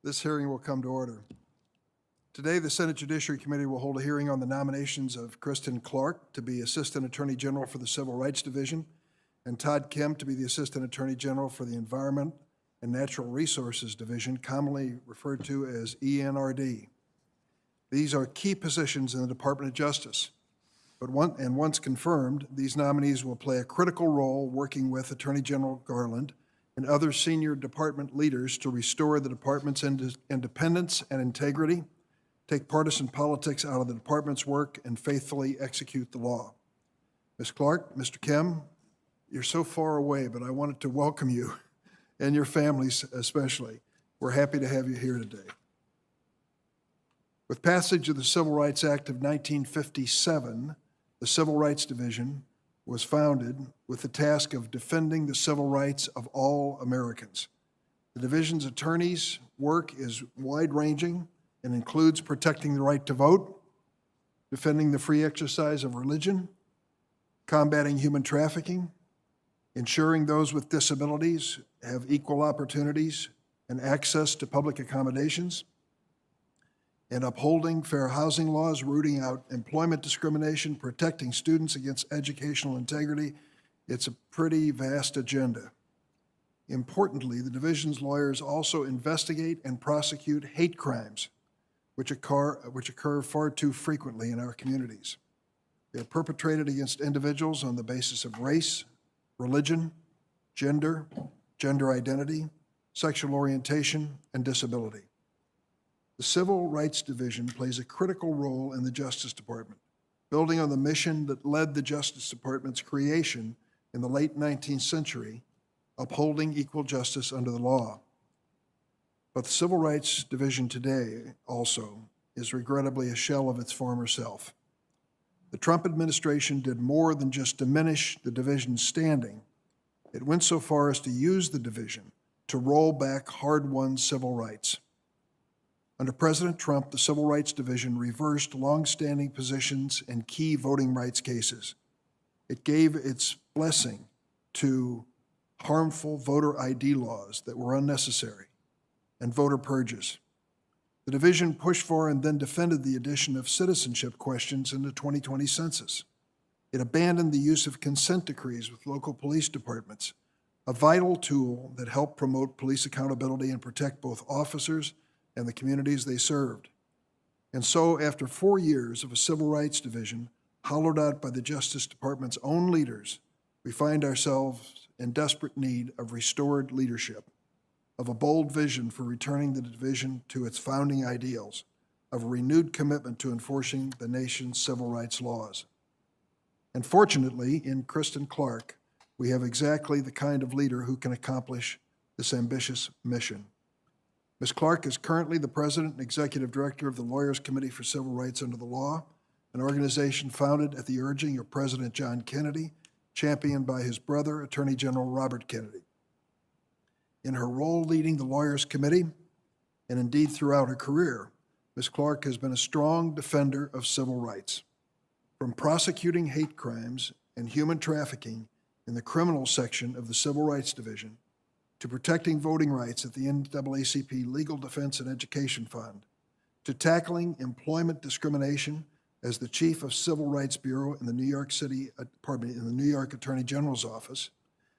This hearing will come to order. Today, the Senate Judiciary Committee will hold a hearing on the nominations of Kristen Clarke to be Assistant Attorney General for the Civil Rights Division and Todd Kim to be the Assistant Attorney General for the Environment and Natural Resources Division, commonly referred to as ENRD. These are key positions in the Department of Justice. Once confirmed, these nominees will play a critical role working with Attorney General Roland and other senior department leaders to restore the department's independence and integrity, take partisan politics out of the department's work, and faithfully execute the law. Ms. Clarke, Mr. Kim, you're so far away, but I wanted to welcome you and your families especially. We're happy to have you here today. With passage of the Civil Rights Act of 1957, the Civil Rights Division was founded with the task of defending the civil rights of all Americans. The division's attorneys' work is wide-ranging and includes protecting the right to vote, defending the free exercise of religion, combating human trafficking, ensuring those with disabilities have equal opportunities and access to public accommodations, and upholding fair housing laws, rooting out employment discrimination, protecting students against educational integrity. It's a pretty vast agenda. Importantly, the division's lawyers also investigate and prosecute hate crimes, which occur far too frequently in our communities. They are perpetrated against individuals on the basis of race, religion, gender identity, sexual orientation, and disability. The Civil Rights Division plays a critical role in the Justice Department, building on the mission that led the Justice Department's creation in the late 19th century, upholding equal justice under the law. But the Civil Rights Division today also is regrettably a shell of its former self. The Trump administration did more than just diminish the division's standing. It went so far as to use the division to roll back hard-won civil rights. Under President Trump, the Civil Rights Division reversed long-standing positions in key voting rights cases. It gave its blessing to harmful voter ID laws that were unnecessary and voter purges. The division pushed for and then defended the addition of citizenship questions in the 2020 census. It abandoned the use of consent decrees with local police departments, a vital tool that helped promote police accountability and protect both officers and the communities they served. And so, after 4 years of a Civil Rights Division hollowed out by the Justice Department's own leaders, we find ourselves in desperate need of restored leadership, of a bold vision for returning the division to its founding ideals, of a renewed commitment to enforcing the nation's civil rights laws. And fortunately, in Kristen Clarke, we have exactly the kind of leader who can accomplish this ambitious mission. Ms. Clarke is currently the President and Executive Director of the Lawyers Committee for Civil Rights Under the Law, an organization founded at the urging of President John Kennedy, championed by his brother, Attorney General Robert Kennedy. In her role leading the Lawyers Committee, and indeed throughout her career, Ms. Clarke has been a strong defender of civil rights. From prosecuting hate crimes and human trafficking in the criminal section of the Civil Rights Division, to protecting voting rights at the NAACP Legal Defense and Education Fund, to tackling employment discrimination as the Chief of Civil Rights Bureau in the New York Attorney General's office,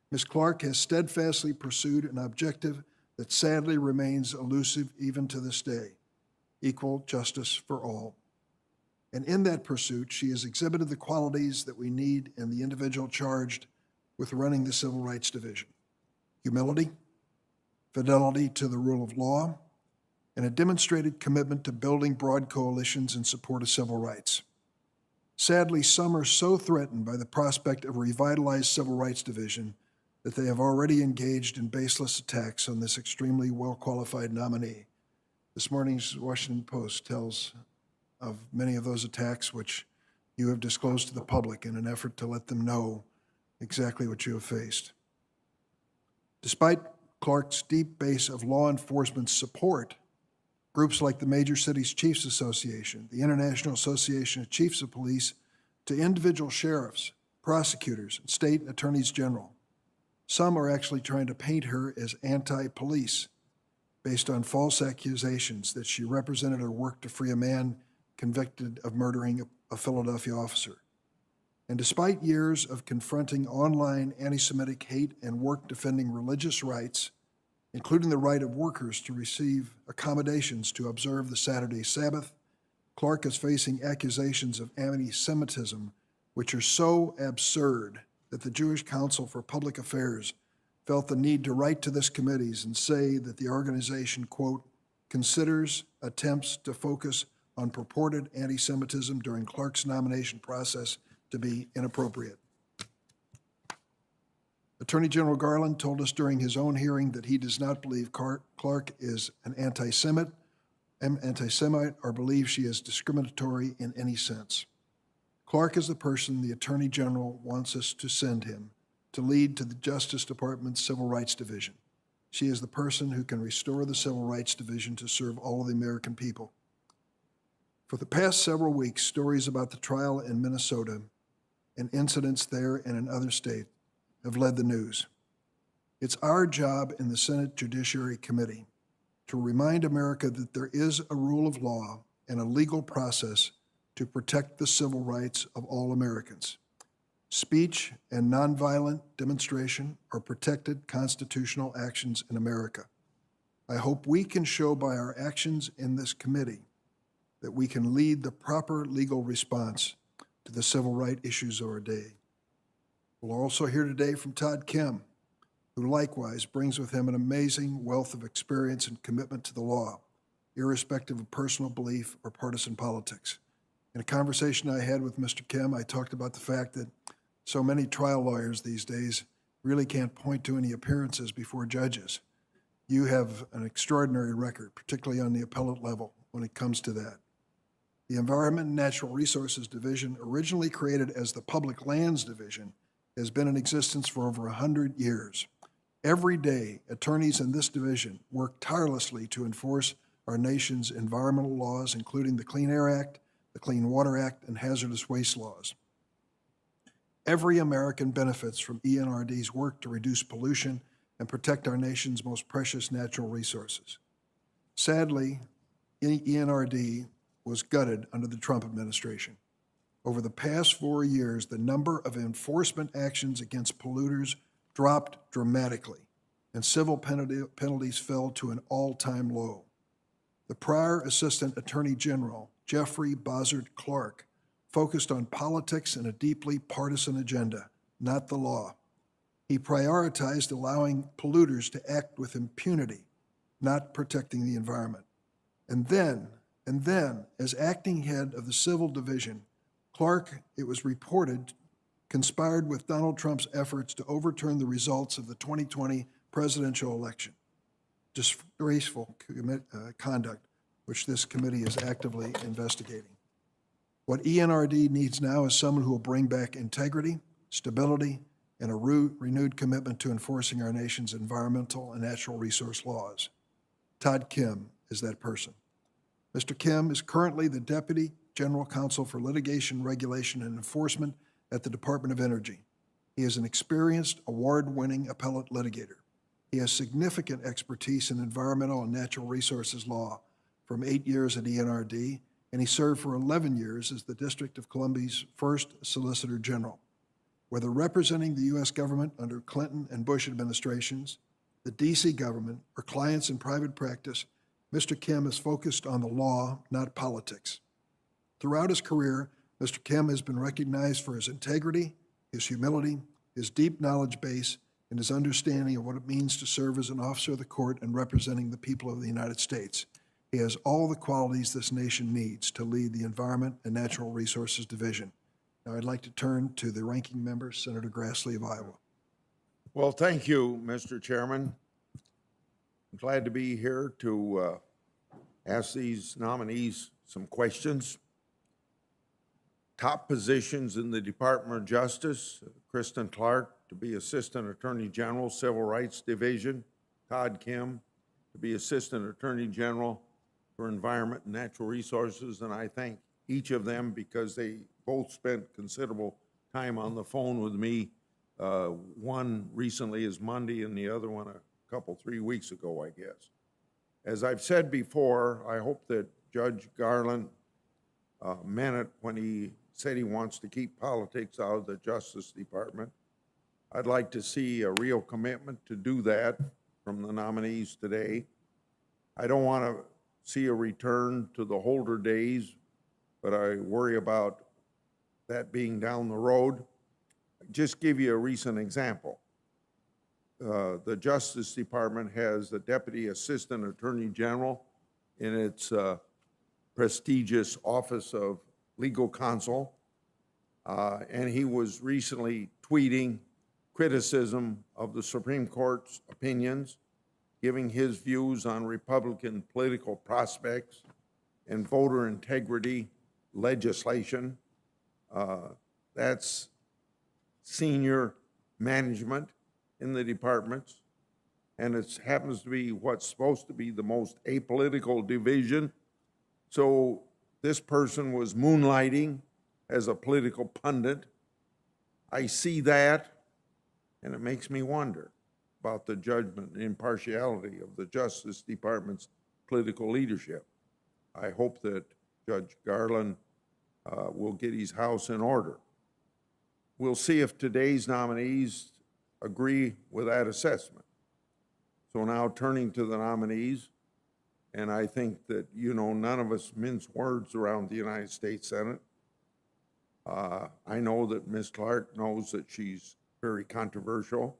Ms. Clarke has steadfastly pursued an objective that sadly remains elusive even to this day: equal justice for all. And in that pursuit, she has exhibited the qualities that we need in the individual charged with running the Civil Rights Division: humility, fidelity to the rule of law, and a demonstrated commitment to building broad coalitions in support of civil rights. Sadly, some are so threatened by the prospect of a revitalized Civil Rights Division that they have already engaged in baseless attacks on this extremely well-qualified nominee. This morning's Washington Post tells of many of those attacks which you have disclosed to the public in an effort to let them know exactly what you have faced. Despite Clarke's deep base of law enforcement support, groups like the Major Cities Chiefs Association, the International Association of Chiefs of Police, to individual sheriffs, prosecutors, and state attorneys general, some are actually trying to paint her as anti-police. based on false accusations that she represented or worked to free a man convicted of murdering a Philadelphia officer. And despite years of confronting online anti-Semitic hate and work defending religious rights, including the right of workers to receive accommodations to observe the Saturday Sabbath, Clarke is facing accusations of anti-Semitism, which are so absurd that the Jewish Council for Public Affairs felt the need to write to this committee and say that the organization, quote, considers attempts to focus on purported anti-Semitism during Clarke's nomination process to be inappropriate. Attorney General Garland told us during his own hearing that he does not believe Clarke is an anti-Semite or believes she is discriminatory in any sense. Clarke is the person the Attorney General wants us to send him to lead to the Justice Department's Civil Rights Division. She is the person who can restore the Civil Rights Division to serve all of the American people. For the past several weeks, stories about the trial in Minnesota and incidents there and in other states have led the news. It's our job in the Senate Judiciary Committee to remind America that there is a rule of law and a legal process to protect the civil rights of all Americans. Speech and nonviolent demonstration are protected constitutional actions in America. I hope we can show by our actions in this committee that we can lead the proper legal response to the civil rights issues of our day. We'll also hear today from Todd Kim, who likewise brings with him an amazing wealth of experience and commitment to the law, irrespective of personal belief or partisan politics. In a conversation I had with Mr. Kim, I talked about the fact that so many trial lawyers these days really can't point to any appearances before judges. You have an extraordinary record, particularly on the appellate level when it comes to that. The Environment and Natural Resources Division, originally created as the Public Lands Division, has been in existence for over 100 years. Every day, attorneys in this division work tirelessly to enforce our nation's environmental laws, including the Clean Air Act, the Clean Water Act, and hazardous waste laws. Every American benefits from ENRD's work to reduce pollution and protect our nation's most precious natural resources. Sadly, ENRD was gutted under the Trump administration. Over the past 4 years, the number of enforcement actions against polluters dropped dramatically, and civil penalties fell to an all-time low. The prior Assistant Attorney General, Jeffrey Bozzard Clarke, focused on politics and a deeply partisan agenda, not the law. He prioritized allowing polluters to act with impunity, not protecting the environment. And then, as acting head of the Civil Division, Clarke, it was reported, conspired with Donald Trump's efforts to overturn the results of the 2020 presidential election. Disgraceful conduct, which this committee is actively investigating. What ENRD needs now is someone who will bring back integrity, stability, and a renewed commitment to enforcing our nation's environmental and natural resource laws. Todd Kim is that person. Mr. Kim is currently the Deputy General Counsel for Litigation, Regulation, and Enforcement at the Department of Energy. He is an experienced, award-winning appellate litigator. He has significant expertise in environmental and natural resources law from 8 years at ENRD, and he served for 11 years as the District of Columbia's first Solicitor General. Whether representing the U.S. government under Clinton and Bush administrations, the D.C. government, or clients in private practice, Mr. Kim is focused on the law, not politics. Throughout his career, Mr. Kim has been recognized for his integrity, his humility, his deep knowledge base, and his understanding of what it means to serve as an officer of the court and representing the people of the United States. He has all the qualities this nation needs to lead the Environment and Natural Resources Division. Now I'd like to turn to the ranking member, Senator Grassley of Iowa. Well, thank you, Mr. Chairman. I'm glad to be here to ask these nominees some questions. Top positions in the Department of Justice: Kristen Clarke to be Assistant Attorney General, Civil Rights Division; Todd Kim to be Assistant Attorney General for Environment and Natural Resources. And I thank each of them because they both spent considerable time on the phone with me. One recently is Monday and the other one a couple, 3 weeks ago, I guess. As I've said before, I hope that Judge Garland meant it when he said he wants to keep politics out of the Justice Department. I'd like to see a real commitment to do that from the nominees today. I don't want to see a return to the Holder days, but I worry about that being down the road. Just give you a recent example. The Justice Department has the Deputy Assistant Attorney General in its prestigious Office of Legal Counsel, and he was recently tweeting criticism of the Supreme Court's opinions, giving his views on Republican political prospects and voter integrity legislation. That's senior management in the departments, and it happens to be what's supposed to be the most apolitical division. So this person was moonlighting as a political pundit. I see that, and it makes me wonder about the judgment and impartiality of the Justice Department's political leadership. I hope that Judge Garland will get his house in order. We'll see if today's nominees agree with that assessment. So now turning to the nominees, and I think that, none of us mince words around the United States Senate. I know that Ms. Clarke knows that she's very controversial.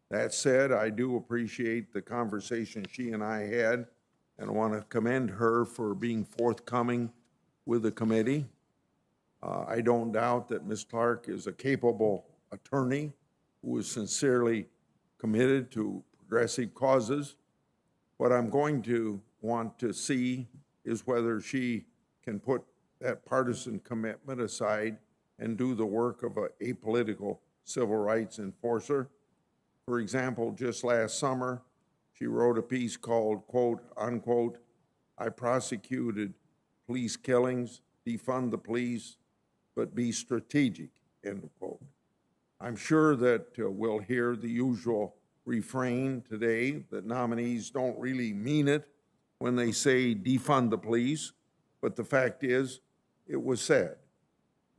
That said, I do appreciate the conversation she and I had, and I want to commend her for being forthcoming with the committee. I don't doubt that Ms. Clarke is a capable attorney who is sincerely committed to progressive causes. What I'm going to want to see is whether she can put that partisan commitment aside and do the work of an apolitical civil rights enforcer. For example, just last summer, she wrote a piece called, quote, unquote, I prosecuted police killings, defund the police, but be strategic, end quote. I'm sure that we'll hear the usual refrain today that nominees don't really mean it when they say defund the police, but the fact is, it was said.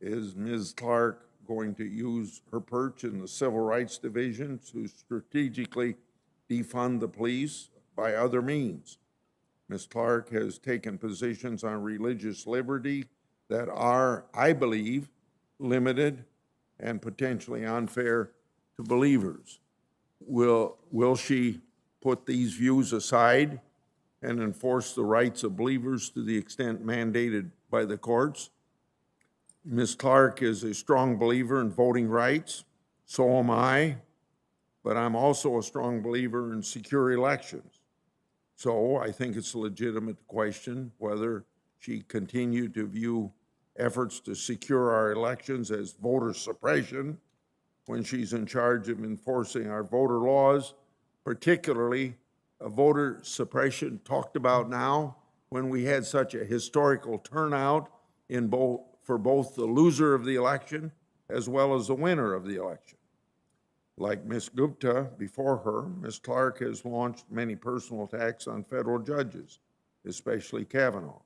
Is Ms. Clarke going to use her perch in the Civil Rights Division to strategically defund the police by other means? Ms. Clarke has taken positions on religious liberty that are, I believe, limited and potentially unfair to believers. Will she put these views aside and enforce the rights of believers to the extent mandated by the courts? Ms. Clarke is a strong believer in voting rights, so am I, but I'm also a strong believer in secure elections. So I think it's a legitimate question whether she continued to view efforts to secure our elections as voter suppression when she's in charge of enforcing our voter laws, particularly a voter suppression talked about now when we had such a historical turnout for both the loser of the election as well as the winner of the election. Like Ms. Gupta before her, Ms. Clarke has launched many personal attacks on federal judges, especially Kavanaugh.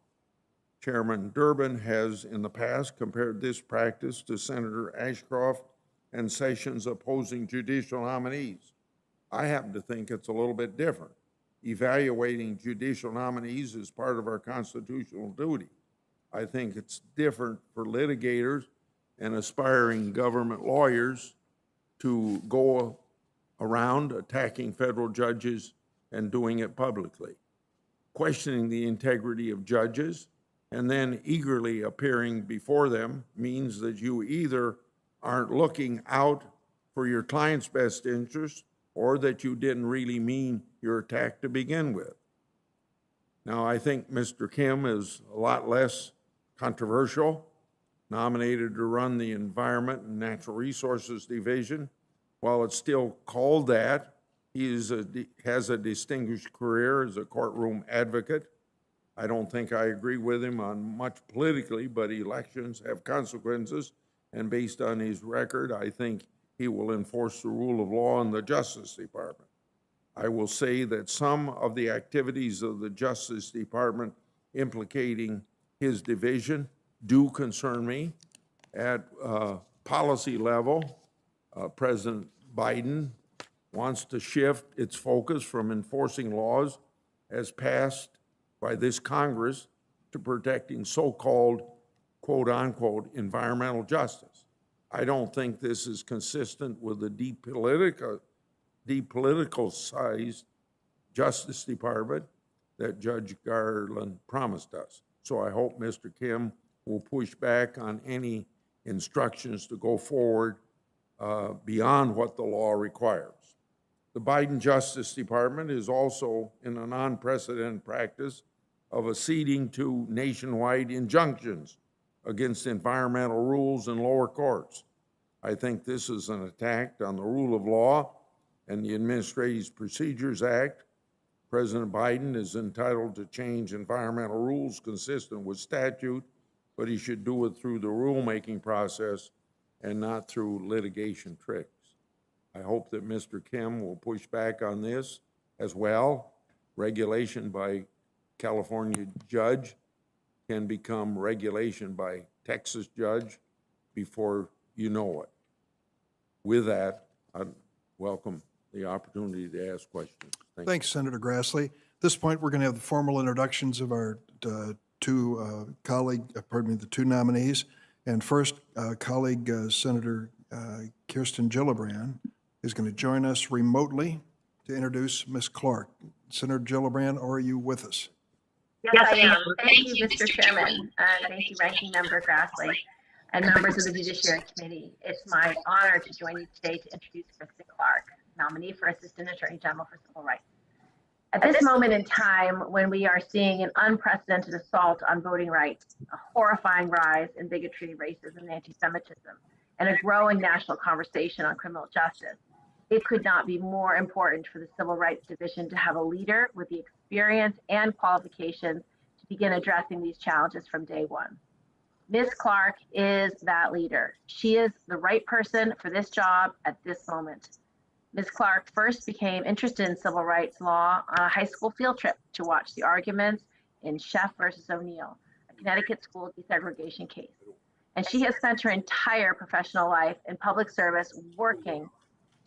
Chairman Durbin has in the past compared this practice to Senator Ashcroft and Sessions opposing judicial nominees. I happen to think it's a little bit different. Evaluating judicial nominees is part of our constitutional duty. I think it's different for litigators and aspiring government lawyers to go around attacking federal judges and doing it publicly. Questioning the integrity of judges and then eagerly appearing before them means that you either aren't looking out for your client's best interest or that you didn't really mean your attack to begin with. Now, I think Mr. Kim is a lot less controversial, nominated to run the Environment and Natural Resources Division. While it's still called that, he has a distinguished career as a courtroom advocate. I don't think I agree with him on much politically, but elections have consequences, and based on his record, I think he will enforce the rule of law in the Justice Department. I will say that some of the activities of the Justice Department implicating his division do concern me. At policy level, President Biden wants to shift its focus from enforcing laws as passed by this Congress to protecting so-called, quote-unquote, environmental justice. I don't think this is consistent with the depoliticalized Justice Department that Judge Garland promised us. So I hope Mr. Kim will push back on any instructions to go forward beyond what the law requires. The Biden Justice Department is also in an unprecedented practice of acceding to nationwide injunctions against environmental rules in lower courts. I think this is an attack on the rule of law and the Administrative Procedures Act. President Biden is entitled to change environmental rules consistent with statute, but he should do it through the rulemaking process and not through litigation tricks. I hope that Mr. Kim will push back on this as well. Regulation by California judge can become regulation by Texas judge before you know it. With that, I welcome the opportunity to ask questions. Thanks, Senator Grassley. At this point, we're going to have the formal introductions of our the two nominees. And first, colleague Senator Kirsten Gillibrand is going to join us remotely to introduce Ms. Clarke. Senator Gillibrand, are you with us? Yes, I am. Thank you, Mr. Chairman. Thank you, Ranking Member Grassley and members of the Judiciary Committee. It's my honor to join you today to introduce Kristen Clarke, nominee for Assistant Attorney General for Civil Rights. At this moment in time, when we are seeing an unprecedented assault on voting rights, a horrifying rise in bigotry, racism, and anti-Semitism, and a growing national conversation on criminal justice, it could not be more important for the Civil Rights Division to have a leader with the experience and qualifications to begin addressing these challenges from day one. Ms. Clarke is that leader. She is the right person for this job at this moment. Ms. Clarke first became interested in civil rights law on a high school field trip to watch the arguments in Sheff versus O'Neill, a Connecticut school desegregation case. And she has spent her entire professional life in public service working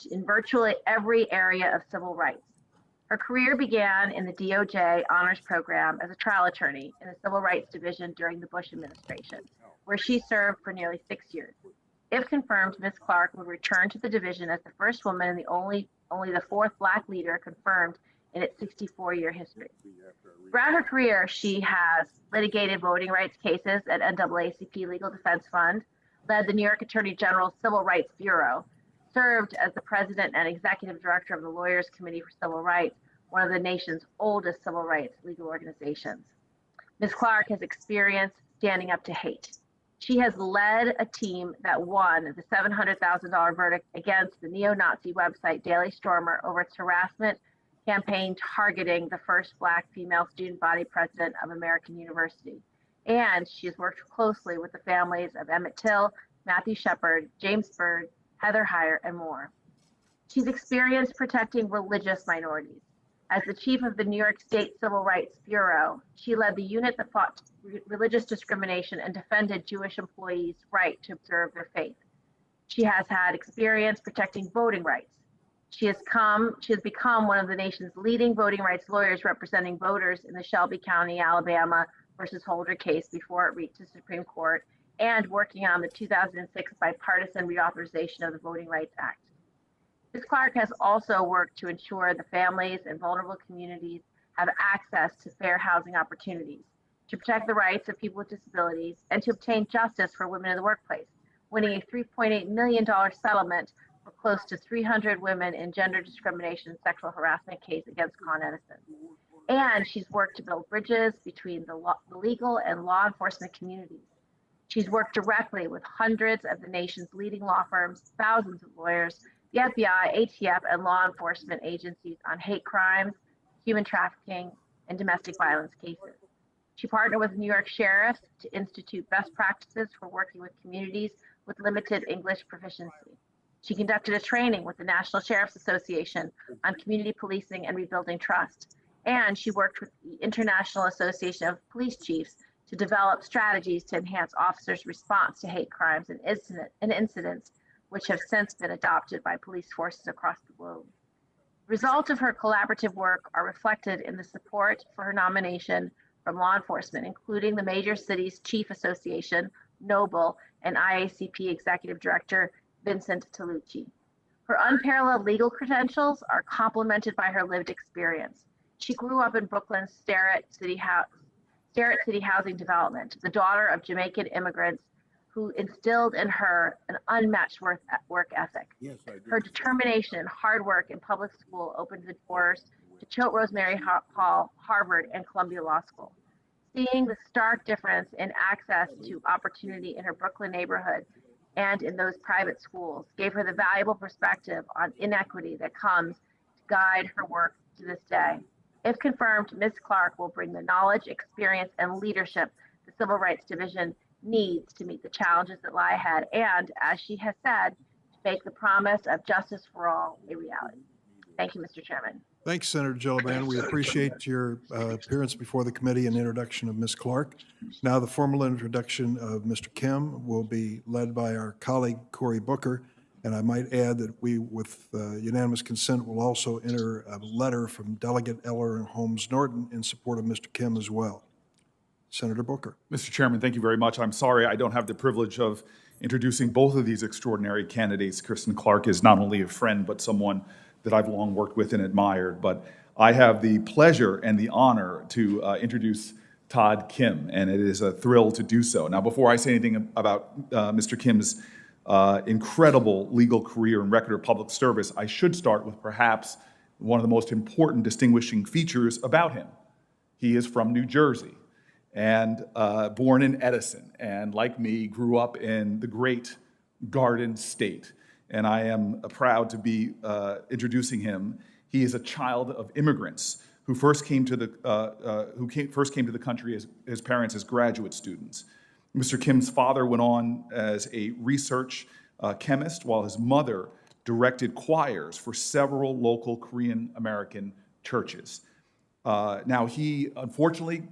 in virtually every area of civil rights. Her career began in the DOJ Honors Program as a trial attorney in the Civil Rights Division during the Bush administration, where she served for nearly 6 years. If confirmed, Ms. Clarke would return to the division as the first woman and only the fourth Black leader confirmed in its 64-year history. Throughout her career, she has litigated voting rights cases at NAACP Legal Defense Fund, led the New York Attorney General's Civil Rights Bureau, served as the president and executive director of the Lawyers Committee for Civil Rights, one of the nation's oldest civil rights legal organizations. Ms. Clarke has experience standing up to hate. She has led a team that won the $700,000 verdict against the neo-Nazi website Daily Stormer over its harassment campaign targeting the first Black female student body president of American University. And she has worked closely with the families of Emmett Till, Matthew Shepard, James Byrd, Heather Heyer, and more. She's experienced protecting religious minorities. As the chief of the New York State Civil Rights Bureau, she led the unit that fought religious discrimination and defended Jewish employees' right to observe their faith. She has had experience protecting voting rights. She has become one of the nation's leading voting rights lawyers representing voters in the Shelby County, Alabama versus Holder case before it reached the Supreme Court, and working on the 2006 bipartisan reauthorization of the Voting Rights Act. Ms. Clarke has also worked to ensure the families and vulnerable communities have access to fair housing opportunities, to protect the rights of people with disabilities, and to obtain justice for women in the workplace, winning a $3.8 million settlement for close to 300 women in gender discrimination and sexual harassment case against Con Edison. And she's worked to build bridges between the legal and law enforcement communities. She's worked directly with hundreds of the nation's leading law firms, thousands of lawyers, the FBI, ATF, and law enforcement agencies on hate crimes, human trafficking, and domestic violence cases. She partnered with New York sheriffs to institute best practices for working with communities with limited English proficiency. She conducted a training with the National Sheriff's Association on community policing and rebuilding trust. And she worked with the International Association of Police Chiefs to develop strategies to enhance officers' response to hate crimes and incidents, which have since been adopted by police forces across the globe. Results of her collaborative work are reflected in the support for her nomination from law enforcement, including the Major Cities Chief Association, NOBLE, and IACP Executive Director Vincent Tellucci. Her unparalleled legal credentials are complemented by her lived experience. She grew up in Brooklyn's Sterrett City Housing Development, the daughter of Jamaican immigrants who instilled in her an unmatched work ethic. Yes, I do. Her determination and hard work in public school opened the doors to Choate Rosemary Hall, Harvard, and Columbia Law School. Seeing the stark difference in access to opportunity in her Brooklyn neighborhood and in those private schools gave her the valuable perspective on inequity that comes to guide her work to this day. If confirmed, Ms. Clarke will bring the knowledge, experience, and leadership the Civil Rights Division needs to meet the challenges that lie ahead and, as she has said, to make the promise of justice for all a reality. Thank you, Mr. Chairman. Thanks, Senator Gillibrand. We appreciate your appearance before the committee and introduction of Ms. Clarke. Now the formal introduction of Mr. Kim will be led by our colleague Cory Booker. And I might add that we, with unanimous consent, will also enter a letter from Delegate Eller and Holmes Norton in support of Mr. Kim as well. Senator Booker. Mr. Chairman, thank you very much. I'm sorry I don't have the privilege of introducing both of these extraordinary candidates. Kristen Clarke is not only a friend, but someone that I've long worked with and admired. But I have the pleasure and the honor to introduce Todd Kim, and it is a thrill to do so. Now, before I say anything about Mr. Kim's incredible legal career and record of public service, I should start with perhaps one of the most important distinguishing features about him. He is from New Jersey and born in Edison, and like me, grew up in the great Garden State. And I am proud to be introducing him. He is a child of immigrants who first came to the country as his parents as graduate students. Mr. Kim's father went on as a research chemist, while his mother directed choirs for several local Korean American churches. Now, he unfortunately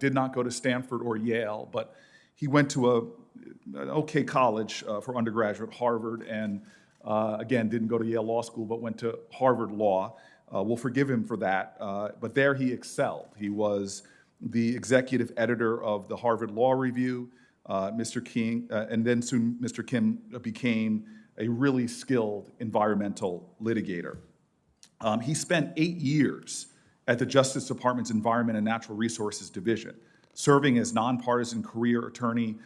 did not go to Stanford or Yale, but he went to an okay college for undergraduate, Harvard, and again, didn't go to Yale Law School, but went to Harvard Law. We'll forgive him for that, but there he excelled. He was the executive editor of the Harvard Law Review, Mr. King, and then soon Mr. Kim became a really skilled environmental litigator. He spent 8 years at the Justice Department's Environment and Natural Resources Division, serving as nonpartisan career attorney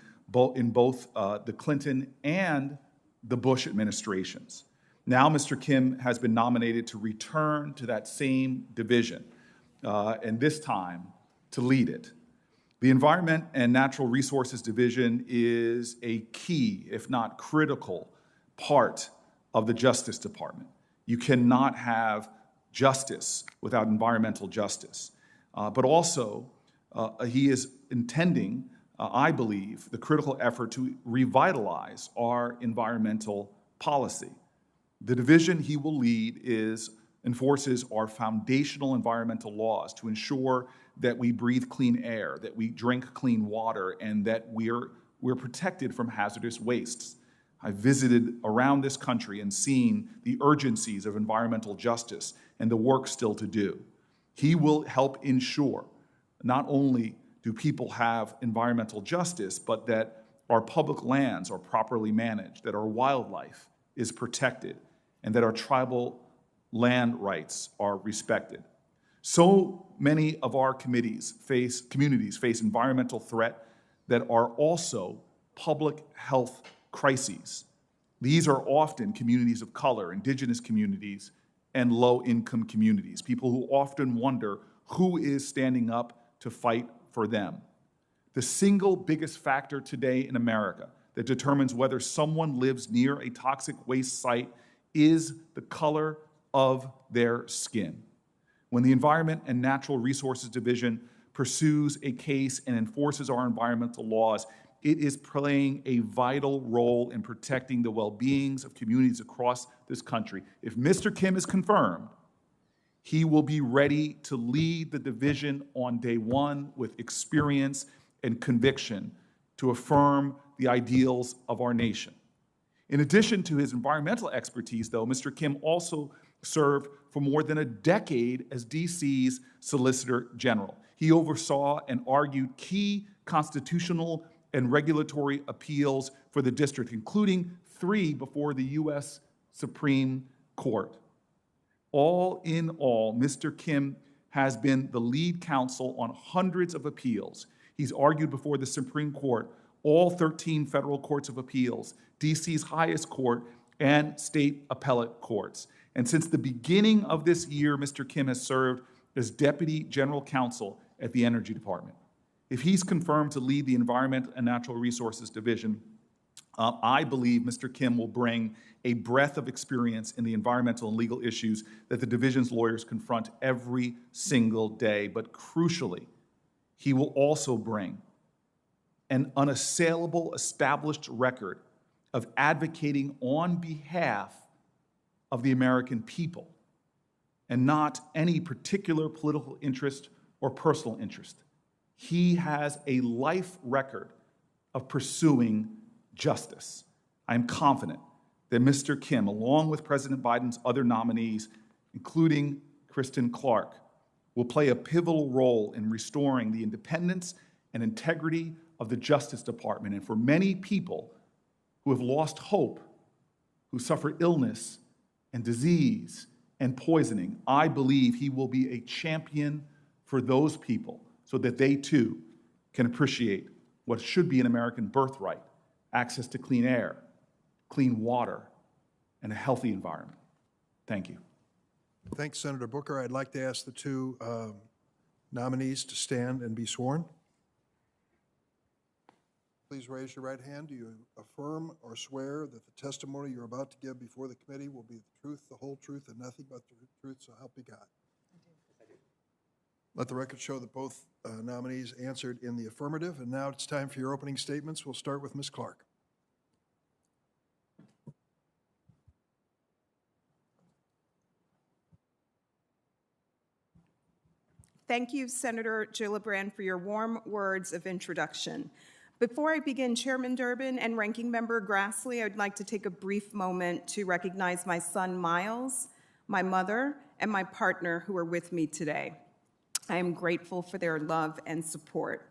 in both the Clinton and the Bush administrations. Now, Mr. Kim has been nominated to return to that same division, and this time to lead it. The Environment and Natural Resources Division is a key, if not critical, part of the Justice Department. You cannot have justice without environmental justice. But also, he is intending, I believe, the critical effort to revitalize our environmental policy. The division he will lead enforces our foundational environmental laws to ensure that we breathe clean air, that we drink clean water, and that we're protected from hazardous wastes. I've visited around this country and seen the urgencies of environmental justice and the work still to do. He will help ensure not only do people have environmental justice, but that our public lands are properly managed, that our wildlife is protected, and that our tribal land rights are respected. So many of our communities face environmental threat that are also public health crises. These are often communities of color, indigenous communities, and low-income communities, people who often wonder who is standing up to fight for them. The single biggest factor today in America that determines whether someone lives near a toxic waste site is the color of their skin. When the Environment and Natural Resources Division pursues a case and enforces our environmental laws, it is playing a vital role in protecting the well-beings of communities across this country. If Mr. Kim is confirmed, he will be ready to lead the division on day one with experience and conviction to affirm the ideals of our nation. In addition to his environmental expertise, though, Mr. Kim also served for more than a decade as DC's Solicitor General. He oversaw and argued key constitutional and regulatory appeals for the district, including 3 before the U.S. Supreme Court. All in all, Mr. Kim has been the lead counsel on hundreds of appeals. He's argued before the Supreme Court, all 13 federal courts of appeals, DC's highest court, and state appellate courts. And since the beginning of this year, Mr. Kim has served as Deputy General Counsel at the Energy Department. If he's confirmed to lead the Environment and Natural Resources Division, I believe Mr. Kim will bring a breadth of experience in the environmental and legal issues that the division's lawyers confront every single day. But crucially, he will also bring an unassailable established record of advocating on behalf of the American people and not any particular political interest or personal interest. He has a life record of pursuing justice. I am confident that Mr. Kim, along with President Biden's other nominees, including Kristen Clarke, will play a pivotal role in restoring the independence and integrity of the Justice Department. And for many people who have lost hope, who suffer illness and disease and poisoning, I believe he will be a champion for those people so that they too can appreciate what should be an American birthright: access to clean air, clean water, and a healthy environment. Thank you. Thanks, Senator Booker. I'd like to ask the 2 nominees to stand and be sworn. Please raise your right hand. Do you affirm or swear that the testimony you're about to give before the committee will be the truth, the whole truth, and nothing but the truth, so help you God? I do. Let the record show that both nominees answered in the affirmative. And now it's time for your opening statements. We'll start with Ms. Clarke. Thank you, Senator Gillibrand, for your warm words of introduction. Before I begin, Chairman Durbin and Ranking Member Grassley, I'd like to take a brief moment to recognize my son, Miles, my mother, and my partner who are with me today. I am grateful for their love and support.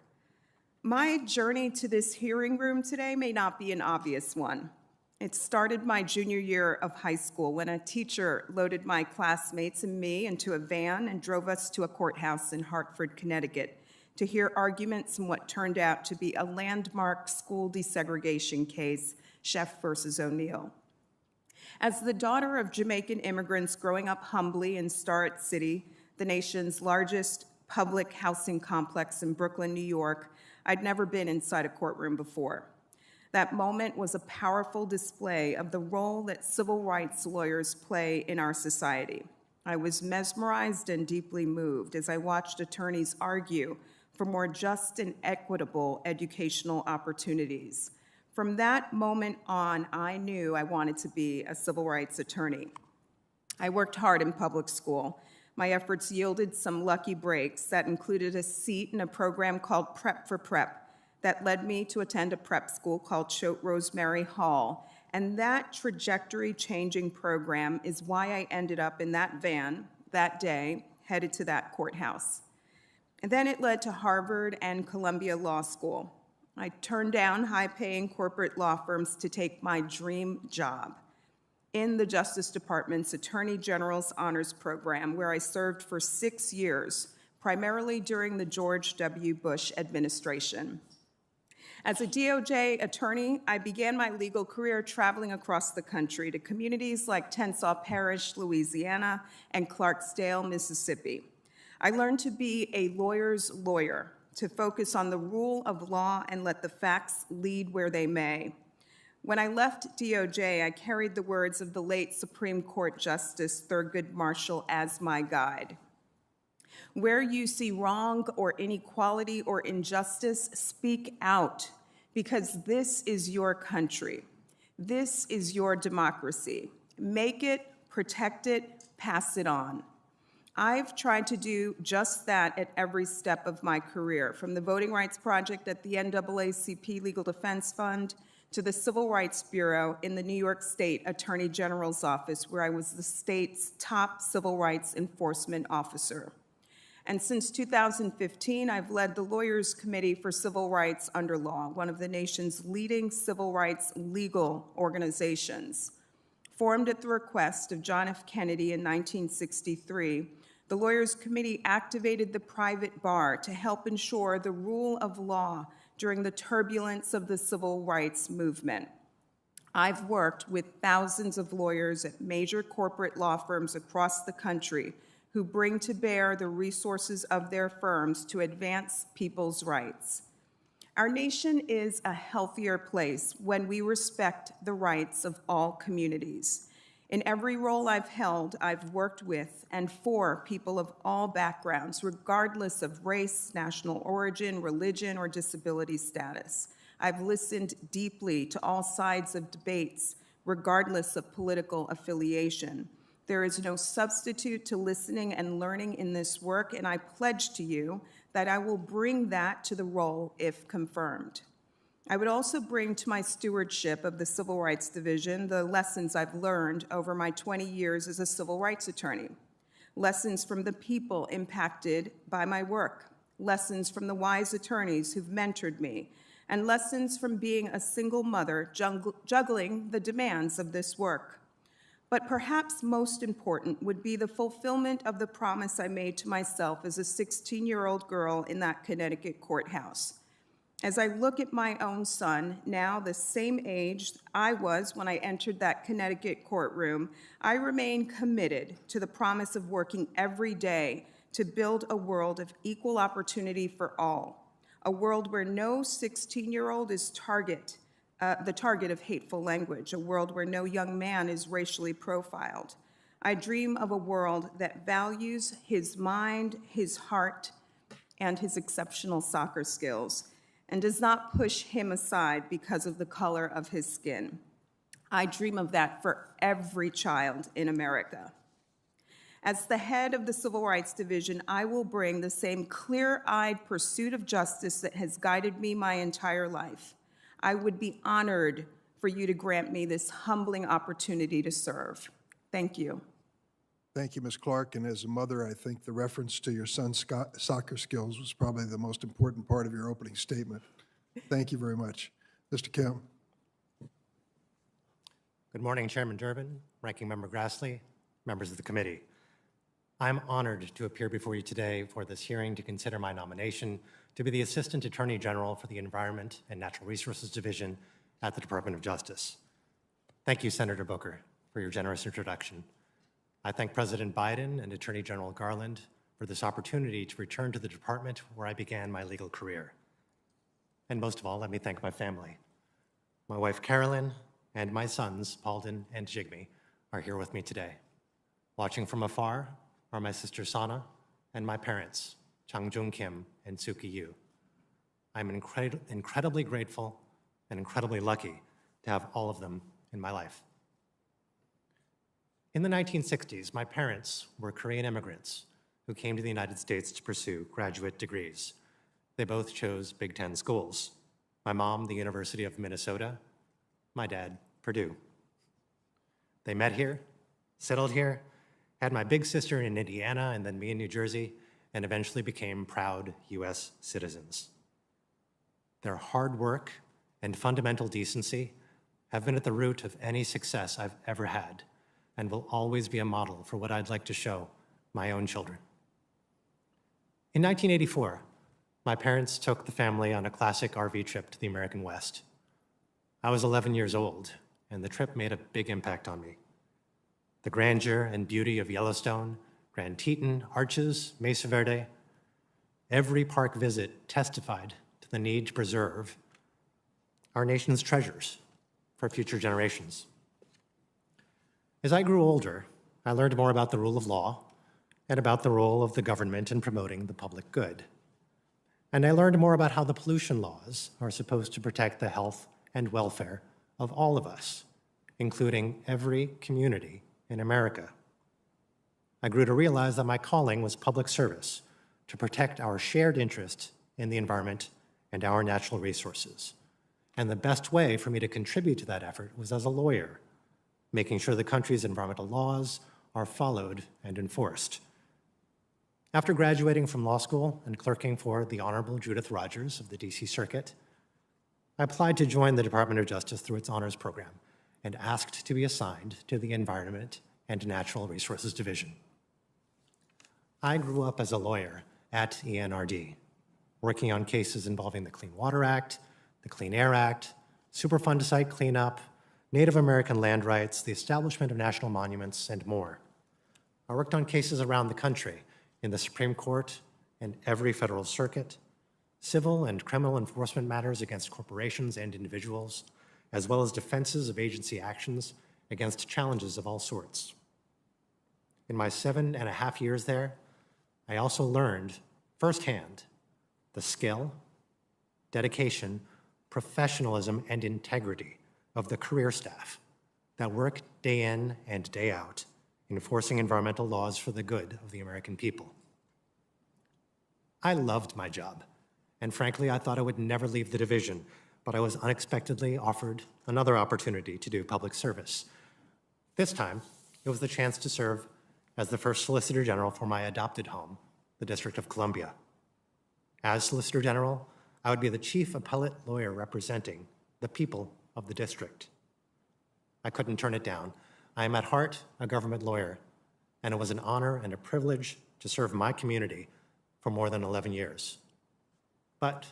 My journey to this hearing room today may not be an obvious one. It started my junior year of high school when a teacher loaded my classmates and me into a van and drove us to a courthouse in Hartford, Connecticut, to hear arguments in what turned out to be a landmark school desegregation case, Sheff versus O'Neill. As the daughter of Jamaican immigrants growing up humbly in Starrett City, the nation's largest public housing complex in Brooklyn, New York, I'd never been inside a courtroom before. That moment was a powerful display of the role that civil rights lawyers play in our society. I was mesmerized and deeply moved as I watched attorneys argue for more just and equitable educational opportunities. From that moment on, I knew I wanted to be a civil rights attorney. I worked hard in public school. My efforts yielded some lucky breaks that included a seat in a program called Prep for Prep that led me to attend a prep school called Choate Rosemary Hall. And that trajectory-changing program is why I ended up in that van that day, headed to that courthouse. And then it led to Harvard and Columbia Law School. I turned down high-paying corporate law firms to take my dream job in the Justice Department's Attorney General's Honors Program, where I served for 6 years, primarily during the George W. Bush administration. As a DOJ attorney, I began my legal career traveling across the country to communities like Tensaw Parish, Louisiana, and Clarksdale, Mississippi. I learned to be a lawyer's lawyer, to focus on the rule of law and let the facts lead where they may. When I left DOJ, I carried the words of the late Supreme Court Justice Thurgood Marshall as my guide. Where you see wrong or inequality or injustice, speak out. because this is your country. This is your democracy. Make it, protect it, pass it on. I've tried to do just that at every step of my career, from the Voting Rights Project at the NAACP Legal Defense Fund to the Civil Rights Bureau in the New York State Attorney General's office, where I was the state's top civil rights enforcement officer. And since 2015, I've led the Lawyers Committee for Civil Rights Under Law, one of the nation's leading civil rights legal organizations. Formed at the request of John F. Kennedy in 1963, the Lawyers Committee activated the private bar to help ensure the rule of law during the turbulence of the civil rights movement. I've worked with thousands of lawyers at major corporate law firms across the country who bring to bear the resources of their firms to advance people's rights. Our nation is a healthier place when we respect the rights of all communities. In every role I've held, I've worked with and for people of all backgrounds, regardless of race, national origin, religion, or disability status. I've listened deeply to all sides of debates, regardless of political affiliation. There is no substitute to listening and learning in this work, and I pledge to you that I will bring that to the role if confirmed. I would also bring to my stewardship of the Civil Rights Division the lessons I've learned over my 20 years as a civil rights attorney, lessons from the people impacted by my work, lessons from the wise attorneys who've mentored me, and lessons from being a single mother juggling the demands of this work. But perhaps most important would be the fulfillment of the promise I made to myself as a 16-year-old girl in that Connecticut courthouse. As I look at my own son, now the same age I was when I entered that Connecticut courtroom, I remain committed to the promise of working every day to build a world of equal opportunity for all, a world where no 16-year-old is the target of hateful language, a world where no young man is racially profiled. I dream of a world that values his mind, his heart, and his exceptional soccer skills, and does not push him aside because of the color of his skin. I dream of that for every child in America. As the head of the Civil Rights Division, I will bring the same clear-eyed pursuit of justice that has guided me my entire life. I would be honored for you to grant me this humbling opportunity to serve. Thank you. Thank you, Ms. Clarke. And as a mother, I think the reference to your son's soccer skills was probably the most important part of your opening statement. Thank you very much. Mr. Kim. Good morning, Chairman Durbin, Ranking Member Grassley, members of the committee. I'm honored to appear before you today for this hearing to consider my nomination to be the Assistant Attorney General for the Environment and Natural Resources Division at the Department of Justice. Thank you, Senator Booker, for your generous introduction. I thank President Biden and Attorney General Garland for this opportunity to return to the department where I began my legal career. And most of all, let me thank my family. My wife, Carolyn, and my sons, Paulden and Jigme, are here with me today. Watching from afar are my sister Sana and my parents, Changjung Kim and Suki Yu. I'm incredibly grateful and incredibly lucky to have all of them in my life. In the 1960s, my parents were Korean immigrants who came to the United States to pursue graduate degrees. They both chose Big Ten schools. My mom, the University of Minnesota, my dad, Purdue. They met here, settled here, had my big sister in Indiana and then me in New Jersey, and eventually became proud US citizens. Their hard work and fundamental decency have been at the root of any success I've ever had, and will always be a model for what I'd like to show my own children. In 1984, my parents took the family on a classic RV trip to the American West. I was 11 years old, and the trip made a big impact on me. The grandeur and beauty of Yellowstone, Grand Teton, Arches, Mesa Verde, every park visit testified to the need to preserve our nation's treasures for future generations. As I grew older, I learned more about the rule of law and about the role of the government in promoting the public good. And I learned more about how the pollution laws are supposed to protect the health and welfare of all of us, including every community in America. I grew to realize that my calling was public service, to protect our shared interest in the environment and our natural resources. And the best way for me to contribute to that effort was as a lawyer, making sure the country's environmental laws are followed and enforced. After graduating from law school and clerking for the Honorable Judith Rogers of the DC Circuit, I applied to join the Department of Justice through its honors program and asked to be assigned to the Environment and Natural Resources Division. I grew up as a lawyer at ENRD, working on cases involving the Clean Water Act, the Clean Air Act, Superfund site cleanup, Native American land rights, the establishment of national monuments, and more. I worked on cases around the country in the Supreme Court and every federal circuit, civil and criminal enforcement matters against corporations and individuals, as well as defenses of agency actions against challenges of all sorts. In my 7.5 years there, I also learned firsthand the skill, dedication, professionalism, and integrity of the career staff that work day in and day out enforcing environmental laws for the good of the American people. I loved my job, and frankly, I thought I would never leave the division, but I was unexpectedly offered another opportunity to do public service. This time, it was the chance to serve as the first Solicitor General for my adopted home, the District of Columbia. As Solicitor General, I would be the chief appellate lawyer representing the people of the district. I couldn't turn it down. I am at heart a government lawyer, and it was an honor and a privilege to serve my community for more than 11 years. But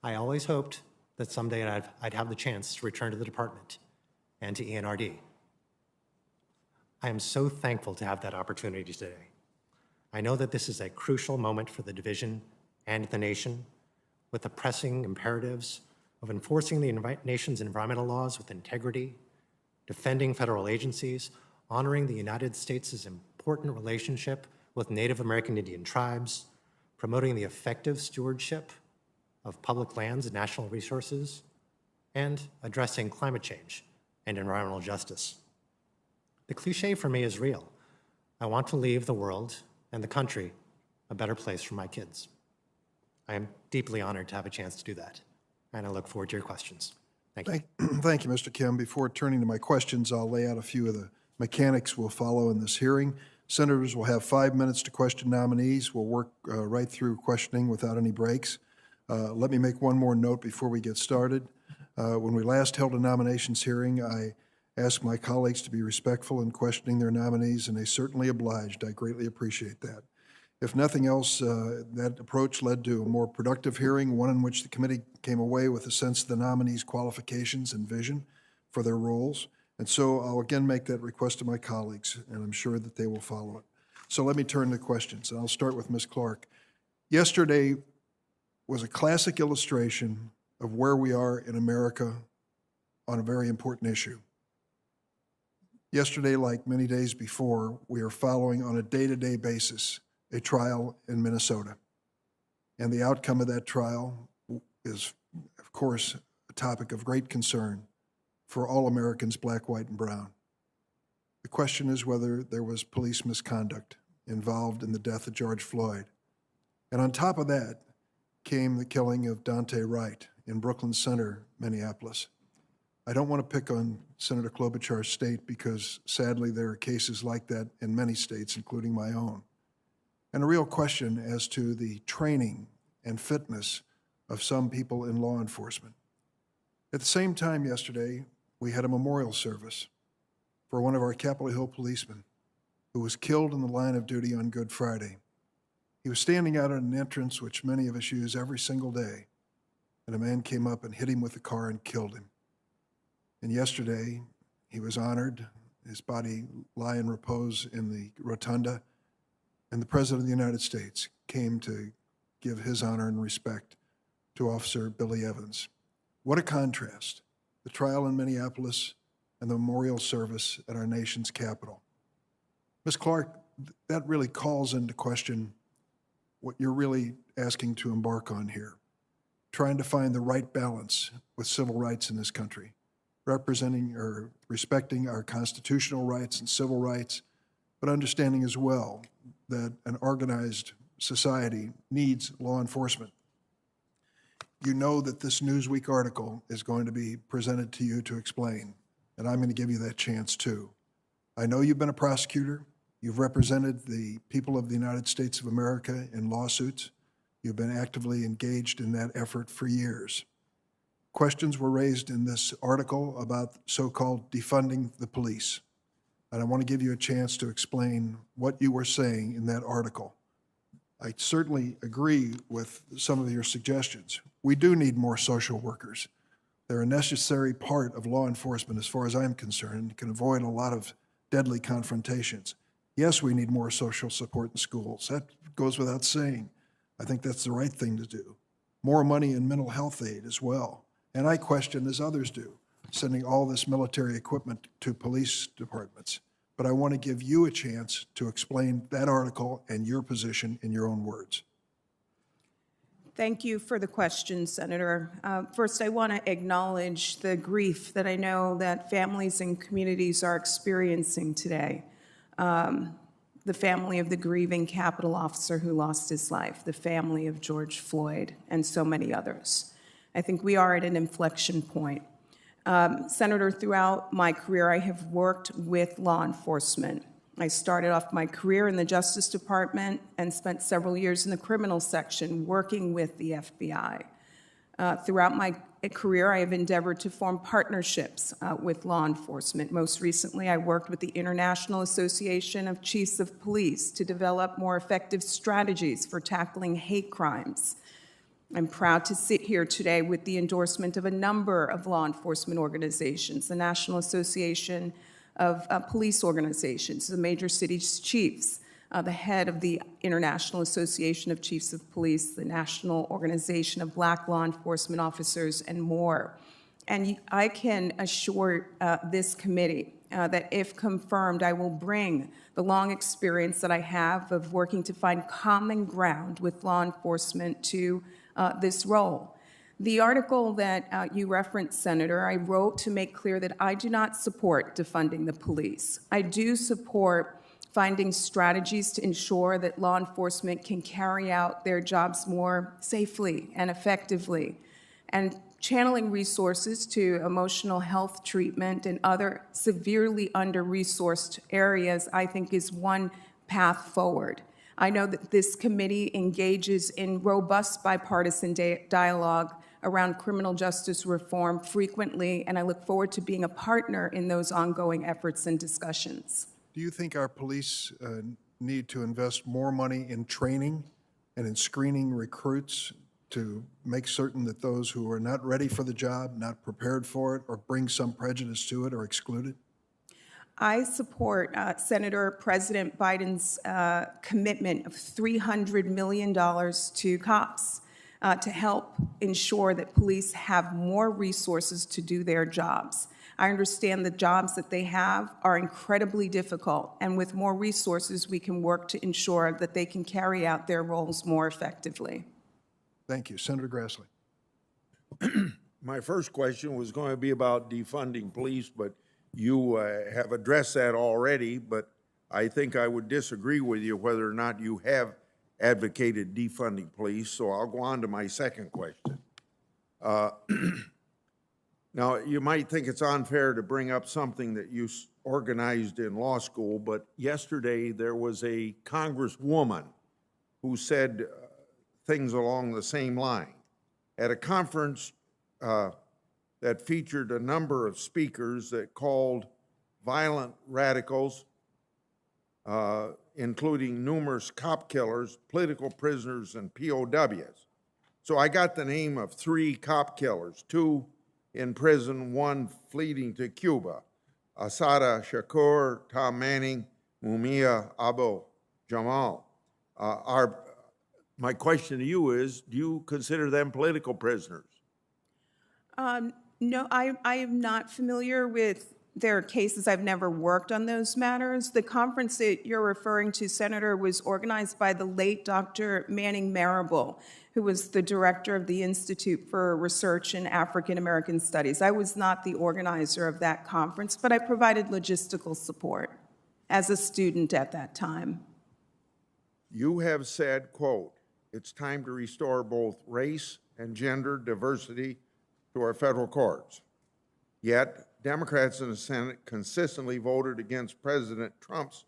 I always hoped that someday I'd have the chance to return to the department and to ENRD. I am so thankful to have that opportunity today. I know that this is a crucial moment for the division and the nation, with the pressing imperatives of enforcing the nation's environmental laws with integrity, defending federal agencies, honoring the United States' important relationship with Native American Indian tribes, promoting the effective stewardship of public lands and national resources, and addressing climate change and environmental justice. The cliche for me is real. I want to leave the world and the country a better place for my kids. I am deeply honored to have a chance to do that, and I look forward to your questions. Thank you. Thank you, Mr. Kim. Before turning to my questions, I'll lay out a few of the mechanics we'll follow in this hearing. Senators will have 5 minutes to question nominees. We'll work right through questioning without any breaks. Let me make one more note before we get started. When we last held a nominations hearing, I asked my colleagues to be respectful in questioning their nominees, and they certainly obliged. I greatly appreciate that. If nothing else, that approach led to a more productive hearing, one in which the committee came away with a sense of the nominees' qualifications and vision for their roles. And so I'll again make that request to my colleagues, and I'm sure that they will follow it. So let me turn to questions, and I'll start with Ms. Clarke. Yesterday was a classic illustration of where we are in America on a very important issue. Yesterday, like many days before, we are following on a day-to-day basis a trial in Minnesota. And the outcome of that trial is, of course, a topic of great concern for all Americans, black, white, and brown. The question is whether there was police misconduct involved in the death of George Floyd. And on top of that came the killing of Daunte Wright in Brooklyn Center, Minneapolis. I don't want to pick on Senator Klobuchar's state because sadly there are cases like that in many states, including my own. And a real question as to the training and fitness of some people in law enforcement. At the same time yesterday, we had a memorial service for one of our Capitol Hill policemen who was killed in the line of duty on Good Friday. He was standing out at an entrance which many of us use every single day, and a man came up and hit him with a car and killed him. And yesterday, he was honored, his body lie in repose in the rotunda, and the President of the United States came to give his honor and respect to Officer Billy Evans. What a contrast, the trial in Minneapolis and the memorial service at our nation's capital. Ms. Clarke, that really calls into question what you're really asking to embark on here, trying to find the right balance with civil rights in this country, representing or respecting our constitutional rights and civil rights, but understanding as well that an organized society needs law enforcement. You know that this Newsweek article is going to be presented to you to explain, and I'm going to give you that chance too. I know you've been a prosecutor. You've represented the people of the United States of America in lawsuits. You've been actively engaged in that effort for years. Questions were raised in this article about so-called defunding the police. And I want to give you a chance to explain what you were saying in that article. I certainly agree with some of your suggestions. We do need more social workers. They're a necessary part of law enforcement as far as I'm concerned. It can avoid a lot of deadly confrontations. Yes, we need more social support in schools. That goes without saying. I think that's the right thing to do. More money in mental health aid as well. And I question, as others do, sending all this military equipment to police departments. But I want to give you a chance to explain that article and your position in your own words. Thank you for the question, Senator. First, I want to acknowledge the grief that I know that families and communities are experiencing today. The family of the grieving Capitol officer who lost his life, the family of George Floyd, and so many others. I think we are at an inflection point. Senator, throughout my career, I have worked with law enforcement. I started off my career in the Justice Department and spent several years in the criminal section working with the FBI. Throughout my career, I have endeavored to form partnerships with law enforcement. Most recently, I worked with the International Association of Chiefs of Police to develop more effective strategies for tackling hate crimes. I'm proud to sit here today with the endorsement of a number of law enforcement organizations, the National Association of Police Organizations, the Major Cities Chiefs, the head of the International Association of Chiefs of Police, the National Organization of Black Law Enforcement Officers, and more. And I can assure this committee that if confirmed, I will bring the long experience that I have of working to find common ground with law enforcement to this role. The article that you referenced, Senator, I wrote to make clear that I do not support defunding the police. I do support finding strategies to ensure that law enforcement can carry out their jobs more safely and effectively, and channeling resources to emotional health treatment and other severely under-resourced areas, I think, is one path forward. I know that this committee engages in robust bipartisan dialogue around criminal justice reform frequently, and I look forward to being a partner in those ongoing efforts and discussions. Do you think our police need to invest more money in training and in screening recruits to make certain that those who are not ready for the job, not prepared for it, or bring some prejudice to it are excluded? I support Senator President Biden's commitment of $300 million to cops to help ensure that police have more resources to do their jobs. I understand the jobs that they have are incredibly difficult, and with more resources, we can work to ensure that they can carry out their roles more effectively. Thank you. Senator Grassley. My first question was going to be about defunding police, but you have addressed that already, but I think I would disagree with you whether or not you have advocated defunding police, so I'll go on to my second question. Now, you might think it's unfair to bring up something that you organized in law school, but yesterday there was a congresswoman who said things along the same line. At a conference that featured a number of speakers that called violent radicals, including numerous cop killers, political prisoners, and POWs. So I got the name of 3 cop killers, 2 in prison, 1 fleeing to Cuba, Asada Shakur, Tom Manning, Mumia Abu Jamal. My question to you is, do you consider them political prisoners? No, I am not familiar with there are cases I've never worked on those matters. The conference that you're referring to, Senator, was organized by the late Dr. Manning Marable, who was the director of the Institute for Research in African American Studies. I was not the organizer of that conference, but I provided logistical support as a student at that time. You have said, quote, "It's time to restore both race and gender diversity to our federal courts." Yet, Democrats in the Senate consistently voted against President Trump's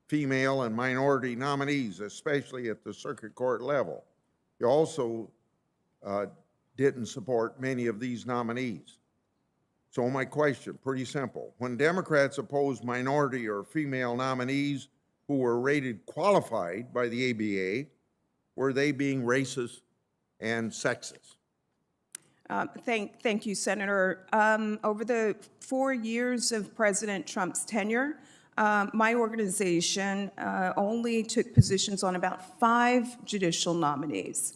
female and minority nominees, especially at the circuit court level. You also didn't support many of these nominees. So my question, pretty simple. When Democrats opposed minority or female nominees who were rated qualified by the ABA, were they being racist and sexist? Thank you, Senator. Over the 4 years of President Trump's tenure, my organization only took positions on about 5 judicial nominees,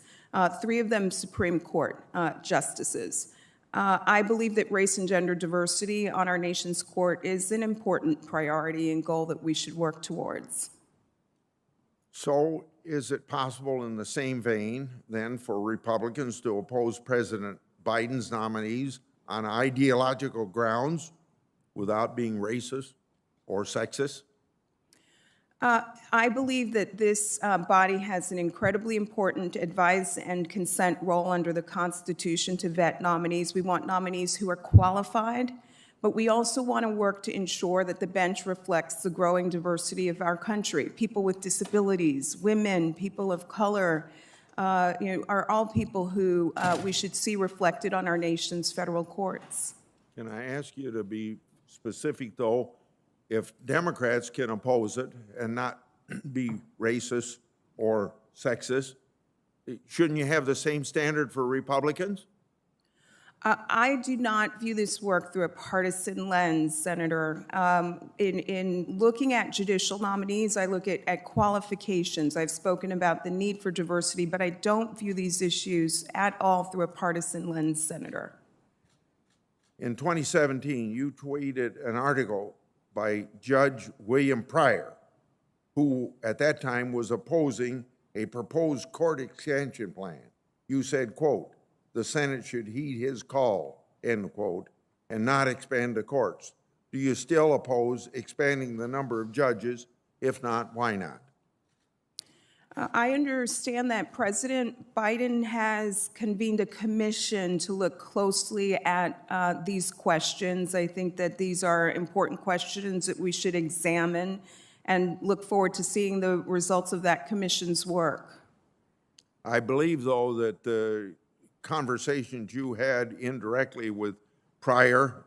3 of them Supreme Court justices. I believe that race and gender diversity on our nation's court is an important priority and goal that we should work towards. So is it possible in the same vein, then, for Republicans to oppose President Biden's nominees on ideological grounds without being racist or sexist? I believe that this body has an incredibly important advise and consent role under the Constitution to vet nominees. We want nominees who are qualified, but we also want to work to ensure that the bench reflects the growing diversity of our country. People with disabilities, women, people of color, are all people who we should see reflected on our nation's federal courts. Can I ask you to be specific, though? If Democrats can oppose it and not be racist or sexist, shouldn't you have the same standard for Republicans? I do not view this work through a partisan lens, Senator. In looking at judicial nominees, I look at qualifications. I've spoken about the need for diversity, but I don't view these issues at all through a partisan lens, Senator. In 2017, you tweeted an article by Judge William Pryor, who at that time was opposing a proposed court expansion plan. You said, quote, "The Senate should heed his call," end quote, and not expand the courts. Do you still oppose expanding the number of judges? If not, why not? I understand that President Biden has convened a commission to look closely at these questions. I think that these are important questions that we should examine and look forward to seeing the results of that commission's work. I believe, though, that the conversations you had indirectly with Pryor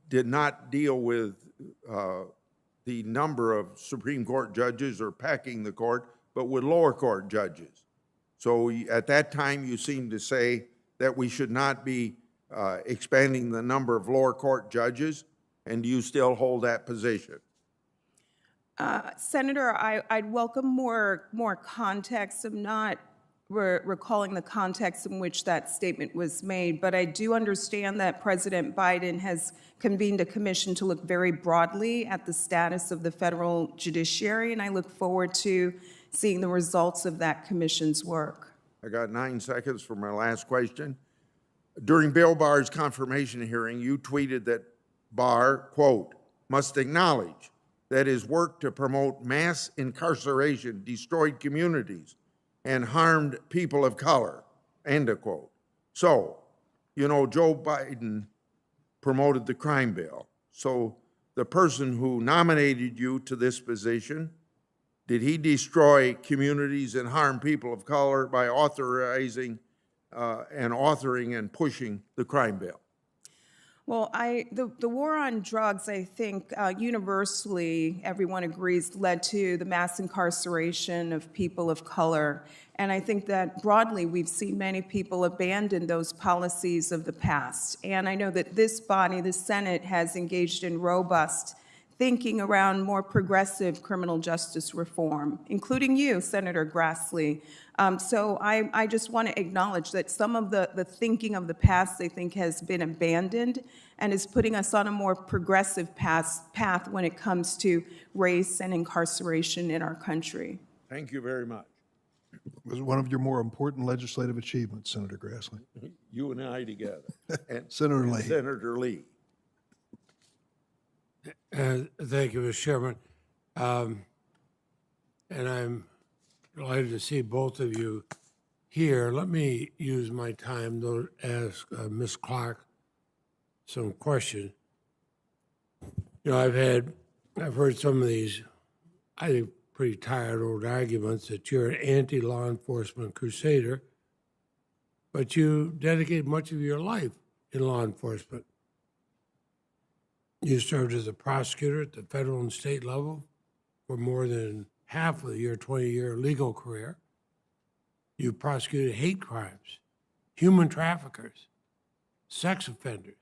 did not deal with the number of Supreme Court judges or packing the court, but with lower court judges. So at that time, you seemed to say that we should not be expanding the number of lower court judges, and do you still hold that position? Senator, I'd welcome more context. I'm not recalling the context in which that statement was made, but I do understand that President Biden has convened a commission to look very broadly at the status of the federal judiciary, and I look forward to seeing the results of that commission's work. I got 9 seconds for my last question. During Bill Barr's confirmation hearing, you tweeted that Barr, quote, "must acknowledge that his work to promote mass incarceration destroyed communities and harmed people of color," end of quote. So, you know, Joe Biden promoted the crime bill. So the person who nominated you to this position, did he destroy communities and harm people of color by authorizing and authoring and pushing the crime bill? Well, the war on drugs, I think universally everyone agrees, led to the mass incarceration of people of color. And I think that broadly we've seen many people abandon those policies of the past. And I know that this body, the Senate, has engaged in robust thinking around more progressive criminal justice reform, including you, Senator Grassley. So I just want to acknowledge that some of the thinking of the past, I think, has been abandoned and is putting us on a more progressive path when it comes to race and incarceration in our country. Thank you very much. It was one of your more important legislative achievements, Senator Grassley. You and I together. And Senator and Lee. Senator Lee. Thank you, Mr. Chairman. And I'm delighted to see both of you here. Let me use my time to ask Ms. Clarke some questions. You know, I've heard some of these, I think, pretty tired old arguments that you're an anti-law enforcement crusader, but you dedicate much of your life in law enforcement. You served as a prosecutor at the federal and state level for more than half of your 20-year legal career. You prosecuted hate crimes, human traffickers, sex offenders.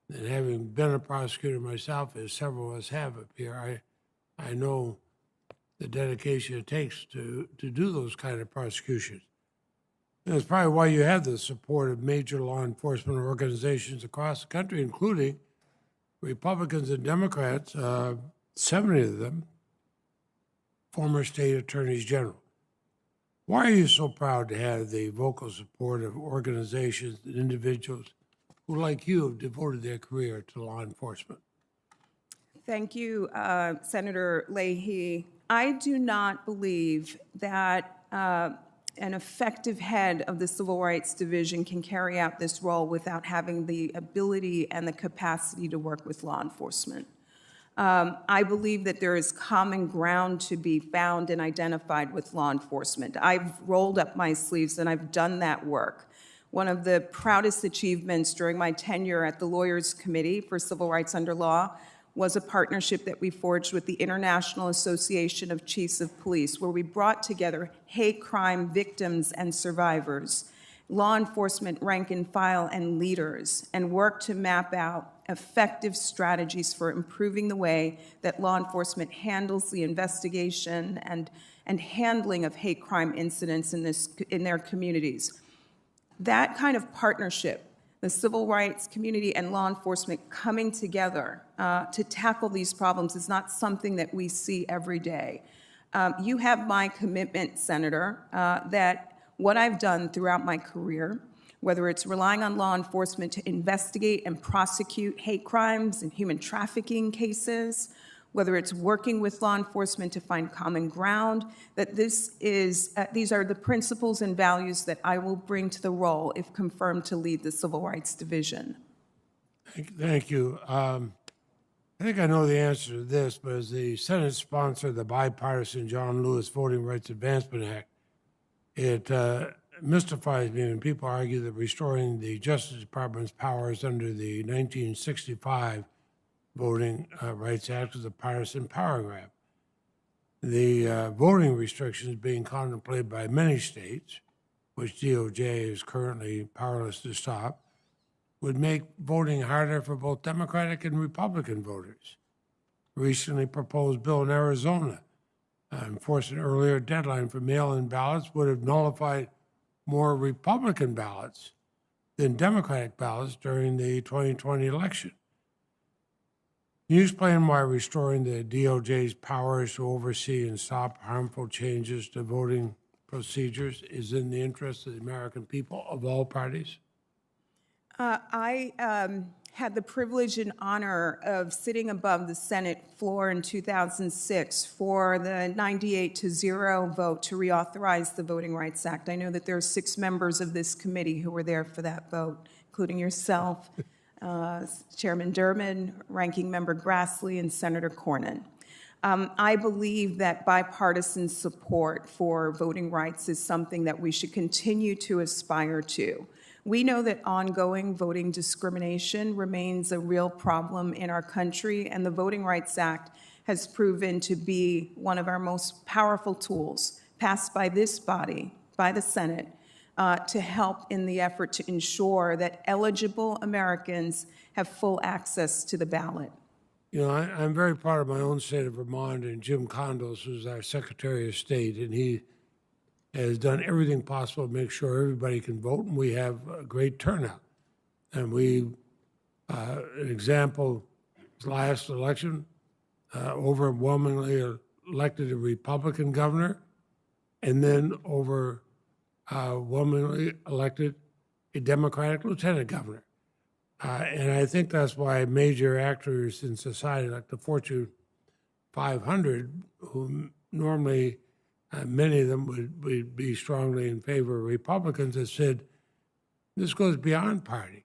And having been a prosecutor myself, as several of us have up here, I know the dedication it takes to do those kind of prosecutions. And that's probably why you have the support of major law enforcement organizations across the country, including Republicans and Democrats, 70 of them, former state attorneys general. Why are you so proud to have the vocal support of organizations and individuals who, like you, have devoted their career to law enforcement? Thank you, Senator Leahy. I do not believe that an effective head of the Civil Rights Division can carry out this role without having the ability and the capacity to work with law enforcement. I believe that there is common ground to be found and identified with law enforcement. I've rolled up my sleeves and I've done that work. One of the proudest achievements during my tenure at the Lawyers Committee for Civil Rights Under Law was a partnership that we forged with the International Association of Chiefs of Police, where we brought together hate crime victims and survivors, law enforcement rank and file and leaders, and worked to map out effective strategies for improving the way that law enforcement handles the investigation and handling of hate crime incidents in their communities. That kind of partnership, the civil rights community and law enforcement coming together to tackle these problems, is not something that we see every day. You have my commitment, Senator, that what I've done throughout my career, whether it's relying on law enforcement to investigate and prosecute hate crimes and human trafficking cases, whether it's working with law enforcement to find common ground, that these are the principles and values that I will bring to the role if confirmed to lead the Civil Rights Division. Thank you. I think I know the answer to this, but as the Senate sponsored the bipartisan John Lewis Voting Rights Advancement Act, it mystifies me when people argue that restoring the Justice Department's powers under the 1965 Voting Rights Act is a partisan power grab. The voting restrictions being contemplated by many states, which DOJ is currently powerless to stop, would make voting harder for both Democratic and Republican voters. Recently proposed bill in Arizona enforcing an earlier deadline for mail-in ballots would have nullified more Republican ballots than Democratic ballots during the 2020 election. Can you explain why restoring the DOJ's powers to oversee and stop harmful changes to voting procedures is in the interest of the American people of all parties? I had the privilege and honor of sitting above the Senate floor in 2006 for the 98-0 vote to reauthorize the Voting Rights Act. I know that there are 6 members of this committee who were there for that vote, including yourself, Chairman Durbin, Ranking Member Grassley, and Senator Cornyn. I believe that bipartisan support for voting rights is something that we should continue to aspire to. We know that ongoing voting discrimination remains a real problem in our country, and the Voting Rights Act has proven to be one of our most powerful tools passed by this body, by the Senate, to help in the effort to ensure that eligible Americans have full access to the ballot. You know, I'm very proud of my own state of Vermont and Jim Condos, who's our Secretary of State, and he has done everything possible to make sure everybody can vote, and we have a great turnout. And an example, last election, overwhelmingly elected a Republican governor, and then overwhelmingly elected a Democratic lieutenant governor. And I think that's why major actors in society, like the Fortune 500, who normally many of them would be strongly in favor of Republicans, have said, this goes beyond party.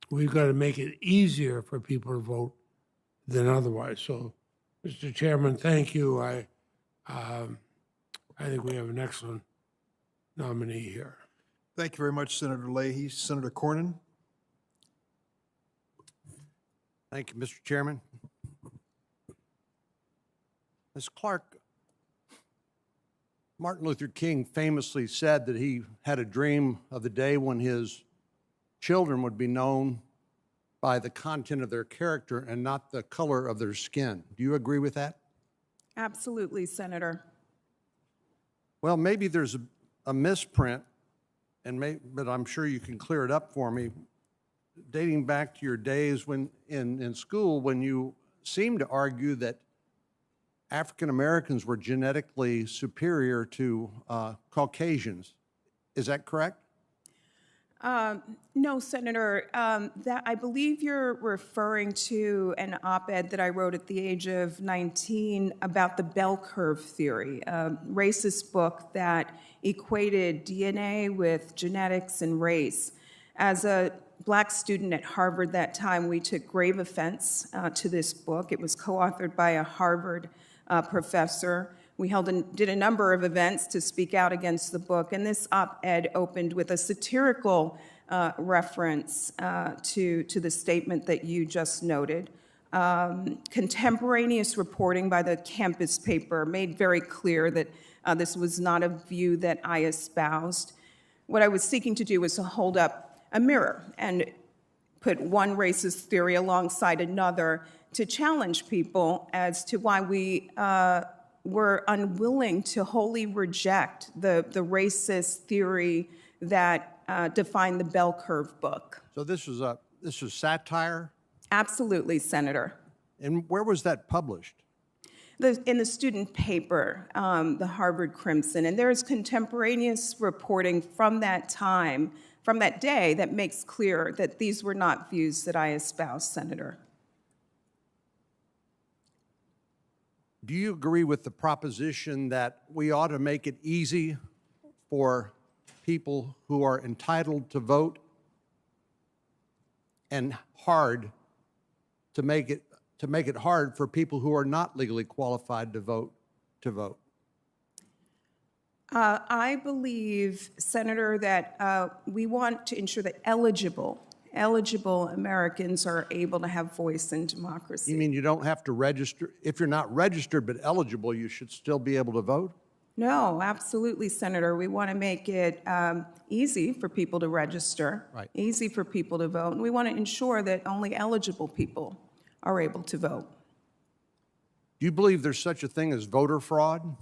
We've got to make it easier for people to vote than otherwise. So, Mr. Chairman, thank you. I think we have an excellent nominee here. Thank you very much, Senator Leahy. Senator Cornyn? Thank you, Mr. Chairman. Ms. Clarke, Martin Luther King famously said that he had a dream of the day when his children would be known by the content of their character and not the color of their skin. Do you agree with that? Absolutely, Senator. Well, maybe there's a misprint, but I'm sure you can clear it up for me. Dating back to your days when in school, when you seemed to argue that African Americans were genetically superior to Caucasians. Is that correct? No, Senator. That I believe you're referring to an op-ed that I wrote at the age of 19 about the bell curve theory, a racist book that equated DNA with genetics and race. As a Black student at Harvard that time, we took grave offense to this book. It was co-authored by a Harvard professor. We did a number of events to speak out against the book, and this op-ed opened with a satirical reference to the statement that you just noted. Contemporaneous reporting by the campus paper made very clear that this was not a view that I espoused. What I was seeking to do was to hold up a mirror and put one racist theory alongside another to challenge people as to why we were unwilling to wholly reject the racist theory that defined the bell curve book. So this was satire? Absolutely, Senator. And where was that published? In the student paper, the Harvard Crimson, and there is contemporaneous reporting from that time, from that day, that makes clear that these were not views that I espoused, Senator. Do you agree with the proposition that we ought to make it easy for people who are entitled to vote and hard to make it hard for people who are not legally qualified to vote to vote? I believe, Senator, that we want to ensure that eligible Americans are able to have voice in democracy. You mean you don't have to register? If you're not registered but eligible, you should still be able to vote? No, absolutely, Senator. We want to make it easy for people to register, Right. Easy for people to vote, and we want to ensure that only eligible people are able to vote. Do you believe there's such a thing as voter fraud?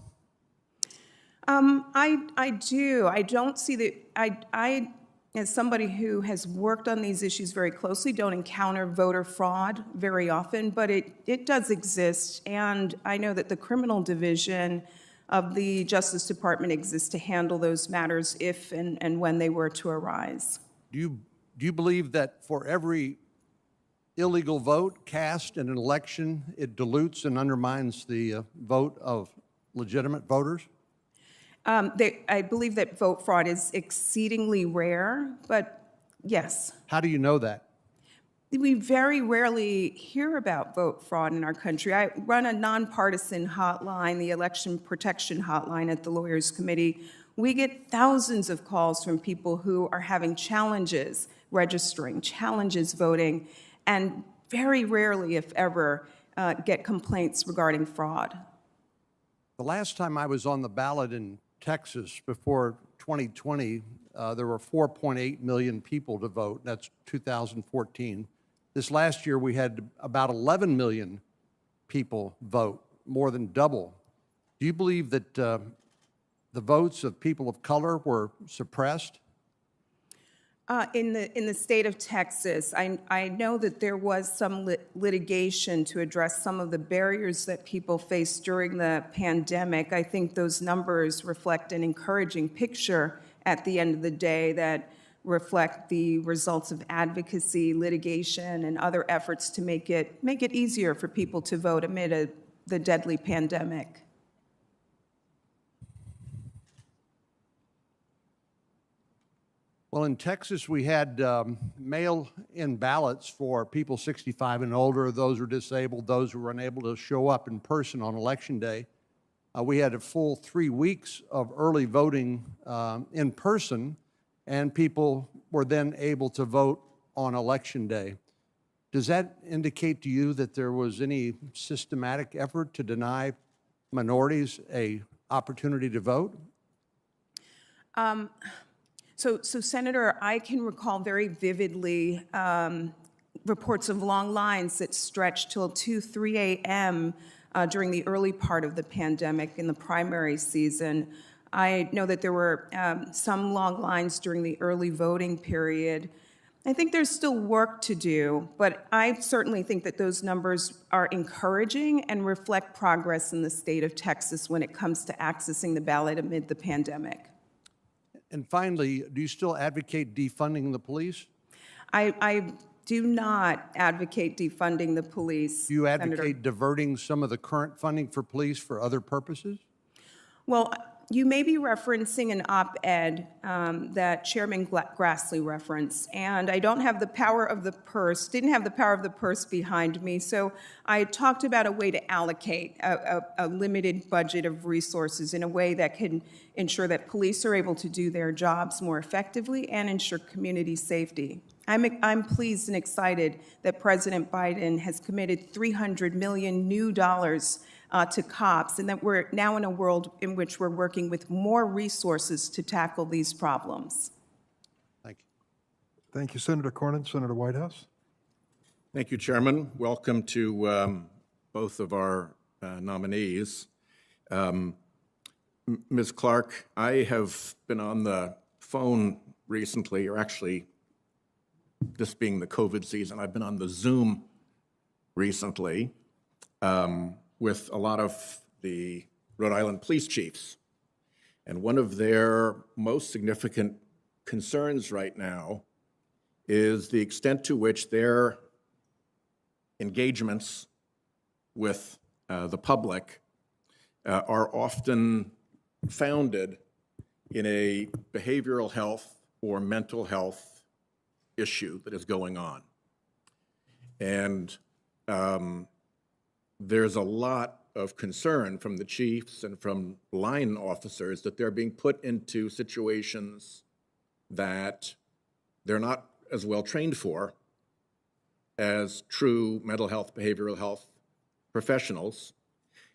I do. I don't see that. I, as somebody who has worked on these issues very closely, don't encounter voter fraud very often, but it does exist. And I know that the criminal division of the Justice Department exists to handle those matters if and when they were to arise. Do you believe that for every illegal vote cast in an election, it dilutes and undermines the vote of legitimate voters? I believe that vote fraud is exceedingly rare, but yes. How do you know that? We very rarely hear about vote fraud in our country. I run a nonpartisan hotline, the Election Protection Hotline at the Lawyers Committee. We get thousands of calls from people who are having challenges registering, challenges voting, and very rarely, if ever, get complaints regarding fraud. The last time I was on the ballot in Texas before 2020, there were 4.8 million people to vote. That's 2014. This last year, we had about 11 million people vote, more than double. Do you believe that the votes of people of color were suppressed? In the state of Texas, I know that there was some litigation to address some of the barriers that people faced during the pandemic. I think those numbers reflect an encouraging picture at the end of the day that reflect the results of advocacy, litigation, and other efforts to make it easier for people to vote amid the deadly pandemic. Well, in Texas, we had mail-in ballots for people 65 and older, those who are disabled, those who were unable to show up in person on Election Day. We had a full 3 weeks of early voting in person, and people were then able to vote on Election Day. Does that indicate to you that there was any systematic effort to deny minorities an opportunity to vote? So, Senator, I can recall very vividly reports of long lines that stretched till 2, 3 a.m. During the early part of the pandemic in the primary season. I know that there were some long lines during the early voting period. I think there's still work to do, but I certainly think that those numbers are encouraging and reflect progress in the state of Texas when it comes to accessing the ballot amid the pandemic. And finally, do you still advocate defunding the police? I do not advocate defunding the police. Do you Senator. advocate diverting some of the current funding for police for other purposes? Well, you may be referencing an op-ed that Chairman Grassley referenced, and I don't have the power of the purse, didn't have the power of the purse behind me, so I talked about a way to allocate a limited budget of resources in a way that can ensure that police are able to do their jobs more effectively and ensure community safety. I'm pleased and excited that President Biden has committed $300 million new dollars to cops, and that we're now in a world in which we're working with more resources to tackle these problems. Thank you. Thank you, Senator Cornyn. Senator Whitehouse. Thank you, Chairman. Welcome to both of our nominees. Ms. Clarke, I have been on the phone recently, or actually, this being the COVID season, I've been on the Zoom recently with a lot of the Rhode Island police chiefs. And one of their most significant concerns right now is the extent to which their engagements with the public are often founded in a behavioral health or mental health issue that is going on. And there's a lot of concern from the chiefs and from line officers that they're being put into situations that they're not as well trained for as true mental health, behavioral health professionals,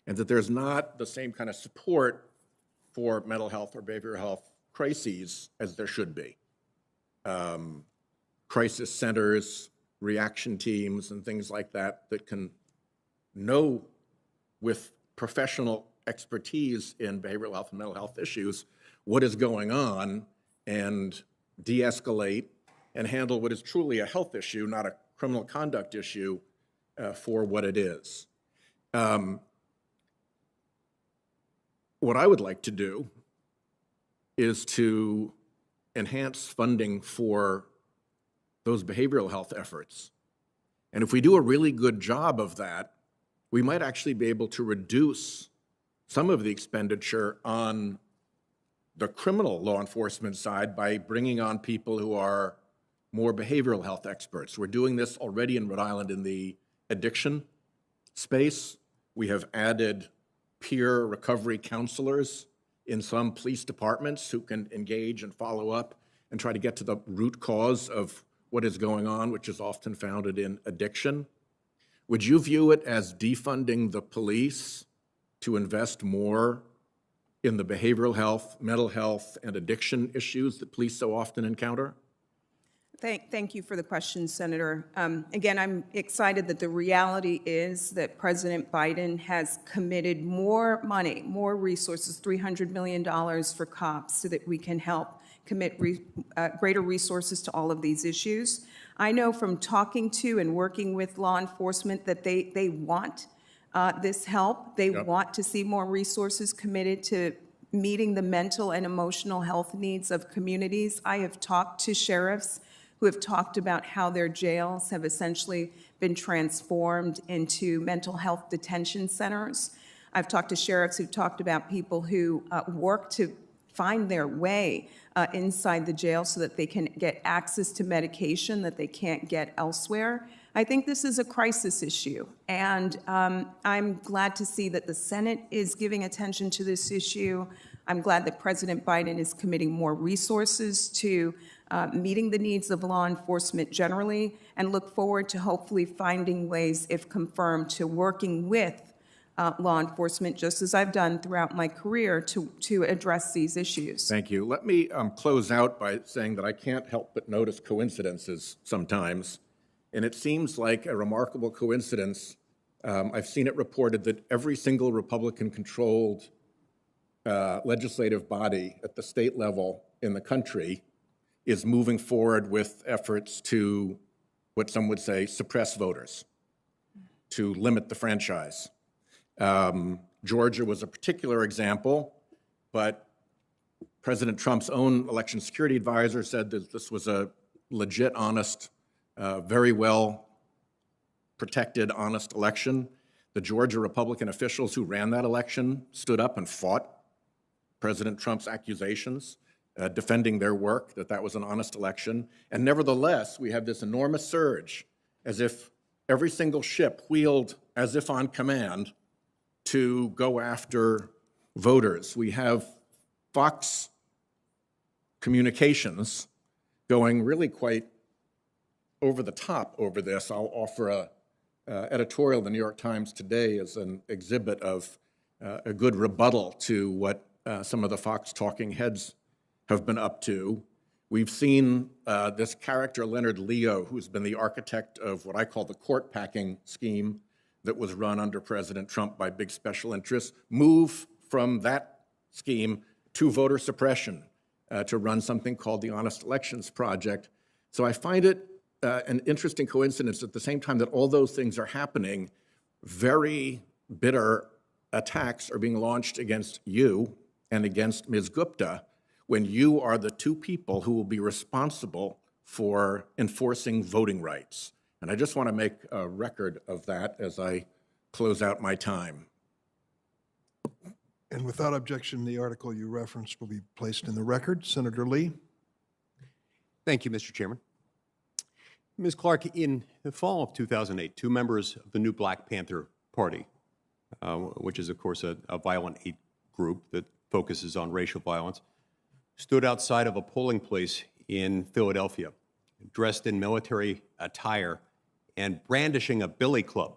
and that there's not the same kind of support for mental health or behavioral health crises as there should be. Crisis centers, reaction teams, and things like that that can know with professional expertise in behavioral health and mental health issues what is going on and de-escalate and handle what is truly a health issue, not a criminal conduct issue, for what it is. What I would like to do is to enhance funding for those behavioral health efforts. And if we do a really good job of that, we might actually be able to reduce some of the expenditure on the criminal law enforcement side by bringing on people who are more behavioral health experts. We're doing this already in Rhode Island in the addiction space. We have added peer recovery counselors in some police departments who can engage and follow up and try to get to the root cause of what is going on, which is often founded in addiction. Would you view it as defunding the police to invest more in the behavioral health, mental health, and addiction issues that police so often encounter? Thank you for the question, Senator. Again, I'm excited that the reality is that President Biden has committed more money, more resources, $300 million for cops so that we can help commit greater resources to all of these issues. I know from talking to and working with law enforcement that they want this help. They want to see more resources committed to meeting the mental and emotional health needs of communities. I have talked to sheriffs who have talked about how their jails have essentially been transformed into mental health detention centers. I've talked to sheriffs who've talked about people who work to find their way inside the jail so that they can get access to medication that they can't get elsewhere. I think this is a crisis issue, and I'm glad to see that the Senate is giving attention to this issue. I'm glad that President Biden is committing more resources to meeting the needs of law enforcement generally, and look forward to hopefully finding ways, if confirmed, to working with law enforcement, just as I've done throughout my career, to address these issues. Thank you. Let me close out by saying that I can't help but notice coincidences sometimes. And it seems like a remarkable coincidence. I've seen it reported that every single Republican-controlled legislative body at the state level in the country is moving forward with efforts to, what some would say, suppress voters, to limit the franchise. Georgia was a particular example, but President Trump's own election security advisor said that this was a legit, honest, very well protected, honest election. The Georgia Republican officials who ran that election stood up and fought President Trump's accusations, defending their work, that that was an honest election. And nevertheless, we have this enormous surge, as if every single ship wheeled as if on command to go after voters. We have Fox Communications going really quite over the top over this. I'll offer a editorial in the New York Times today as an exhibit of a good rebuttal to what some of the Fox talking heads have been up to. We've seen this character, Leonard Leo, who's been the architect of what I call the court packing scheme that was run under President Trump by big special interests, move from that scheme to voter suppression to run something called the Honest Elections Project. So I find it an interesting coincidence at the same time that all those things are happening, very bitter attacks are being launched against you and against Ms. Gupta, when you are the two people who will be responsible for enforcing voting rights. And I just want to make a record of that as I close out my time. And without objection, the article you referenced will be placed in the record. Senator Lee. Thank you, Mr. Chairman. Ms. Clarke, in the fall of 2008, two members of the new Black Panther Party, which is, of course, a violent hate group that focuses on racial violence, stood outside of a polling place in Philadelphia, dressed in military attire and brandishing a billy club.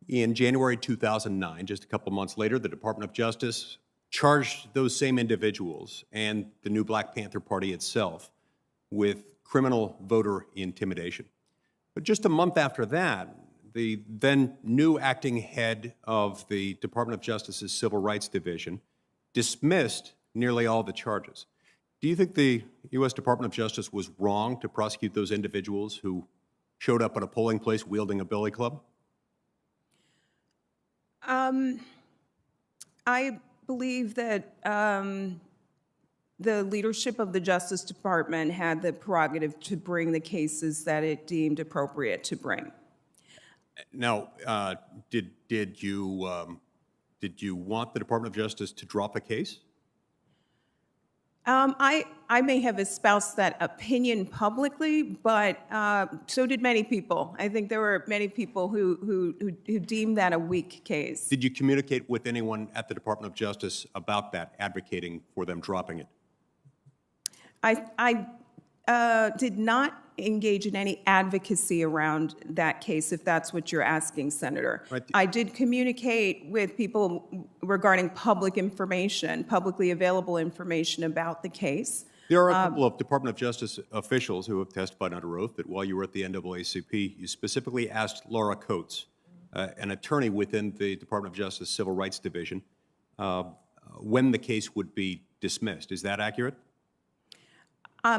In January 2009, just a couple months later, the Department of Justice charged those same individuals and the new Black Panther Party itself with criminal voter intimidation. But just a month after that, the then new acting head of the Department of Justice's Civil Rights Division dismissed nearly all the charges. Do you think the U.S. Department of Justice was wrong to prosecute those individuals who showed up at a polling place wielding a billy club? I believe that the leadership of the Justice Department had the prerogative to bring the cases that it deemed appropriate to bring. Now, did you want the Department of Justice to drop a case? I may have espoused that opinion publicly, but so did many people. I think there were many people who deemed that a weak case. Did you communicate with anyone at the Department of Justice about that, advocating for them dropping it? I did not engage in any advocacy around that case, if that's what you're asking, Senator. Right. I did communicate with people regarding public information, publicly available information about the case. There are a couple of Department of Justice officials who have testified under oath that while you were at the NAACP, you specifically asked Laura Coates, an attorney within the Department of Justice Civil Rights Division, when the case would be dismissed. Is that accurate?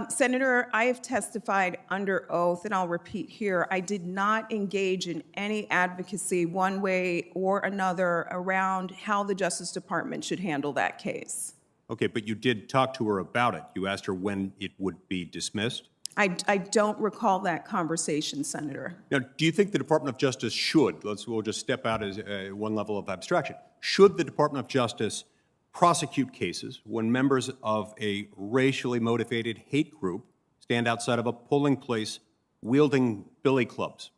Senator, I have testified under oath, and I'll repeat here, I did not engage in any advocacy one way or another around how the Justice Department should handle that case. Okay, but you did talk to her about it. You asked her when it would be dismissed? I don't recall that conversation, Senator. Now, do you think the Department of Justice should, we'll just step out as one level of abstraction, should the Department of Justice prosecute cases when members of a racially motivated hate group stand outside of a polling place wielding billy clubs?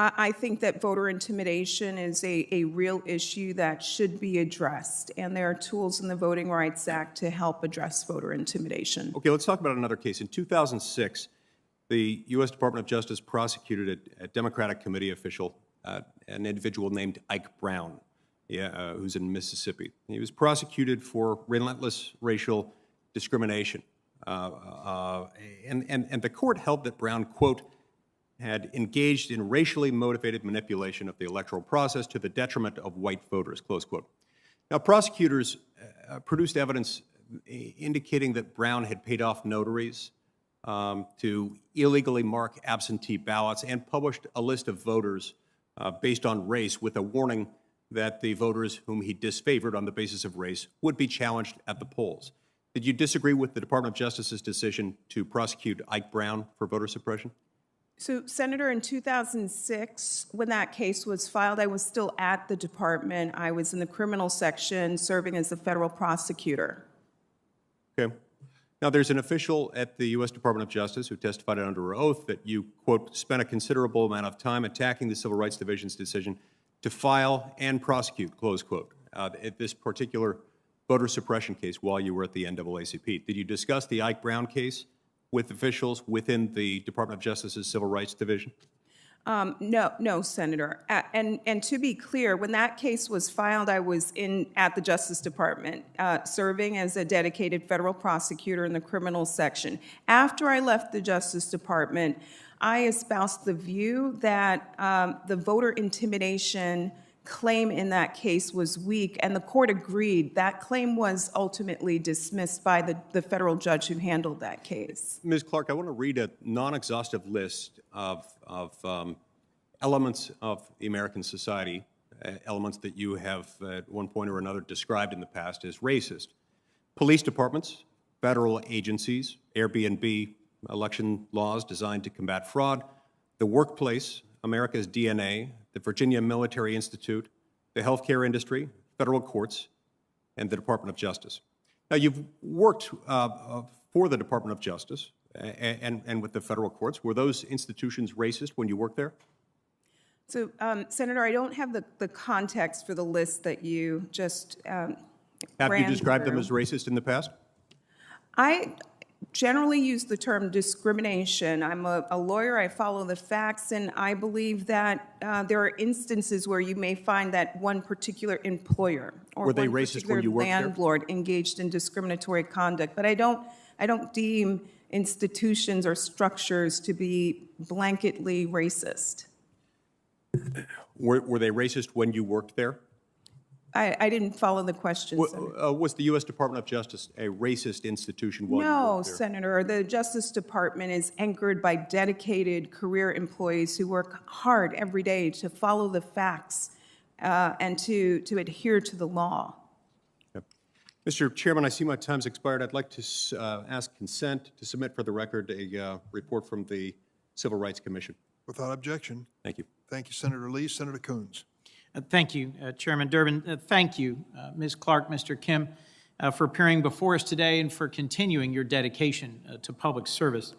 I think that voter intimidation is a real issue that should be addressed, and there are tools in the Voting Rights Act to help address voter intimidation. Okay, let's talk about another case. In 2006, the U.S. Department of Justice prosecuted a Democratic committee official, an individual named Ike Brown, who's in Mississippi. He was prosecuted for relentless racial discrimination. And the court held that Brown, quote, had engaged in racially motivated manipulation of the electoral process to the detriment of white voters, close quote. Now, prosecutors produced evidence indicating that Brown had paid off notaries to illegally mark absentee ballots and published a list of voters based on race with a warning that the voters whom he disfavored on the basis of race would be challenged at the polls. Did you disagree with the Department of Justice's decision to prosecute Ike Brown for voter suppression? So, Senator, in 2006, when that case was filed, I was still at the department. I was in the criminal section serving as a federal prosecutor. Okay. Now, there's an official at the U.S. Department of Justice who testified under oath that you, quote, spent a considerable amount of time attacking the Civil Rights Division's decision to file and prosecute, close quote, at this particular voter suppression case while you were at the NAACP. Did you discuss the Ike Brown case with officials within the Department of Justice's Civil Rights Division? No, Senator. And to be clear, when that case was filed, I was at the Justice Department, serving as a dedicated federal prosecutor in the criminal section. After I left the Justice Department, I espoused the view that the voter intimidation claim in that case was weak, and the court agreed. That claim was ultimately dismissed by the federal judge who handled that case. Ms. Clarke, I want to read a non-exhaustive list of elements of the American society, elements that you have at one point or another described in the past as racist. Police departments, federal agencies, Airbnb, election laws designed to combat fraud, the workplace, America's DNA, the Virginia Military Institute, the healthcare industry, federal courts, and the Department of Justice. Now, you've worked for the Department of Justice and with the federal courts. Were those institutions racist when you worked there? So, Senator, I don't have the context for the list that you just Have you described them as racist in the past? I generally use the term discrimination. I'm a lawyer, I follow the facts, and I believe that there are instances where you may find that one particular employer or Were they one racist particular when you worked there? landlord engaged in discriminatory conduct. But I don't deem institutions or structures to be blanketly racist. Were they racist when you worked there? I didn't follow the question, Senator. Was the U.S. Department of Justice a racist institution while you No, worked there? Senator. The Justice Department is anchored by dedicated career employees who work hard every day to follow the facts and to adhere to the law. Okay. Mr. Chairman, I see my time's expired. I'd like to ask consent to submit for the record a report from the Civil Rights Commission. Without objection. Thank you. Thank you, Senator Lee. Senator Coons. Thank you, Chairman Durbin. Thank you, Ms. Clarke, Mr. Kim, for appearing before us today and for continuing your dedication to public service.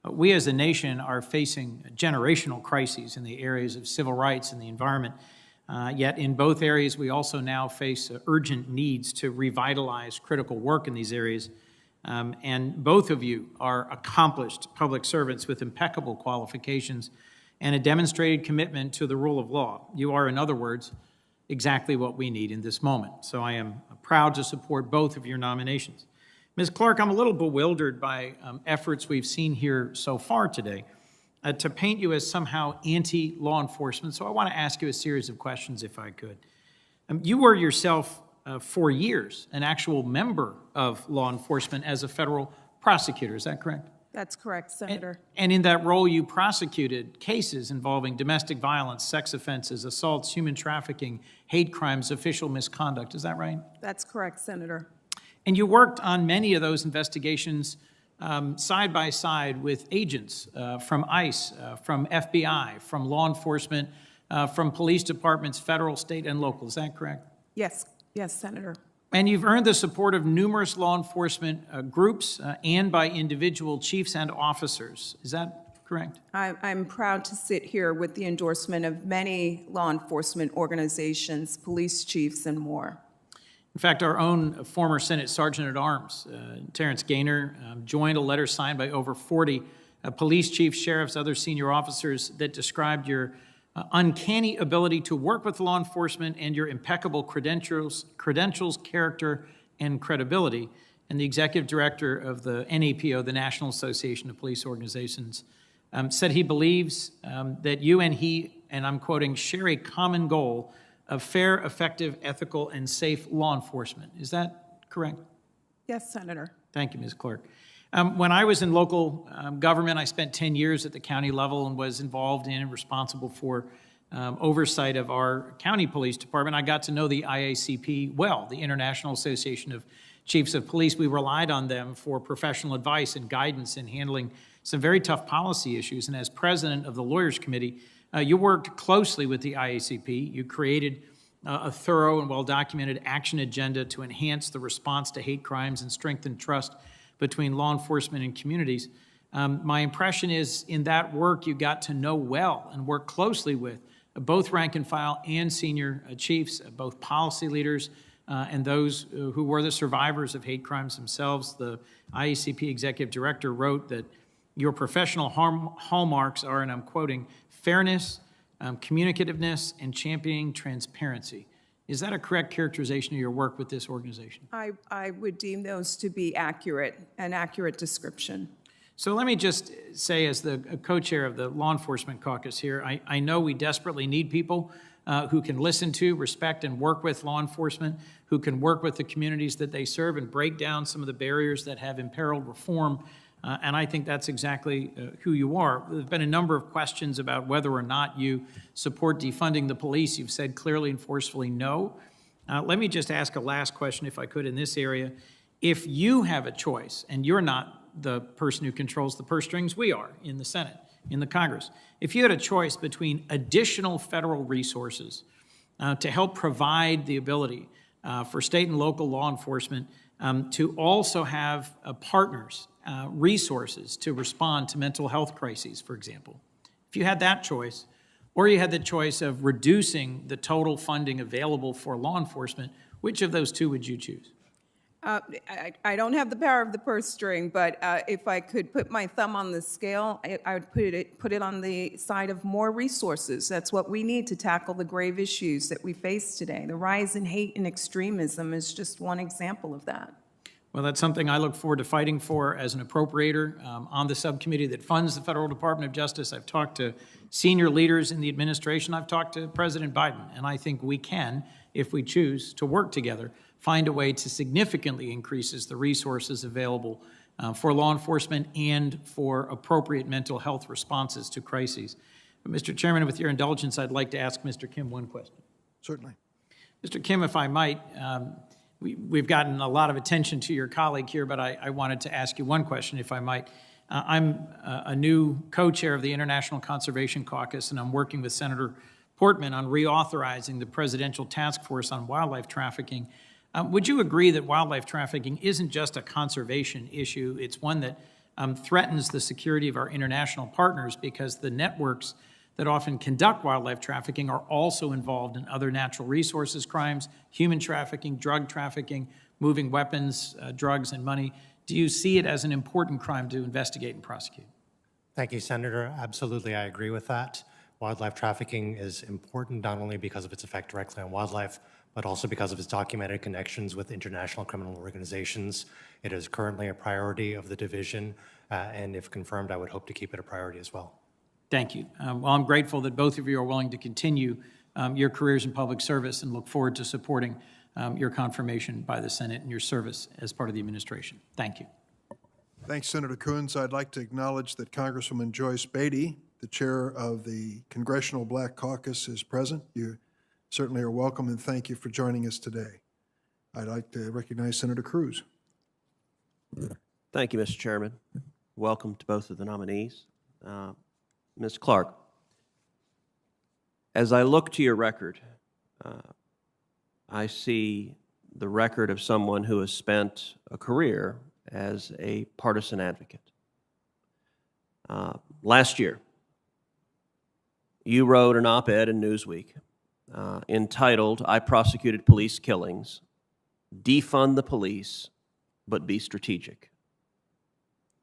We as a nation are facing generational crises in the areas of civil rights and the environment. Yet in both areas, we also now face urgent needs to revitalize critical work in these areas. And both of you are accomplished public servants with impeccable qualifications and a demonstrated commitment to the rule of law. You are, in other words, exactly what we need in this moment. So I am proud to support both of your nominations. Ms. Clarke, I'm a little bewildered by efforts we've seen here so far today to paint you as somehow anti-law enforcement. So I want to ask you a series of questions, if I could. You were yourself, for years, an actual member of law enforcement as a federal prosecutor. Is that correct? That's correct, Senator. And in that role, you prosecuted cases involving domestic violence, sex offenses, assaults, human trafficking, hate crimes, official misconduct. Is that right? That's correct, Senator. And you worked on many of those investigations side by side with agents from ICE, from FBI, from law enforcement, from police departments, federal, state, and local. Is that correct? Yes, yes, Senator. And you've earned the support of numerous law enforcement groups and by individual chiefs and officers. Is that correct? I'm proud to sit here with the endorsement of many law enforcement organizations, police chiefs, and more. In fact, our own former Senate Sergeant at Arms, Terrence Gaynor, joined a letter signed by over 40 police chiefs, sheriffs, other senior officers that described your uncanny ability to work with law enforcement and your impeccable credentials, character, and credibility. And the executive director of the NAPO, the National Association of Police Organizations, said he believes that you and he, and I'm quoting, share a common goal of fair, effective, ethical, and safe law enforcement. Is that correct? Yes, Senator. Thank you, Ms. Clarke. When I was in local government, I spent 10 years at the county level and was involved in and responsible for oversight of our county police department. I got to know the IACP well, the International Association of Chiefs of Police. We relied on them for professional advice and guidance in handling some very tough policy issues. And as president of the Lawyers Committee, you worked closely with the IACP. You created a thorough and well-documented action agenda to enhance the response to hate crimes and strengthen trust between law enforcement and communities. My impression is in that work you got to know well and work closely with both rank and file and senior chiefs, both policy leaders and those who were the survivors of hate crimes themselves. The IACP executive director wrote that your professional hallmarks are, and I'm quoting, fairness, communicativeness, and championing transparency. Is that a correct characterization of your work with this organization? I would deem those to be accurate, an accurate description. So let me just say, as the co-chair of the Law Enforcement Caucus here, I know we desperately need people who can listen to, respect, and work with law enforcement, who can work with the communities that they serve and break down some of the barriers that have imperiled reform. And I think that's exactly who you are. There's been a number of questions about whether or not you support defunding the police. You've said clearly and forcefully no. Let me just ask a last question, if I could, in this area. If you have a choice, and you're not the person who controls the purse strings, we are in the Senate, in the Congress. If you had a choice between additional federal resources to help provide the ability for state and local law enforcement to also have partners, resources to respond to mental health crises, for example. If you had that choice, or you had the choice of reducing the total funding available for law enforcement, which of those two would you choose? I don't have the power of the purse string, but if I could put my thumb on the scale, I would put it on the side of more resources. That's what we need to tackle the grave issues that we face today. The rise in hate and extremism is just one example of that. Well, that's something I look forward to fighting for as an appropriator on the subcommittee that funds the Federal Department of Justice. I've talked to senior leaders in the administration. I've talked to President Biden, and I think we can, if we choose to work together, find a way to significantly increase the resources available for law enforcement and for appropriate mental health responses to crises. But Mr. Chairman, with your indulgence, I'd like to ask Mr. Kim one question. Certainly. Mr. Kim, if I might, we've gotten a lot of attention to your colleague here, but I wanted to ask you one question, if I might. I'm a new co-chair of the International Conservation Caucus, and I'm working with Senator Portman on reauthorizing the Presidential Task Force on Wildlife Trafficking. Would you agree that wildlife trafficking isn't just a conservation issue? It's one that threatens the security of our international partners, because the networks that often conduct wildlife trafficking are also involved in other natural resources crimes, human trafficking, drug trafficking, moving weapons, drugs, and money. Do you see it as an important crime to investigate and prosecute? Thank you, Senator. Absolutely, I agree with that. Wildlife trafficking is important not only because of its effect directly on wildlife, but also because of his documented connections with international criminal organizations. It is currently a priority of the division, and if confirmed, I would hope to keep it a priority as well. Thank you. Well, I'm grateful that both of you are willing to continue your careers in public service and look forward to supporting your confirmation by the Senate and your service as part of the administration. Thank you. Thanks, Senator Coons. I'd like to acknowledge that Congresswoman Joyce Beatty, the chair of the Congressional Black Caucus, is present. You certainly are welcome, and thank you for joining us today. I'd like to recognize Senator Cruz. Thank you, Mr. Chairman. Welcome to both of the nominees. Ms. Clarke, as I look to your record, I see the record of someone who has spent a career as a partisan advocate. Last year, you wrote an op-ed in Newsweek entitled, "I Prosecuted Police Killings, Defund the Police, but Be Strategic."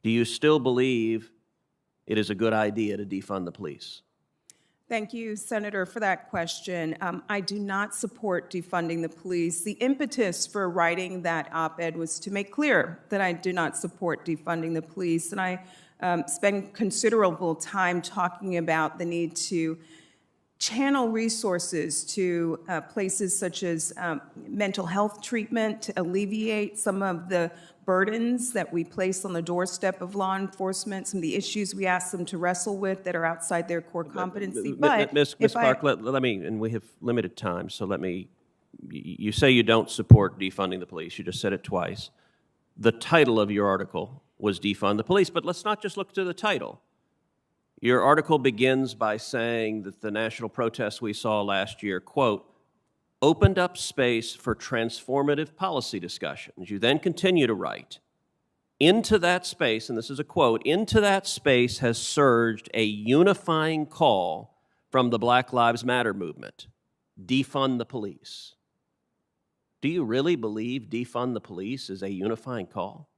Do you still believe it is a good idea to defund the police? Thank you, Senator, for that question. I do not support defunding the police. The impetus for writing that op-ed was to make clear that I do not support defunding the police, and I spend considerable time talking about the need to channel resources to places such as mental health treatment to alleviate some of the burdens that we place on the doorstep of law enforcement, some of the issues we ask them to wrestle with that are outside their core competency. But Ms. Clarke, let me, and we have limited time, so let me, you say you don't support defunding the police. You just said it twice. The title of your article was Defund the Police, but let's not just look to the title. Your article begins by saying that the national protests we saw last year, quote, opened up space for transformative policy discussions. You then continue to write, into that space, and this is a quote, into that space has surged a unifying call from the Black Lives Matter movement, defund the police. Do you really believe defund the police is a unifying call?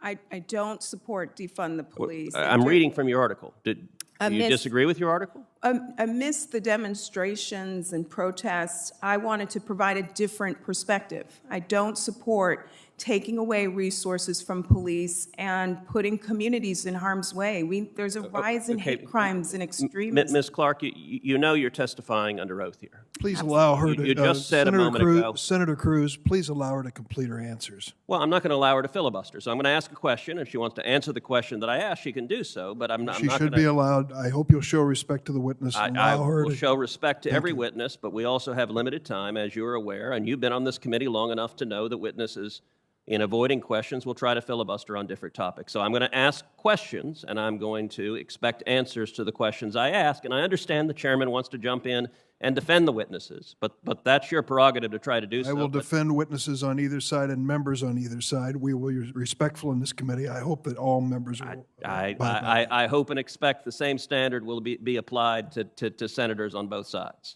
I don't support defund the police. I'm reading from your article. Do you disagree with your article? Amidst the demonstrations and protests, I wanted to provide a different perspective. I don't support taking away resources from police and putting communities in harm's way. There's a rise in hate crimes and extremism. Ms. Clarke, you know you're testifying under oath here. Please allow her to. You just said Senator a moment ago. Senator Cruz, please allow her to complete her answers. Well, I'm not going to allow her to filibuster, so I'm going to ask a question. If she wants to answer the question that I asked, she can do so, but I'm not She should be allowed. I hope you'll show respect to the witness and I allow her will to. show respect to every witness, but we also have limited time, as you're aware, and you've been on this committee long enough to know that witnesses, in avoiding questions, will try to filibuster on different topics. So I'm going to ask questions, and I'm going to expect answers to the questions I ask, and I understand the chairman wants to jump in and defend the witnesses, but that's your prerogative to try to do so. I will defend witnesses on either side and members on either side. We will be respectful in this committee. I hope that all members will. I hope and expect the same standard will be applied to senators on both sides.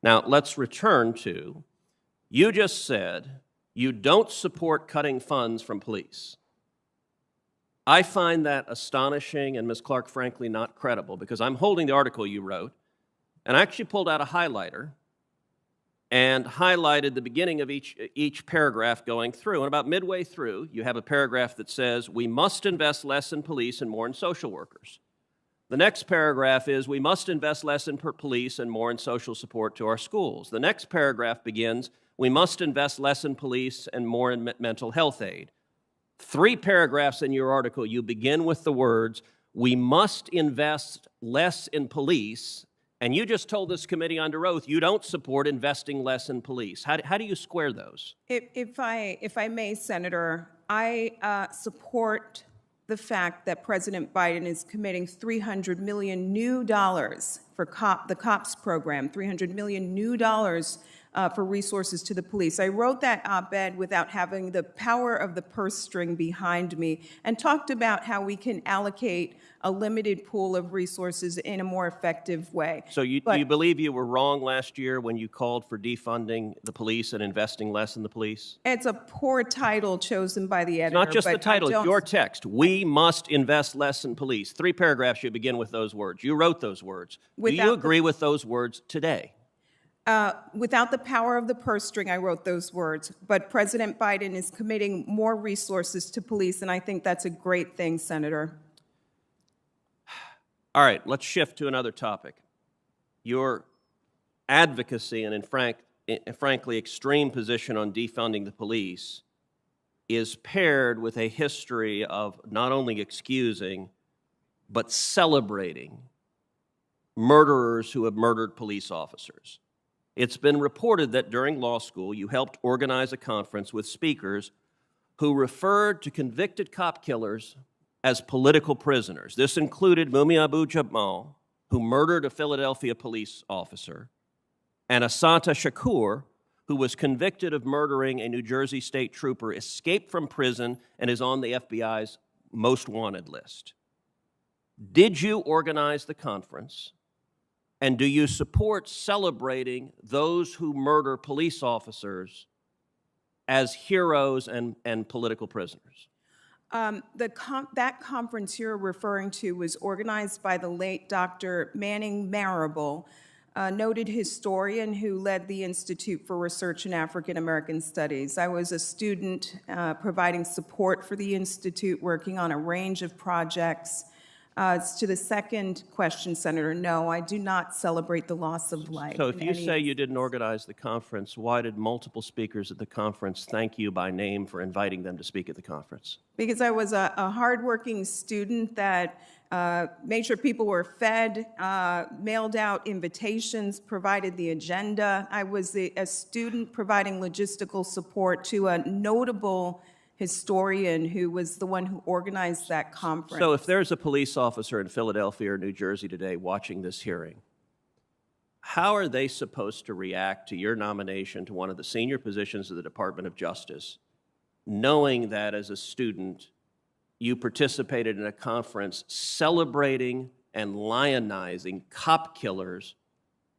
Now, let's return to, you just said you don't support cutting funds from police. I find that astonishing and, Ms. Clarke, frankly, not credible, because I'm holding the article you wrote, and I actually pulled out a highlighter and highlighted the beginning of each paragraph going through. And about midway through, you have a paragraph that says, we must invest less in police and more in social workers. The next paragraph is, we must invest less in police and more in social support to our schools. The next paragraph begins, we must invest less in police and more in mental health aid. 3 paragraphs in your article, you begin with the words, we must invest less in police, and you just told this committee under oath you don't support investing less in police. How do you square those? If I may, Senator, I support the fact that President Biden is committing $300 million new dollars for the COPS program, $300 million new dollars for resources to the police. I wrote that op-ed without having the power of the purse string behind me and talked about how we can allocate a limited pool of resources in a more effective way. So you believe you were wrong last year when you called for defunding the police and investing less in the police? It's a poor title chosen by the editor. It's not just the title, it's your text. We must invest less in police. 3 paragraphs should begin with those words. You wrote those words. Do you agree with those words today? Without the power of the purse string, I wrote those words, but President Biden is committing more resources to police, and I think that's a great thing, Senator. All right, let's shift to another topic. Your advocacy and, frankly, extreme position on defunding the police is paired with a history of not only excusing, but celebrating murderers who have murdered police officers. It's been reported that during law school, you helped organize a conference with speakers who referred to convicted cop killers as political prisoners. This included Mumia Abu-Jamal, who murdered a Philadelphia police officer, and Asanta Shakur, who was convicted of murdering a New Jersey state trooper, escaped from prison, and is on the FBI's most wanted list. Did you organize the conference? And do you support celebrating those who murder police officers as heroes and political prisoners? That conference you're referring to was organized by the late Dr. Manning Marable, a noted historian who led the Institute for Research in African American Studies. I was a student providing support for the Institute, working on a range of projects. To the second question, Senator, no, I do not celebrate the loss of life. So if you say you didn't organize the conference, why did multiple speakers at the conference thank you by name for inviting them to speak at the conference? Because I was a hardworking student that made sure people were fed, mailed out invitations, provided the agenda. I was a student providing logistical support to a notable historian who was the one who organized that conference. So if there's a police officer in Philadelphia or New Jersey today watching this hearing, how are they supposed to react to your nomination to one of the senior positions of the Department of Justice, knowing that as a student you participated in a conference celebrating and lionizing cop killers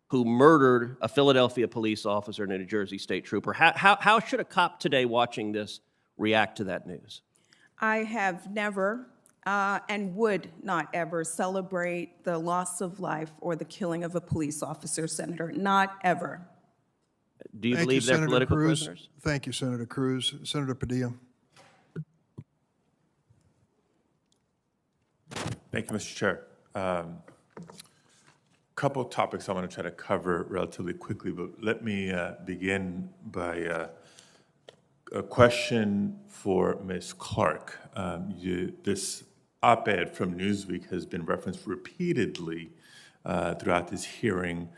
who murdered a Philadelphia police officer and a New Jersey state trooper? How should a cop today watching this react to that news? I have never and would not ever celebrate the loss of life or the killing of a police officer, Senator, not ever. Do you Thank believe you, they're Senator political Cruz. prisoners? Thank you, Senator Cruz. Senator Padilla. Thank you, Mr. Chair. Couple of topics I want to try to cover relatively quickly, but let me begin by a question for Ms. Clarke. This op-ed from Newsweek has been referenced repeatedly throughout this hearing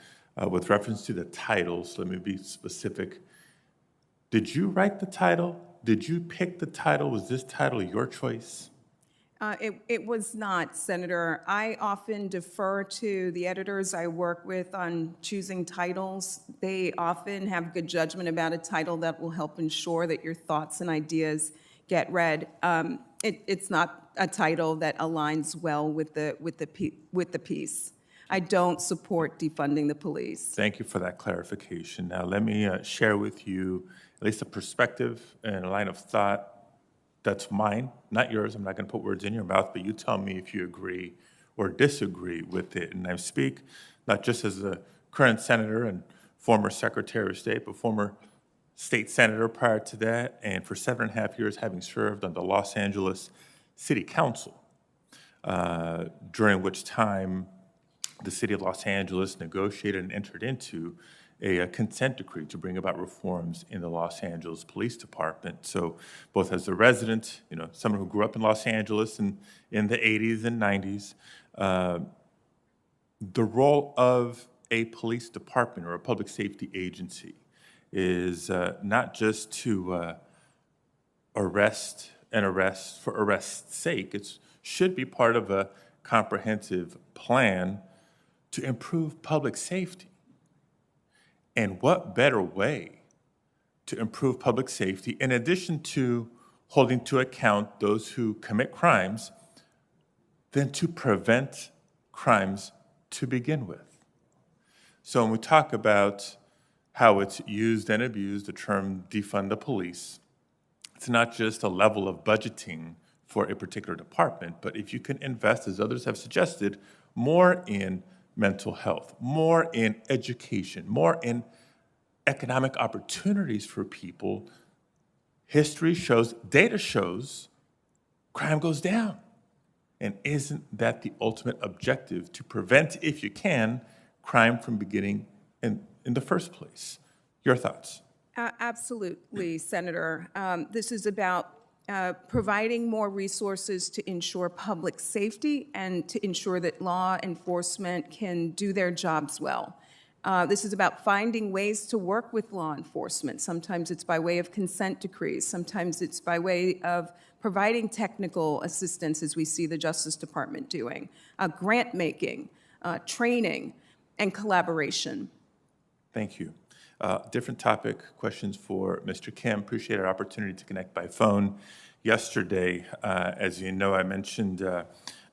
with reference to the title. So let me be specific. Did you write the title? Did you pick the title? Was this title your choice? It was not, Senator. I often defer to the editors I work with on choosing titles. They often have good judgment about a title that will help ensure that your thoughts and ideas get read. It's not a title that aligns well with the piece. I don't support defunding the police. Thank you for that clarification. Now, let me share with you at least a perspective and a line of thought that's mine, not yours. I'm not going to put words in your mouth, but you tell me if you agree or disagree with it. And I speak not just as a current senator and former Secretary of State, but former state senator prior to that, and for 7.5 years having served on the Los Angeles City Council, during which time the city of Los Angeles negotiated and entered into a consent decree to bring about reforms in the Los Angeles Police Department. So both as a resident, someone who grew up in Los Angeles in the 80s and 90s, the role of a police department or a public safety agency is not just to arrest for arrest's sake. It should be part of a comprehensive plan to improve public safety. And what better way to improve public safety, in addition to holding to account those who commit crimes, than to prevent crimes to begin with? So when we talk about how it's used and abused, the term defund the police, it's not just a level of budgeting for a particular department, but if you can invest, as others have suggested, more in mental health, more in education, more in economic opportunities for people, history shows, data shows, crime goes down. And isn't that the ultimate objective, to prevent, if you can, crime from beginning in the first place? Your thoughts? Absolutely, Senator. This is about providing more resources to ensure public safety and to ensure that law enforcement can do their jobs well. This is about finding ways to work with law enforcement. Sometimes it's by way of consent decrees. Sometimes it's by way of providing technical assistance, as we see the Justice Department doing, grant making, training, and collaboration. Thank you. Different topic, questions for Mr. Kim. Appreciate our opportunity to connect by phone. Yesterday, as you know, I mentioned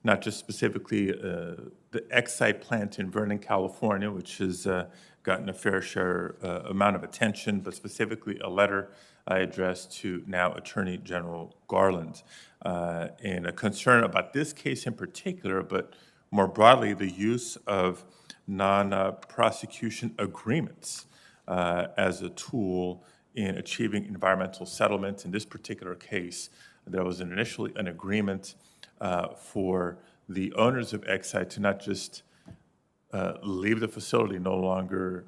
not just specifically the Excite plant in Vernon, California, which has gotten a fair share amount of attention, but specifically a letter I addressed to now Attorney General Garland in a concern about this case in particular, but more broadly, the use of non-prosecution agreements as a tool in achieving environmental settlements. In this particular case, there was initially an agreement for the owners of Excite to not just leave the facility, no longer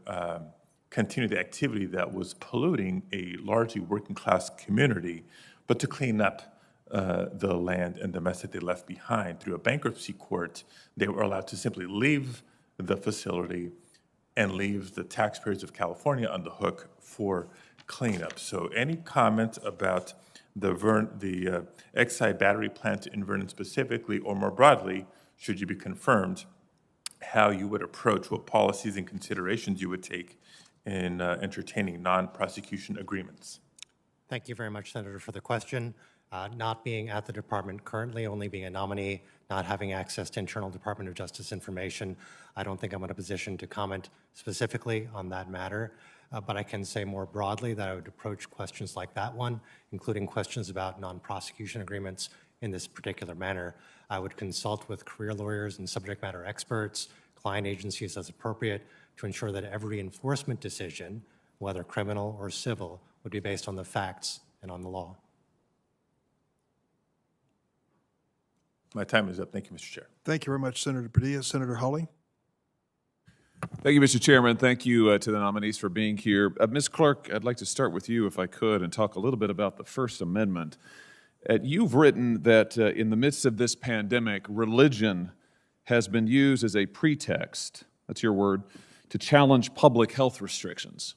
continue the activity that was polluting a largely working-class community, but to clean up the land and the mess that they left behind. Through a bankruptcy court, they were allowed to simply leave the facility and leave the taxpayers of California on the hook for cleanup. So any comment about the Excite battery plant in Vernon specifically, or more broadly, should you be confirmed, how you would approach, what policies and considerations you would take in entertaining non-prosecution agreements? Thank you very much, Senator, for the question. Not being at the department currently, only being a nominee, not having access to internal Department of Justice information, I don't think I'm in a position to comment specifically on that matter. But I can say more broadly that I would approach questions like that one, including questions about non-prosecution agreements in this particular manner. I would consult with career lawyers and subject matter experts, client agencies as appropriate, to ensure that every enforcement decision, whether criminal or civil, would be based on the facts and on the law. My time is up. Thank you, Mr. Chair. Thank you very much, Senator Padilla. Senator Hawley? Thank you, Mr. Chairman. Thank you to the nominees for being here. Ms. Clarke, I'd like to start with you, if I could, and talk a little bit about the First Amendment. You've written that in the midst of this pandemic, religion has been used as a pretext, that's your word, to challenge public health restrictions.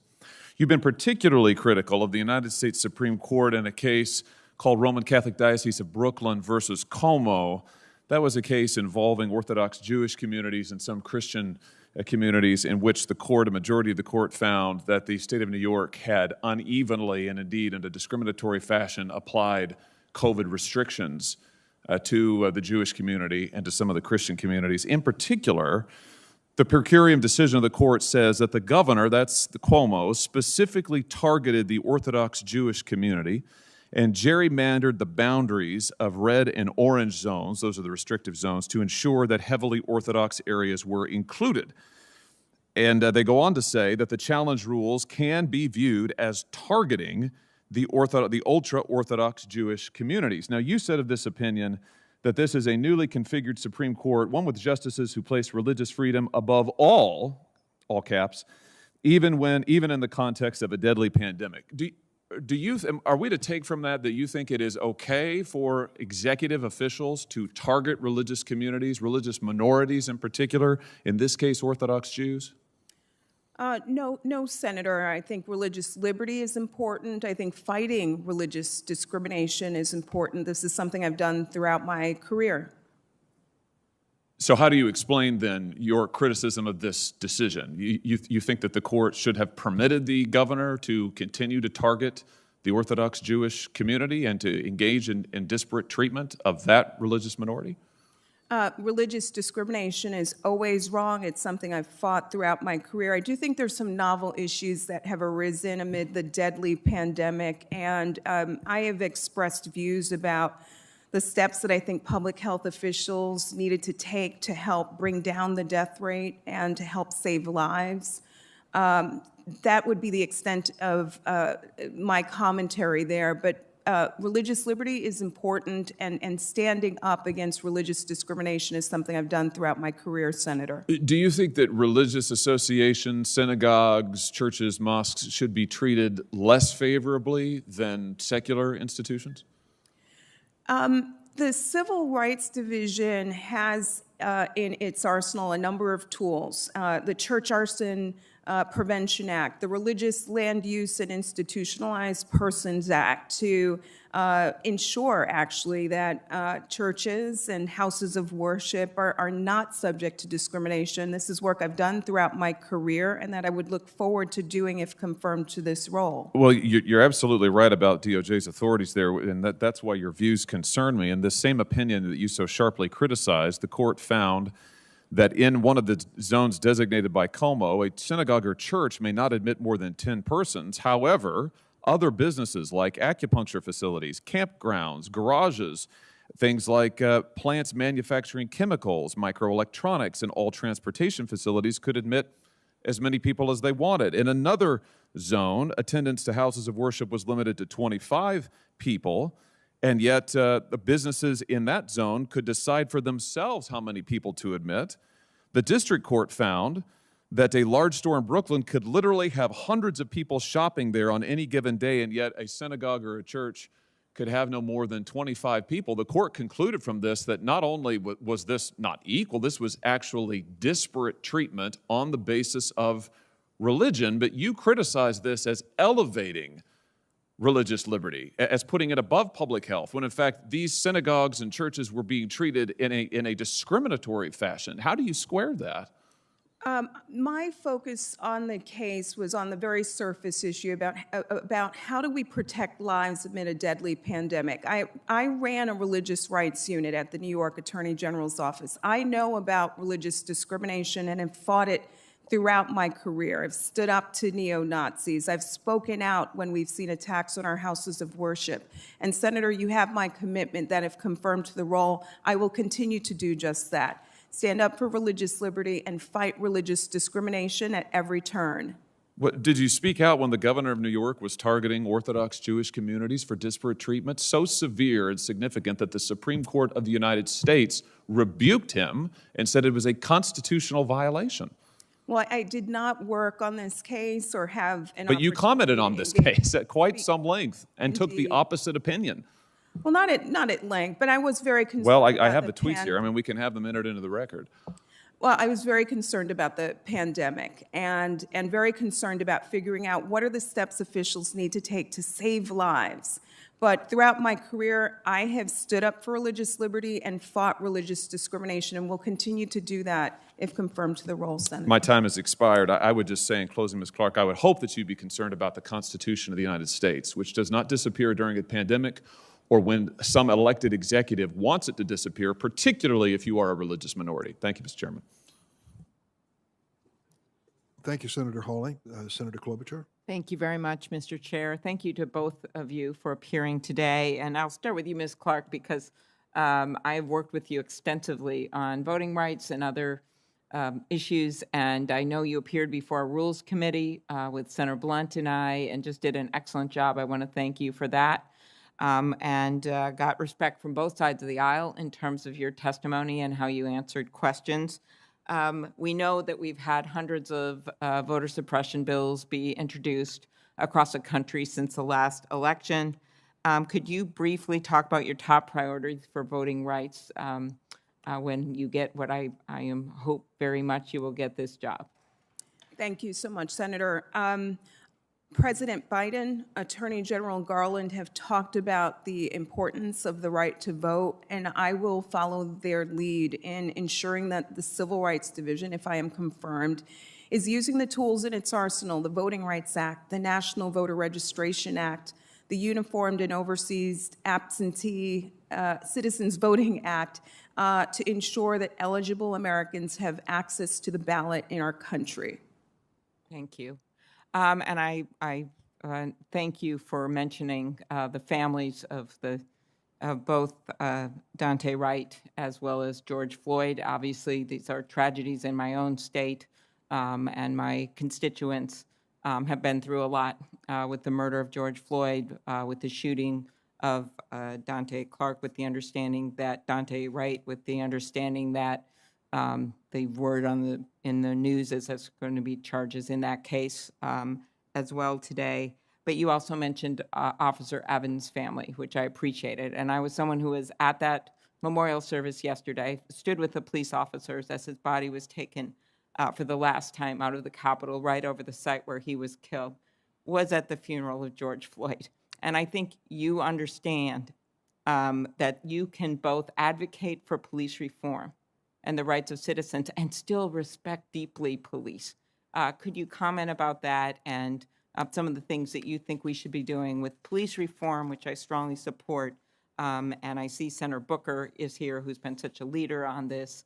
You've been particularly critical of the United States Supreme Court in a case called Roman Catholic Diocese of Brooklyn versus Como. That was a case involving Orthodox Jewish communities and some Christian communities in which a majority of the court found that the state of New York had unevenly and indeed in a discriminatory fashion applied COVID restrictions to the Jewish community and to some of the Christian communities. In particular, the per curiam decision of the court says that the governor, that's the Cuomo, specifically targeted the Orthodox Jewish community and gerrymandered the boundaries of red and orange zones, those are the restrictive zones, to ensure that heavily Orthodox areas were included. And they go on to say that the challenge rules can be viewed as targeting the ultra-Orthodox Jewish communities. Now, you said of this opinion that this is a newly configured Supreme Court, one with justices who place religious freedom above all caps, even in the context of a deadly pandemic. Are we to take from that you think it is okay for executive officials to target religious communities, religious minorities in particular, in this case Orthodox Jews? No, Senator. I think religious liberty is important. I think fighting religious discrimination is important. This is something I've done throughout my career. So how do you explain, then, your criticism of this decision? You think that the court should have permitted the governor to continue to target the Orthodox Jewish community and to engage in disparate treatment of that religious minority? Religious discrimination is always wrong. It's something I've fought throughout my career. I do think there's some novel issues that have arisen amid the deadly pandemic, and I have expressed views about the steps that I think public health officials needed to take to help bring down the death rate and to help save lives. That would be the extent of my commentary there. But religious liberty is important, and standing up against religious discrimination is something I've done throughout my career, Senator. Do you think that religious associations, synagogues, churches, mosques should be treated less favorably than secular institutions? The Civil Rights Division has in its arsenal a number of tools. The Church Arson Prevention Act, the Religious Land Use and Institutionalized Persons Act, to ensure actually that churches and houses of worship are not subject to discrimination. This is work I've done throughout my career and that I would look forward to doing if confirmed to this role. Well, you're absolutely right about DOJ's authorities there, and that's why your views concern me. And this same opinion that you so sharply criticized, the court found that in one of the zones designated by Como, a synagogue or church may not admit more than 10 persons. However, other businesses like acupuncture facilities, campgrounds, garages, things like plants manufacturing chemicals, microelectronics, and all transportation facilities could admit as many people as they wanted. In another zone, attendance to houses of worship was limited to 25 people, and yet the businesses in that zone could decide for themselves how many people to admit. The district court found that a large store in Brooklyn could literally have hundreds of people shopping there on any given day, and yet a synagogue or a church could have no more than 25 people. The court concluded from this that not only was this not equal, this was actually disparate treatment on the basis of religion, but you criticized this as elevating religious liberty, as putting it above public health, when in fact these synagogues and churches were being treated in a discriminatory fashion. How do you square that? My focus on the case was on the very surface issue about how do we protect lives amid a deadly pandemic. I ran a religious rights unit at the New York Attorney General's office. I know about religious discrimination and have fought it throughout my career. I've stood up to neo-Nazis. I've spoken out when we've seen attacks on our houses of worship. And Senator, you have my commitment that if confirmed to the role, I will continue to do just that. Stand up for religious liberty and fight religious discrimination at every turn. Did you speak out when the governor of New York was targeting Orthodox Jewish communities for disparate treatment so severe and significant that the Supreme Court of the United States rebuked him and said it was a constitutional violation? Well, I did not work on this case or have an But you commented on this case at quite some length and took the Indeed. opposite opinion. Well, not at length, but I was very concerned. Well, I about have the tweets here. I mean, we can have them entered into the record. Well, I was very concerned about the pandemic and very concerned about figuring out what are the steps officials need to take to save lives. But throughout my career, I have stood up for religious liberty and fought religious discrimination, and will continue to do that if confirmed to the role, Senator. My time has expired. I would just say in closing, Ms. Clarke, I would hope that you'd be concerned about the Constitution of the United States, which does not disappear during a pandemic or when some elected executive wants it to disappear, particularly if you are a religious minority. Thank you, Mr. Chairman. Thank you, Senator Hawley. Senator Klobuchar. Thank you very much, Mr. Chair. Thank you to both of you for appearing today. And I'll start with you, Ms. Clarke, because I've worked with you extensively on voting rights and other issues, and I know you appeared before our Rules Committee with Senator Blunt and I, and just did an excellent job. I want to thank you for that. And got respect from both sides of the aisle in terms of your testimony and how you answered questions. We know that we've had hundreds of voter suppression bills be introduced across the country since the last election. Could you briefly talk about your top priorities for voting rights when you get what I hope very much you will get this job? Thank you so much, Senator. President Biden, Attorney General Garland have talked about the importance of the right to vote, and I will follow their lead in ensuring that the Civil Rights Division, if I am confirmed, is using the tools in its arsenal, the Voting Rights Act, the National Voter Registration Act, the Uniformed and Overseas Absentee Citizens Voting Act, to ensure that eligible Americans have access to the ballot in our country. Thank you. And I thank you for mentioning the families of both Daunte Wright as well as George Floyd. Obviously, these are tragedies in my own state. and my constituents have been through a lot with the murder of George Floyd, with the shooting of Dante Clarke, with the understanding that Dante Wright, with the understanding that the word in the news is there's going to be charges in that case as well today. But you also mentioned Officer Evans' family, which I appreciated. And I was someone who was at that memorial service yesterday, stood with the police officers as his body was taken for the last time out of the Capitol, right over the site where he was killed, was at the funeral of George Floyd. And I think you understand that you can both advocate for police reform and the rights of citizens and still respect deeply police. Could you comment about that and some of the things that you think we should be doing with police reform, which I strongly support? And I see Senator Booker is here, who's been such a leader on this.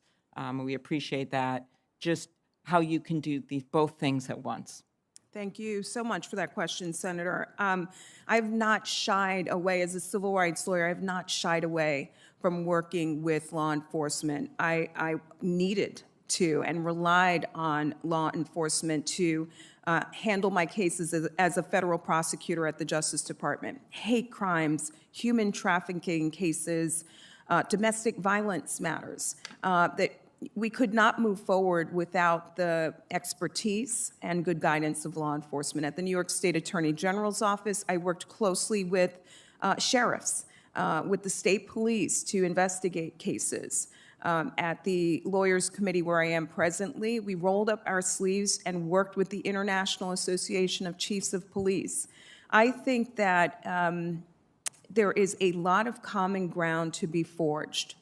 We appreciate that. Just how you can do both things at once. Thank you so much for that question, Senator. I've not shied away, as a civil rights lawyer, I've not shied away from working with law enforcement. I needed to and relied on law enforcement to handle my cases as a federal prosecutor at the Justice Department. Hate crimes, human trafficking cases, domestic violence matters that we could not move forward without the expertise and good guidance of law enforcement. At the New York State Attorney General's office, I worked closely with sheriffs, with the state police to investigate cases. At the Lawyers Committee where I am presently, we rolled up our sleeves and worked with the International Association of Chiefs of Police. I think that there is a lot of common ground to be forged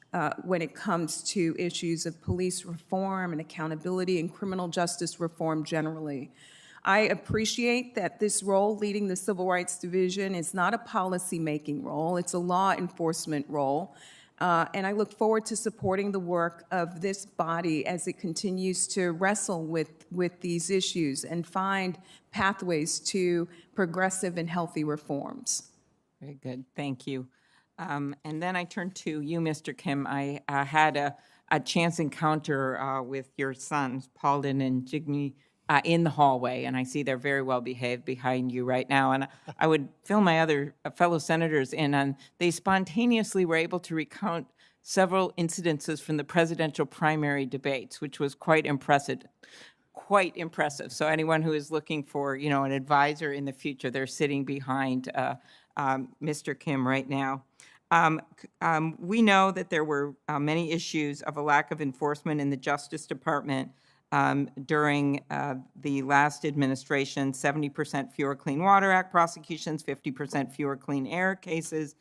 when it comes to issues of police reform and accountability and criminal justice reform generally. I appreciate that this role, leading the Civil Rights Division, is not a policy-making role, it's a law enforcement role. And I look forward to supporting the work of this body as it continues to wrestle with these issues and find pathways to progressive and healthy reforms. Very good, thank you. And then I turn to you, Mr. Kim. I had a chance encounter with your sons, Paulden and Jigme, in the hallway, and I see they're very well behaved behind you right now. And I would fill my other fellow senators in on, they spontaneously were able to recount several incidences from the presidential primary debates, which was quite impressive. Quite impressive. So anyone who is looking for, an advisor in the future, they're sitting behind Mr. Kim right now. We know that there were many issues of a lack of enforcement in the Justice Department during the last administration, 70% fewer Clean Water Act prosecutions, 50% fewer clean air cases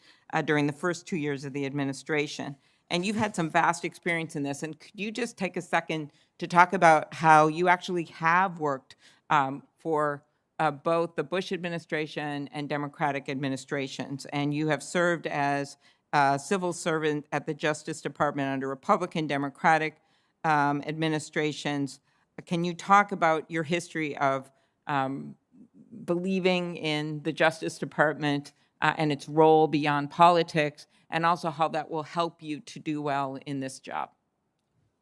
during the first 2 years of the administration. And you've had some vast experience in this. And could you just take a second to talk about how you actually have worked for both the Bush administration and Democratic administrations? And you have served as a civil servant at the Justice Department under Republican, Democratic administrations. Can you talk about your history of believing in the Justice Department and its role beyond politics, and also how that will help you to do well in this job?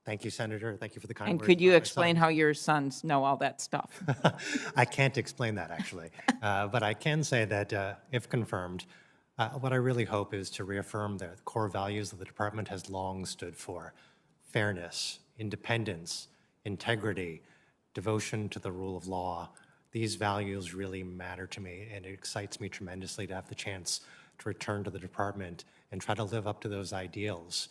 Thank you, Senator. Thank you for the kind And words could you about my explain sons. how your sons know all that stuff? I can't explain that, actually. But I can say that if confirmed, what I really hope is to reaffirm the core values that the department has long stood for: fairness, independence, integrity, devotion to the rule of law. These values really matter to me, and it excites me tremendously to have the chance to return to the department and try to live up to those ideals.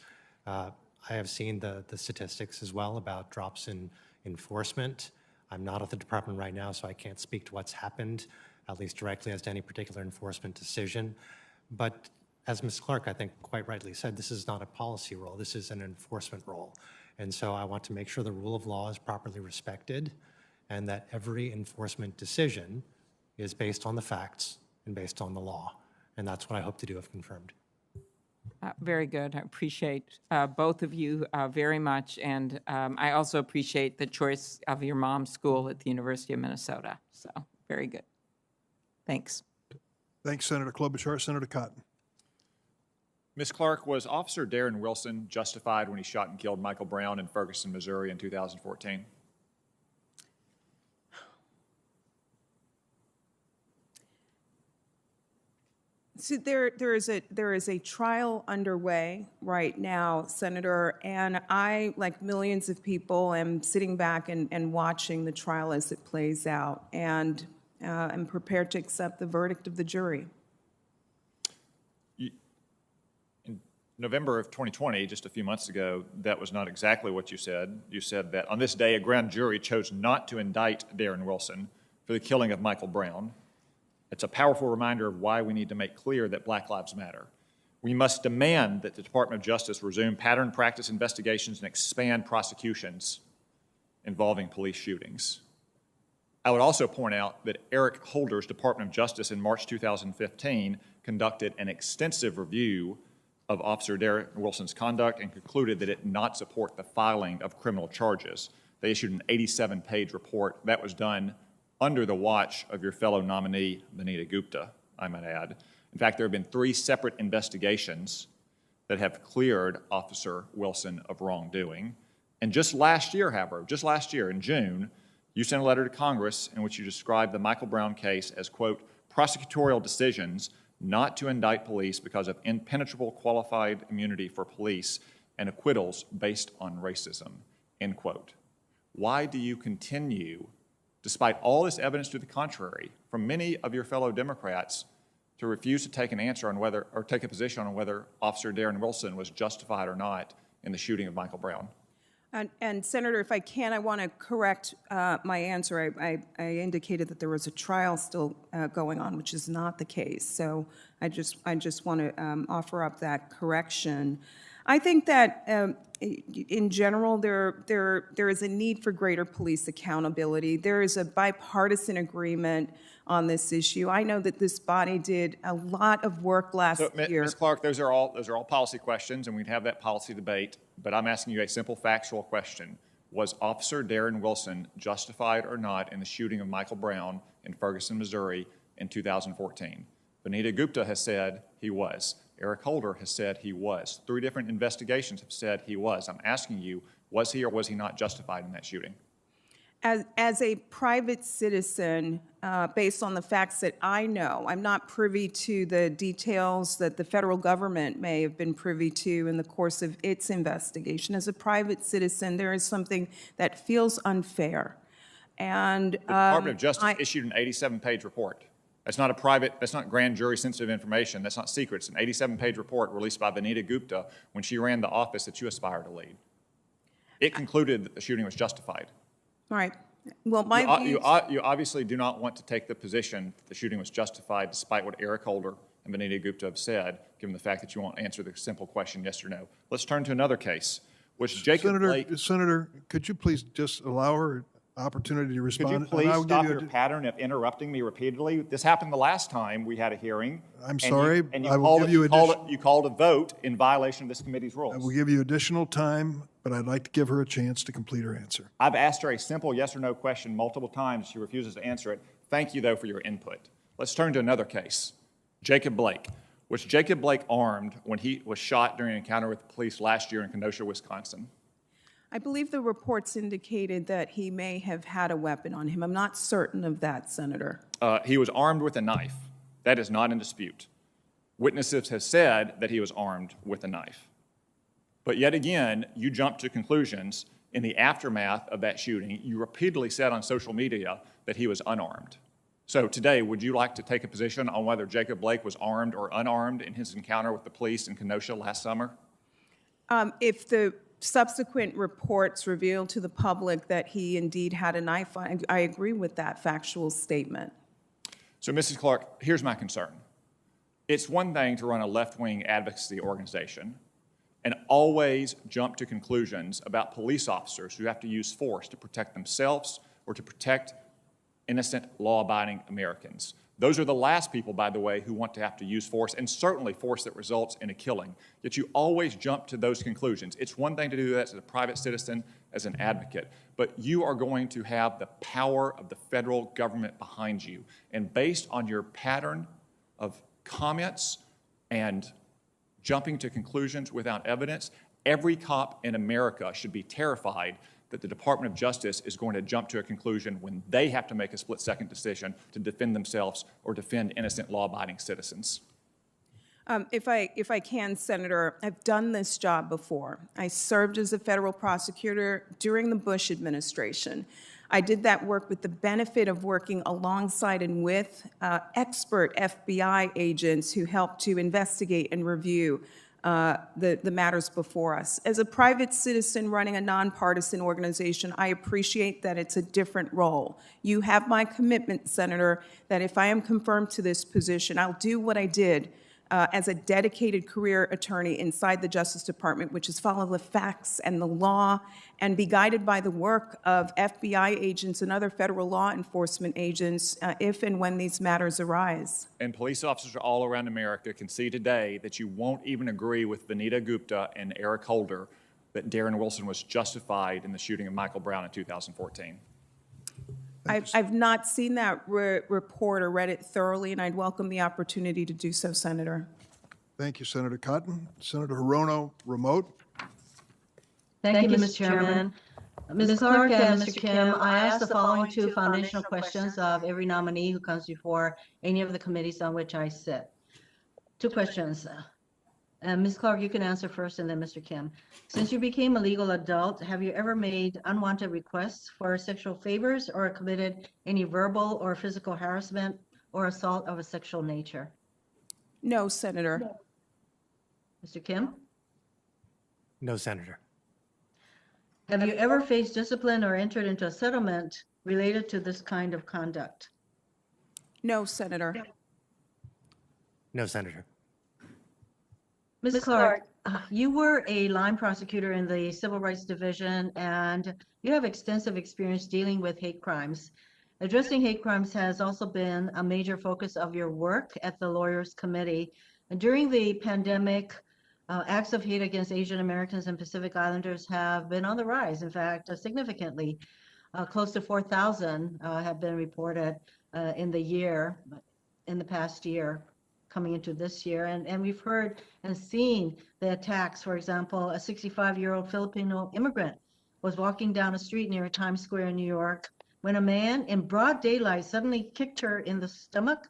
I have seen the statistics as well about drops in enforcement. I'm not at the department right now, so I can't speak to what's happened, at least directly as to any particular enforcement decision. But as Ms. Clarke, I think, quite rightly said, this is not a policy role, this is an enforcement role. And so I want to make sure the rule of law is properly respected and that every enforcement decision is based on the facts and based on the law. And that's what I hope to do if confirmed. Very good. I appreciate both of you very much. And I also appreciate the choice of your mom's school at the University of Minnesota. So very good. Thanks. Thanks, Senator Klobuchar. Senator Cotton. Ms. Clarke, was Officer Darren Wilson justified when he shot and killed Michael Brown in Ferguson, Missouri in 2014? So there is a trial underway right now, Senator, and I, like millions of people, am sitting back and watching the trial as it plays out, and am prepared to accept the verdict of the jury. In November of 2020, just a few months ago, that was not exactly what you said. You said that on this day, a grand jury chose not to indict Darren Wilson for the killing of Michael Brown. It's a powerful reminder of why we need to make clear that Black Lives Matter. We must demand that the Department of Justice resume pattern practice investigations and expand prosecutions involving police shootings. I would also point out that Eric Holder's Department of Justice in March 2015 conducted an extensive review of Officer Darren Wilson's conduct and concluded that it did not support the filing of criminal charges. They issued an 87-page report that was done under the watch of your fellow nominee, Vanita Gupta, I might add. In fact, there have been 3 separate investigations that have cleared Officer Wilson of wrongdoing. And just last year, however, just last year in June, you sent a letter to Congress in which you described the Michael Brown case as, quote, prosecutorial decisions not to indict police because of impenetrable qualified immunity for police and acquittals based on racism, end quote. Why do you continue, despite all this evidence to the contrary from many of your fellow Democrats, to refuse to take an answer on whether, or take a position on whether Officer Darren Wilson was justified or not in the shooting of Michael Brown? And Senator, if I can, I want to correct my answer. I indicated that there was a trial still going on, which is not the case. So I just want to offer up that correction. I think that in general, there is a need for greater police accountability. There is a bipartisan agreement on this issue. I know that this body did a lot of work last year. Ms. Clarke, those are all policy questions, and we'd have that policy debate. But I'm asking you a simple factual question. Was Officer Darren Wilson justified or not in the shooting of Michael Brown in Ferguson, Missouri in 2014? Vanita Gupta has said he was. Eric Holder has said he was. 3 different investigations have said he was. I'm asking you, was he or was he not justified in that shooting? As a private citizen, based on the facts that I know, I'm not privy to the details that the federal government may have been privy to in the course of its investigation. As a private citizen, there is something that feels unfair. And the Department of Justice issued an 87-page report. That's not that's not grand jury sensitive information. That's not secret. It's an 87-page report released by Vanita Gupta when she ran the office that you aspire to lead. It concluded that the shooting was justified. All right. Well, you obviously do not want to take the position that the shooting was justified, despite what Eric Holder and Vanita Gupta have said, given the fact that you won't answer the simple question yes or no. Let's turn to another case, which Jacob Blake... Senator, could you please just allow her opportunity to respond? Could you please stop your pattern of interrupting me repeatedly? This happened the last time we had a hearing. I'm sorry. I will give you you called a vote in violation of this committee's rules. I will give you additional time, but I'd like to give her a chance to complete her answer. I've asked her a simple yes or no question multiple times. She refuses to answer it. Thank you, though, for your input. Let's turn to another case. Jacob Blake. Was Jacob Blake armed when he was shot during an encounter with the police last year in Kenosha, Wisconsin? I believe the reports indicated that he may have had a weapon on him. I'm not certain of that, Senator. He was armed with a knife. That is not in dispute. Witnesses have said that he was armed with a knife. But yet again, you jumped to conclusions in the aftermath of that shooting. You repeatedly said on social media that he was unarmed. So today, would you like to take a position on whether Jacob Blake was armed or unarmed in his encounter with the police in Kenosha last summer? If the subsequent reports reveal to the public that he indeed had a knife, I agree with that factual statement. So, Mrs. Clarke, here's my concern. It's one thing to run a left-wing advocacy organization and always jump to conclusions about police officers who have to use force to protect themselves or to protect innocent, law-abiding Americans. Those are the last people, by the way, who want to have to use force, and certainly force that results in a killing. Yet you always jump to those conclusions. It's one thing to do that as a private citizen, as an advocate, but you are going to have the power of the federal government behind you. And based on your pattern of comments and jumping to conclusions without evidence, every cop in America should be terrified that the Department of Justice is going to jump to a conclusion when they have to make a split-second decision to defend themselves or defend innocent law-abiding citizens. If I can, Senator, I've done this job before. I served as a federal prosecutor during the Bush administration. I did that work with the benefit of working alongside and with expert FBI agents who helped to investigate and review the matters before us. As a private citizen running a nonpartisan organization, I appreciate that it's a different role. You have my commitment, Senator, that if I am confirmed to this position, I'll do what I did as a dedicated career attorney inside the Justice Department, which is follow the facts and the law and be guided by the work of FBI agents and other federal law enforcement agents if and when these matters arise. And police officers all around America can see today that you won't even agree with Vanita Gupta and Eric Holder that Darren Wilson was justified in the shooting of Michael Brown in 2014. I've not seen that report or read it thoroughly, and I'd welcome the opportunity to do so, Senator. Thank you, Senator Cotton. Senator Hirono, remote. Thank you, Mr. Chairman. Ms. Clarke and Mr. Kim, I asked the following two foundational questions of every nominee who comes before any of the committees on which I sit. Two questions. Ms. Clarke, you can answer first, and then Mr. Kim. Since you became a legal adult, have you ever made unwanted requests for sexual favors or committed any verbal or physical harassment or assault of a sexual nature? No, Senator. Mr. Kim? No, Senator. Have you ever faced discipline or entered into a settlement related to this kind of conduct? No, Senator. No, Senator. Ms. Clarke, you were a line prosecutor in the Civil Rights Division, and you have extensive experience dealing with hate crimes. Addressing hate crimes has also been a major focus of your work at the Lawyers Committee. And during the pandemic, acts of hate against Asian Americans and Pacific Islanders have been on the rise, in fact, significantly. Close to 4,000 have been reported in the past year, coming into this year. And we've heard and seen the attacks. For example, a 65-year-old Filipino immigrant was walking down a street near Times Square in New York when a man in broad daylight suddenly kicked her in the stomach.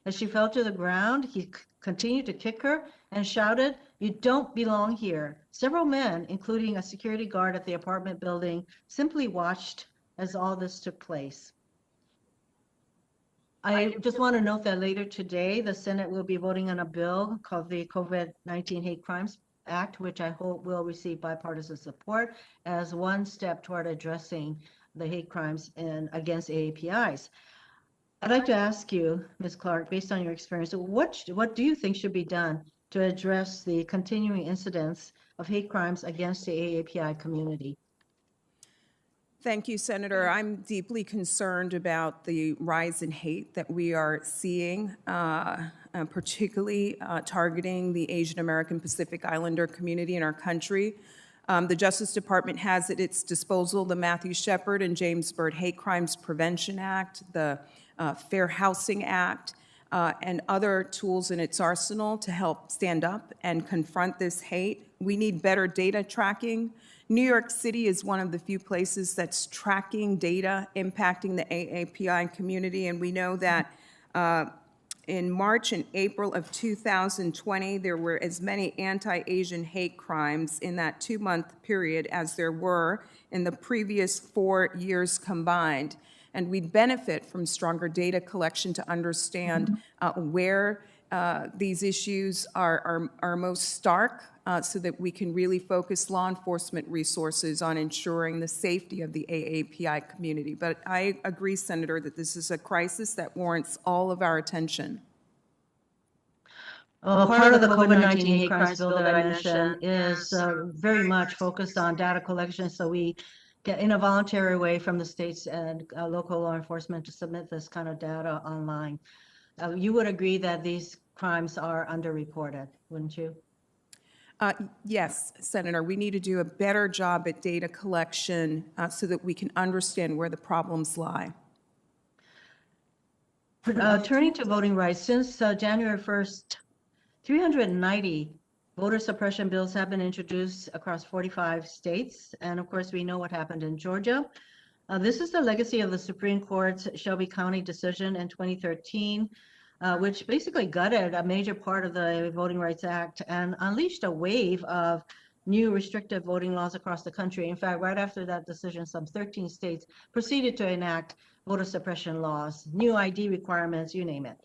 As she fell to the ground, he continued to kick her and shouted, "You don't belong here." Several men, including a security guard at the apartment building, simply watched as all this took place. I just want to note that later today, the Senate will be voting on a bill called the COVID-19 Hate Crimes Act, which I hope will receive bipartisan support as one step toward addressing the hate crimes against AAPIs. I'd like to ask you, Ms. Clarke, based on your experience, what do you think should be done to address the continuing incidents of hate crimes against the AAPI community? Thank you, Senator. I'm deeply concerned about the rise in hate that we are seeing, particularly targeting the Asian American Pacific Islander community in our country. The Justice Department has at its disposal the Matthew Shepard and James Byrd Hate Crimes Prevention Act, the Fair Housing Act, and other tools in its arsenal to help stand up and confront this hate. We need better data tracking. New York City is one of the few places that's tracking data impacting the AAPI community, and we know that in March and April of 2020, there were as many anti-Asian hate crimes in that 2-month period as there were in the previous 4 years combined. And we'd benefit from stronger data collection to understand where these issues are most stark so that we can really focus law enforcement resources on ensuring the safety of the AAPI community. But I agree, Senator, that this is a crisis that warrants all of our attention. Well, part of the COVID-19 hate crimes bill that I mentioned is very much focused on data collection, so we get in a voluntary way from the states and local law enforcement to submit this kind of data online. You would agree that these crimes are underreported, wouldn't you? Yes, Senator, we need to do a better job at data collection so that we can understand where the problems lie. Turning to voting rights, since January 1st, 390 voter suppression bills have been introduced across 45 states. And of course, we know what happened in Georgia. This is the legacy of the Supreme Court's Shelby County decision in 2013. which basically gutted a major part of the Voting Rights Act and unleashed a wave of new restrictive voting laws across the country. In fact, right after that decision, some 13 states proceeded to enact voter suppression laws, new ID requirements, you name it.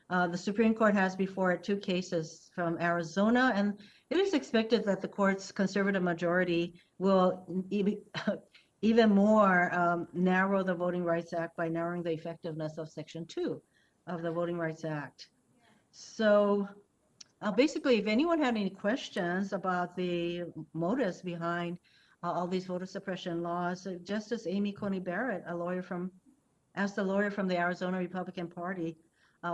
The Supreme Court has before it 2 cases from Arizona, and it is expected that the court's conservative majority will even more narrow the Voting Rights Act by narrowing the effectiveness of Section 2 of the Voting Rights Act. So basically, if anyone had any questions about the motives behind all these voter suppression laws, Justice Amy Coney Barrett, asked a lawyer from the Arizona Republican Party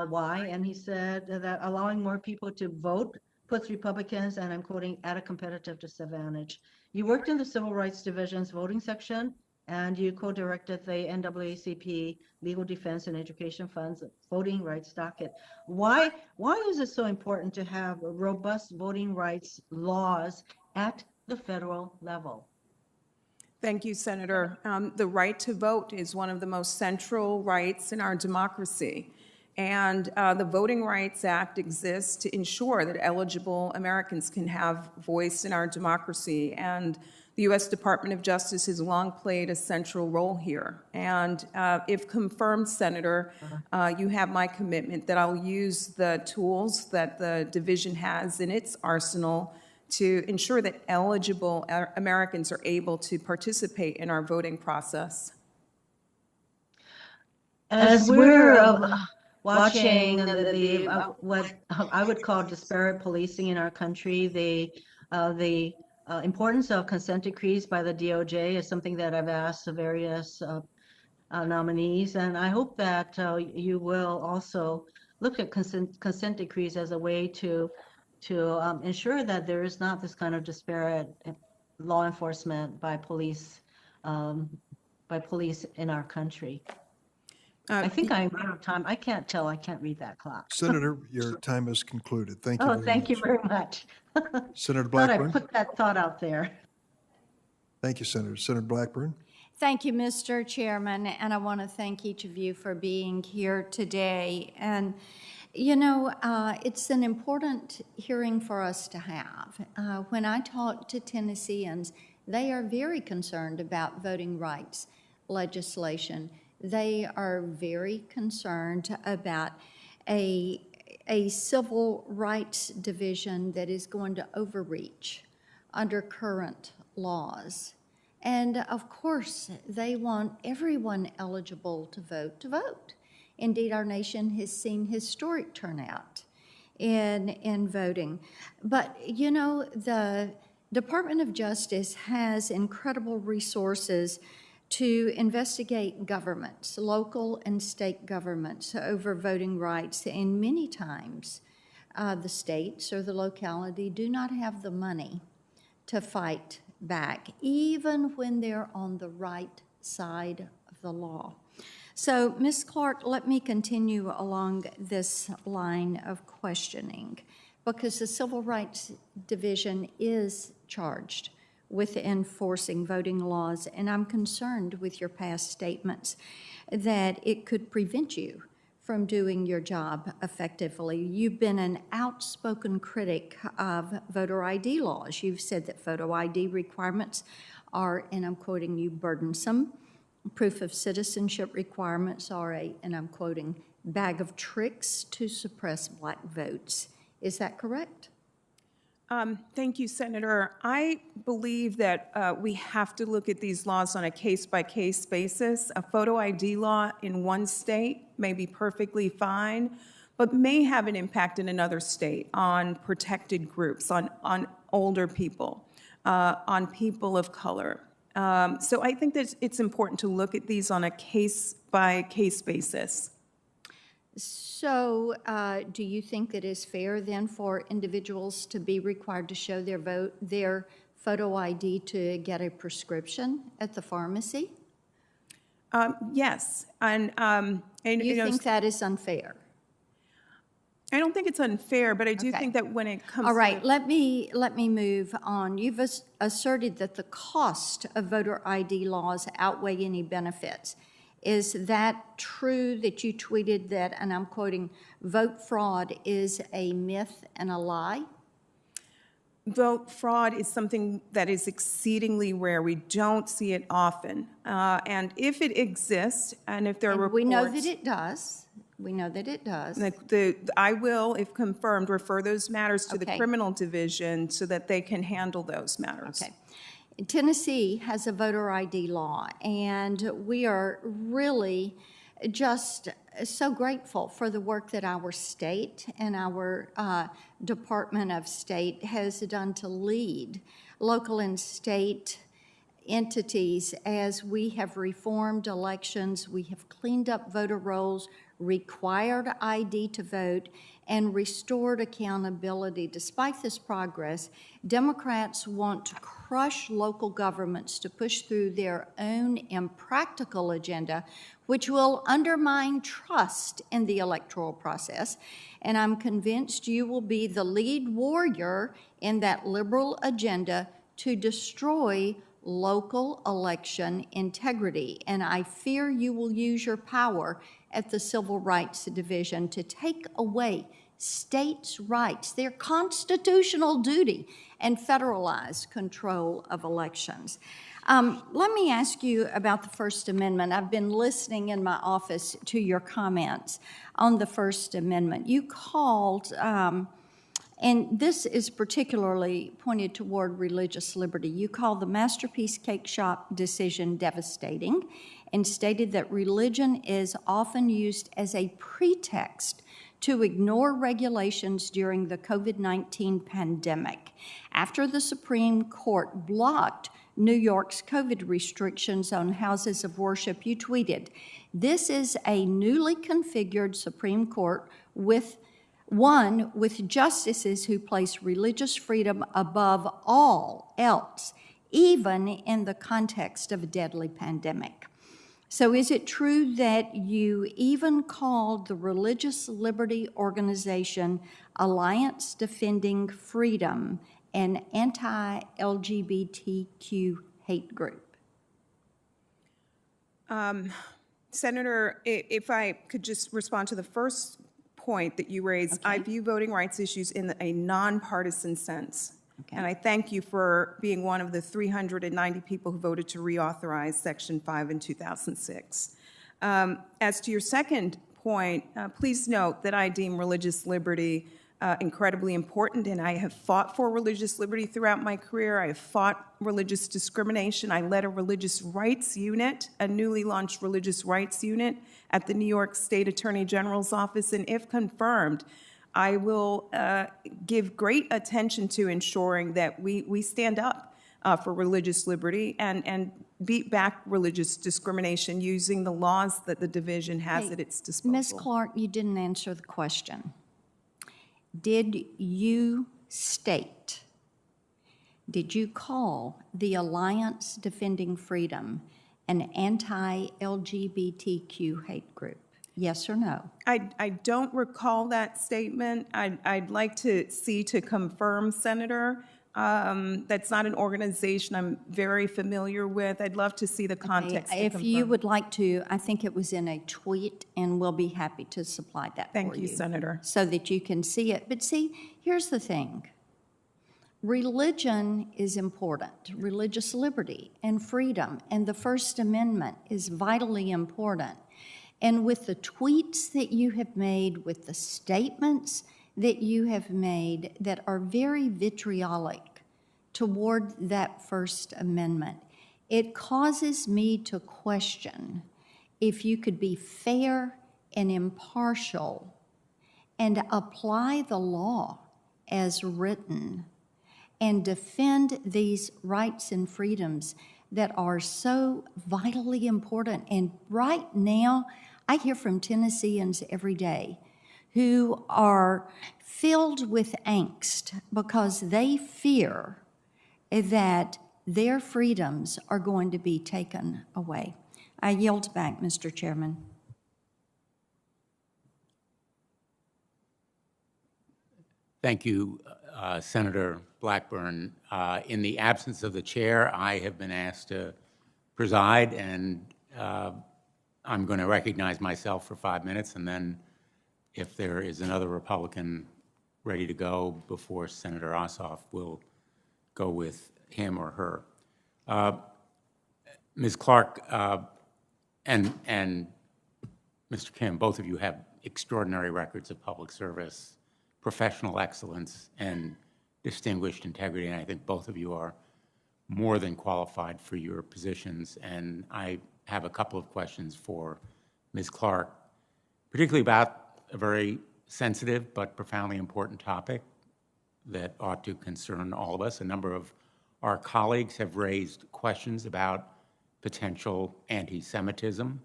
why, and he said that allowing more people to vote puts Republicans, and I'm quoting, at a competitive disadvantage. You worked in the Civil Rights Division's voting section, and you co-directed the NAACP Legal Defense and Education Fund's voting rights docket. Why is it so important to have robust voting rights laws at the federal level? Thank you, Senator. The right to vote is one of the most central rights in our democracy. And the Voting Rights Act exists to ensure that eligible Americans can have voice in our democracy. And the U.S. Department of Justice has long played a central role here. And if confirmed, Senator, you have my commitment that I'll use the tools that the division has in its arsenal to ensure that eligible Americans are able to participate in our voting process. As we're watching what I would call disparate policing in our country, the importance of consent decrees by the DOJ is something that I've asked the various nominees, and I hope that you will also look at consent decrees as a way to ensure that there is not this kind of disparate law enforcement by police in our country. I think I'm out of time. I can't read that clock. Senator, your time is concluded. Thank you very much. Thank you very much. Senator Thought I Blackburn. put that thought out there. Thank you, Senator. Senator Blackburn. Thank you, Mr. Chairman, and I want to thank each of you for being here today. And, you know, it's an important hearing for us to have. When I talk to Tennesseans, they are very concerned about voting rights legislation. They are very concerned about a civil rights division that is going to overreach under current laws. And of course, they want everyone eligible to vote. Indeed, our nation has seen historic turnout in voting. But, you know, the Department of Justice has incredible resources to investigate governments, local and state governments, over voting rights. And many times, the states or the locality do not have the money to fight back, even when they're on the right side of the law. So, Ms. Clarke, let me continue along this line of questioning, because the Civil Rights Division is charged with enforcing voting laws, and I'm concerned with your past statements that it could prevent you from doing your job effectively. You've been an outspoken critic of voter ID laws. You've said that photo ID requirements are, and I'm quoting you, burdensome. Proof of citizenship requirements are and I'm quoting, bag of tricks to suppress black votes. Is that correct? Thank you, Senator. I believe that we have to look at these laws on a case-by-case basis. A photo ID law in one state may be perfectly fine, but may have an impact in another state on protected groups, on older people, on people of color. So I think that it's important to look at these on a case-by-case basis. So do you think it is fair then for individuals to be required to show their photo ID to get a prescription at the pharmacy? Yes. And you think that is unfair? I don't think it's unfair, but I do think that when it comes All right, to... let me move on. You've asserted that the cost of voter ID laws outweigh any benefits. Is that true that you tweeted that, and I'm quoting, vote fraud is a myth and a lie? Vote fraud is something that is exceedingly rare. We don't see it often. And if it exists, and if there are reports... We know that it does. We know that it does. I will, if confirmed, refer those matters to the Okay. criminal division so that they can handle those matters. Okay. Tennessee has a voter ID law, and we are really just so grateful for the work that our state and our Department of State has done to lead local and state entities as we have reformed elections, we have cleaned up voter rolls, required ID to vote, and restored accountability. Despite this progress, Democrats want to crush local governments to push through their own impractical agenda, which will undermine trust in the electoral process. And I'm convinced you will be the lead warrior in that liberal agenda to destroy local election integrity. And I fear you will use your power at the Civil Rights Division to take away states' rights, their constitutional duty, and federalize control of elections. Let me ask you about the First Amendment. I've been listening in my office to your comments on the First Amendment. You called, and this is particularly pointed toward religious liberty, you called the Masterpiece Cake Shop decision devastating and stated that religion is often used as a pretext to ignore regulations during the COVID-19 pandemic. After the Supreme Court blocked New York's COVID restrictions on houses of worship, you tweeted, "This is a newly configured Supreme Court with justices who place religious freedom above all else, even in the context of a deadly pandemic." So is it true that you even called the religious liberty organization Alliance Defending Freedom an anti-LGBTQ hate group? Senator, if I could just respond to the first point that you raised, I view voting rights issues in a nonpartisan sense. And I thank you for being one of the 390 people who voted to reauthorize Section 5 in 2006. As to your second point, please note that I deem religious liberty incredibly important, and I have fought for religious liberty throughout my career. I have fought religious discrimination. I led a religious rights unit, a newly launched religious rights unit at the New York State Attorney General's office, and if confirmed, I will give great attention to ensuring that we stand up for religious liberty and beat back religious discrimination using the laws that the division has at its disposal. Ms. Clarke, you didn't answer the question. Did you call the Alliance Defending Freedom an anti-LGBTQ hate group? Yes or no? I don't recall that statement. I'd like to see to confirm, Senator. That's not an organization I'm very familiar with. I'd love to see the context. Okay, if you would like to, I think it was in a tweet, and we'll be happy to supply that for you. Thank you, Senator. So that you can see it. But see, here's the thing. Religion is important. Religious liberty and freedom and the First Amendment is vitally important. And with the tweets that you have made, with the statements that you have made that are very vitriolic toward that First Amendment, it causes me to question if you could be fair and impartial and apply the law as written and defend these rights and freedoms that are so vitally important. And right now, I hear from Tennesseans every day who are filled with angst because they fear that their freedoms are going to be taken away. I yield back, Mr. Chairman. Thank you, Senator Blackburn. In the absence of the chair, I have been asked to preside, and I'm going to recognize myself for 5 minutes, and then if there is another Republican ready to go before Senator Ossoff, we'll go with him or her. Ms. Clarke and Mr. Kim, both of you have extraordinary records of public service, professional excellence, and distinguished integrity, and I think both of you are more than qualified for your positions. And I have a couple of questions for Ms. Clarke, particularly about a very sensitive but profoundly important topic that ought to concern all of us. A number of our colleagues have raised questions about potential anti-Semitism.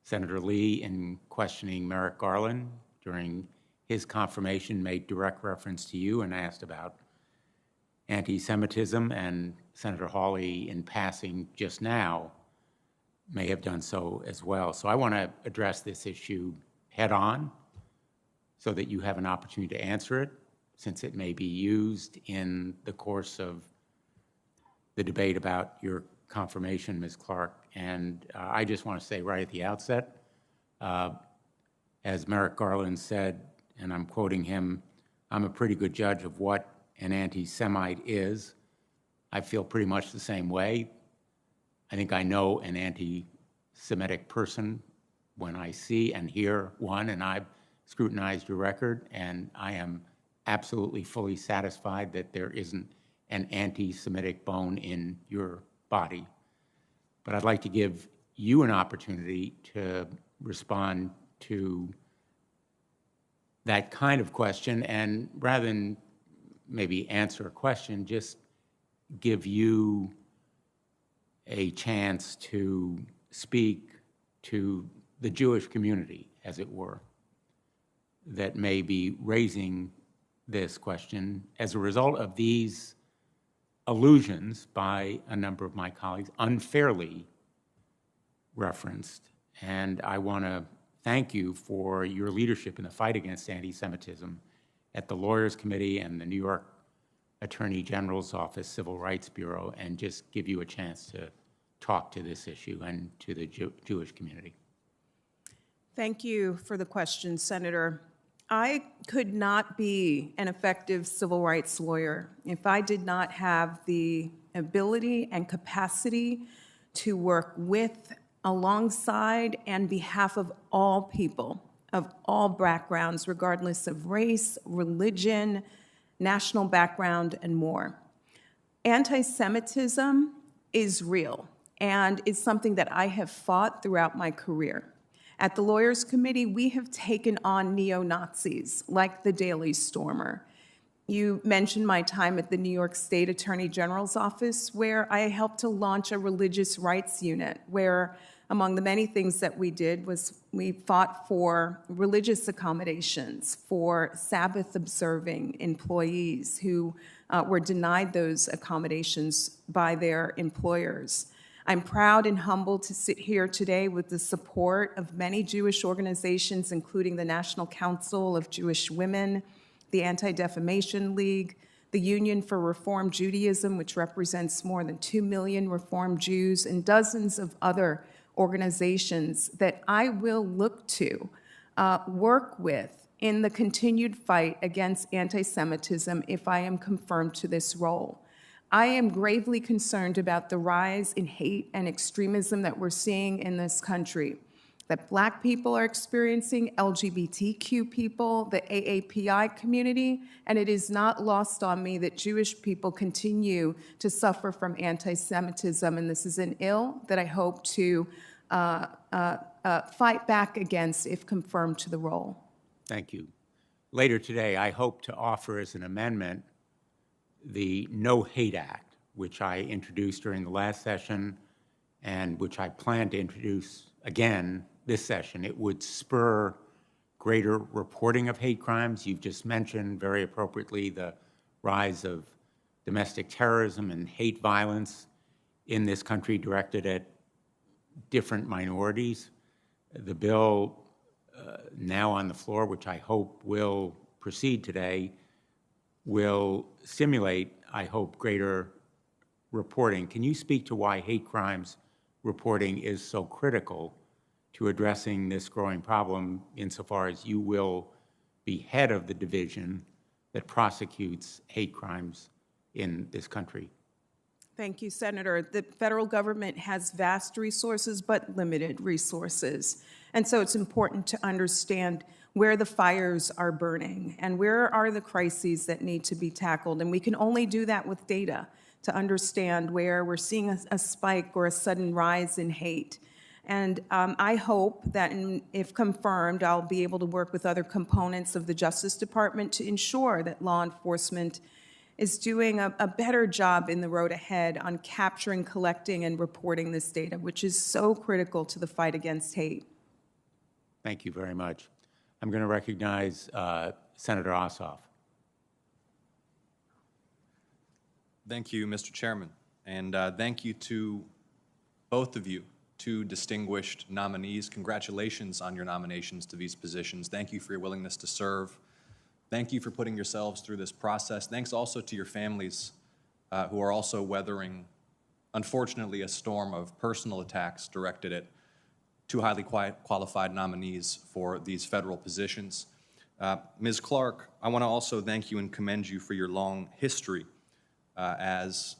Senator Lee, in questioning Merrick Garland during his confirmation, made direct reference to you and asked about anti-Semitism, and Senator Hawley, in passing just now, may have done so as well. So I want to address this issue head-on so that you have an opportunity to answer it, since it may be used in the course of the debate about your confirmation, Ms. Clarke. And I just want to say right at the outset, as Merrick Garland said, and I'm quoting him, "I'm a pretty good judge of what an anti-Semite is." I feel pretty much the same way. I think I know an anti-Semitic person when I see and hear one, and I've scrutinized your record, and I am absolutely fully satisfied that there isn't an anti-Semitic bone in your body. But I'd like to give you an opportunity to respond to that kind of question, and rather than maybe answer a question, just give you a chance to speak to the Jewish community, as it were, that may be raising this question as a result of these allusions by a number of my colleagues, unfairly referenced. And I want to thank you for your leadership in the fight against anti-Semitism at the Lawyers Committee and the New York Attorney General's Office Civil Rights Bureau, and just give you a chance to talk to this issue and to the Jewish community. Thank you for the question, Senator. I could not be an effective civil rights lawyer if I did not have the ability and capacity to work with, alongside, and behalf of all people of all backgrounds, regardless of race, religion, national background, and more. Anti-Semitism is real, and it's something that I have fought throughout my career. At the Lawyers Committee, we have taken on neo-Nazis like the Daily Stormer. You mentioned my time at the New York State Attorney General's Office, where I helped to launch a religious rights unit, where among the many things that we did was we fought for religious accommodations for Sabbath-observing employees who were denied those accommodations by their employers. I'm proud and humbled to sit here today with the support of many Jewish organizations, including the National Council of Jewish Women, the Anti-Defamation League, the Union for Reform Judaism, which represents more than 2 million Reform Jews, and dozens of other organizations that I will look to work with in the continued fight against anti-Semitism if I am confirmed to this role. I am gravely concerned about the rise in hate and extremism that we're seeing in this country, that Black people are experiencing, LGBTQ people, the AAPI community, and it is not lost on me that Jewish people continue to suffer from anti-Semitism, and this is an ill that I hope to fight back against if confirmed to the role. Thank you. Later today, I hope to offer as an amendment the No Hate Act, which I introduced during the last session and which I plan to introduce again this session. It would spur greater reporting of hate crimes. You've just mentioned very appropriately the rise of domestic terrorism and hate violence in this country directed at different minorities. The bill now on the floor, which I hope will proceed today, will stimulate, I hope, greater reporting. Can you speak to why hate crimes reporting is so critical to addressing this growing problem insofar as you will be head of the division that prosecutes hate crimes in this country? Thank you, Senator. The federal government has vast resources but limited resources. And so it's important to understand where the fires are burning and where are the crises that need to be tackled. And we can only do that with data to understand where we're seeing a spike or a sudden rise in hate. And I hope that if confirmed, I'll be able to work with other components of the Justice Department to ensure that law enforcement is doing a better job in the road ahead on capturing, collecting, and reporting this data, which is so critical to the fight against hate. Thank you very much. I'm going to recognize Senator Ossoff. Thank you, Mr. Chairman, and thank you to both of you, two distinguished nominees. Congratulations on your nominations to these positions. Thank you for your willingness to serve. Thank you for putting yourselves through this process. Thanks also to your families who are also weathering, unfortunately, a storm of personal attacks directed at two highly qualified nominees for these federal positions. Ms. Clarke, I want to also thank you and commend you for your long history as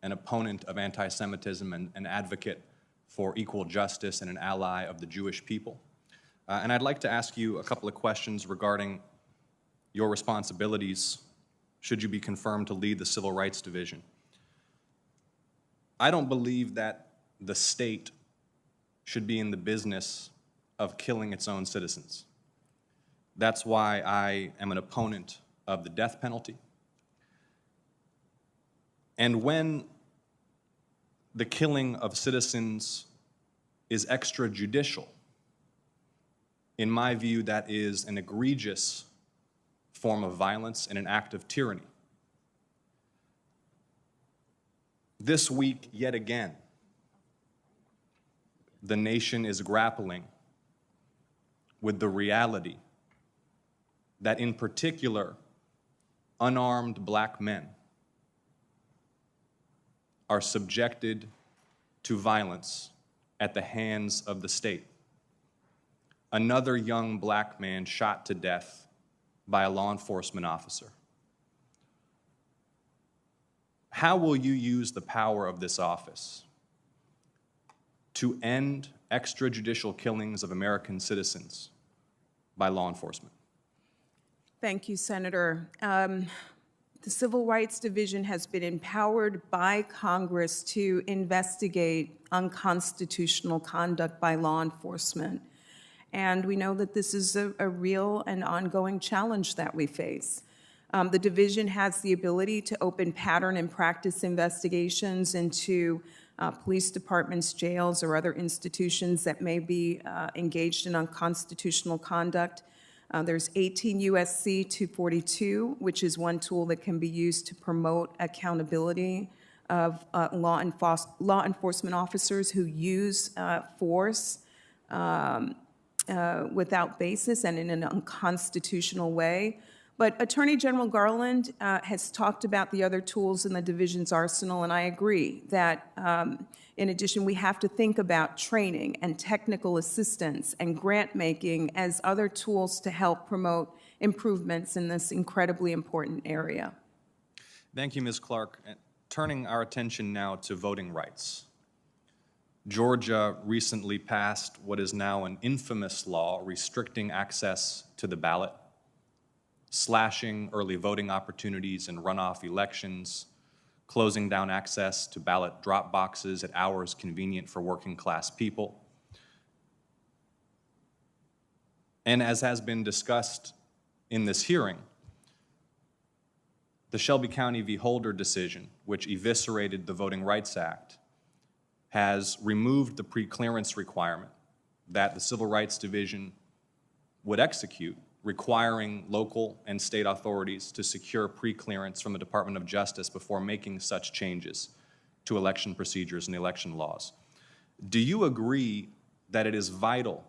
an opponent of anti-Semitism and an advocate for equal justice and an ally of the Jewish people. And I'd like to ask you a couple of questions regarding your responsibilities should you be confirmed to lead the Civil Rights Division. I don't believe that the state should be in the business of killing its own citizens. That's why I am an opponent of the death penalty. And when the killing of citizens is extrajudicial, in my view, that is an egregious form of violence and an act of tyranny. This week, yet again, the nation is grappling with the reality that, in particular, unarmed black men are subjected to violence at the hands of the state. Another young black man shot to death by a law enforcement officer. How will you use the power of this office to end extrajudicial killings of American citizens by law enforcement? Thank you, Senator. The Civil Rights Division has been empowered by Congress to investigate unconstitutional conduct by law enforcement. And we know that this is a real and ongoing challenge that we face. The division has the ability to open pattern and practice investigations into police departments, jails, or other institutions that may be engaged in unconstitutional conduct. There's 18 U.S.C. 242, which is one tool that can be used to promote accountability of law enforcement officers who use force without basis and in an unconstitutional way. But Attorney General Garland has talked about the other tools in the division's arsenal, and I agree that in addition, we have to think about training and technical assistance and grant making as other tools to help promote improvements in this incredibly important area. Thank you, Ms. Clarke. Turning our attention now to voting rights. Georgia recently passed what is now an infamous law restricting access to the ballot, slashing early voting opportunities in runoff elections, closing down access to ballot drop boxes at hours convenient for working class people. And as has been discussed in this hearing, the Shelby County v. Holder decision, which eviscerated the Voting Rights Act, has removed the pre-clearance requirement that the Civil Rights Division would execute, requiring local and state authorities to secure pre-clearance from the Department of Justice before making such changes to election procedures and election laws. Do you agree that it is vital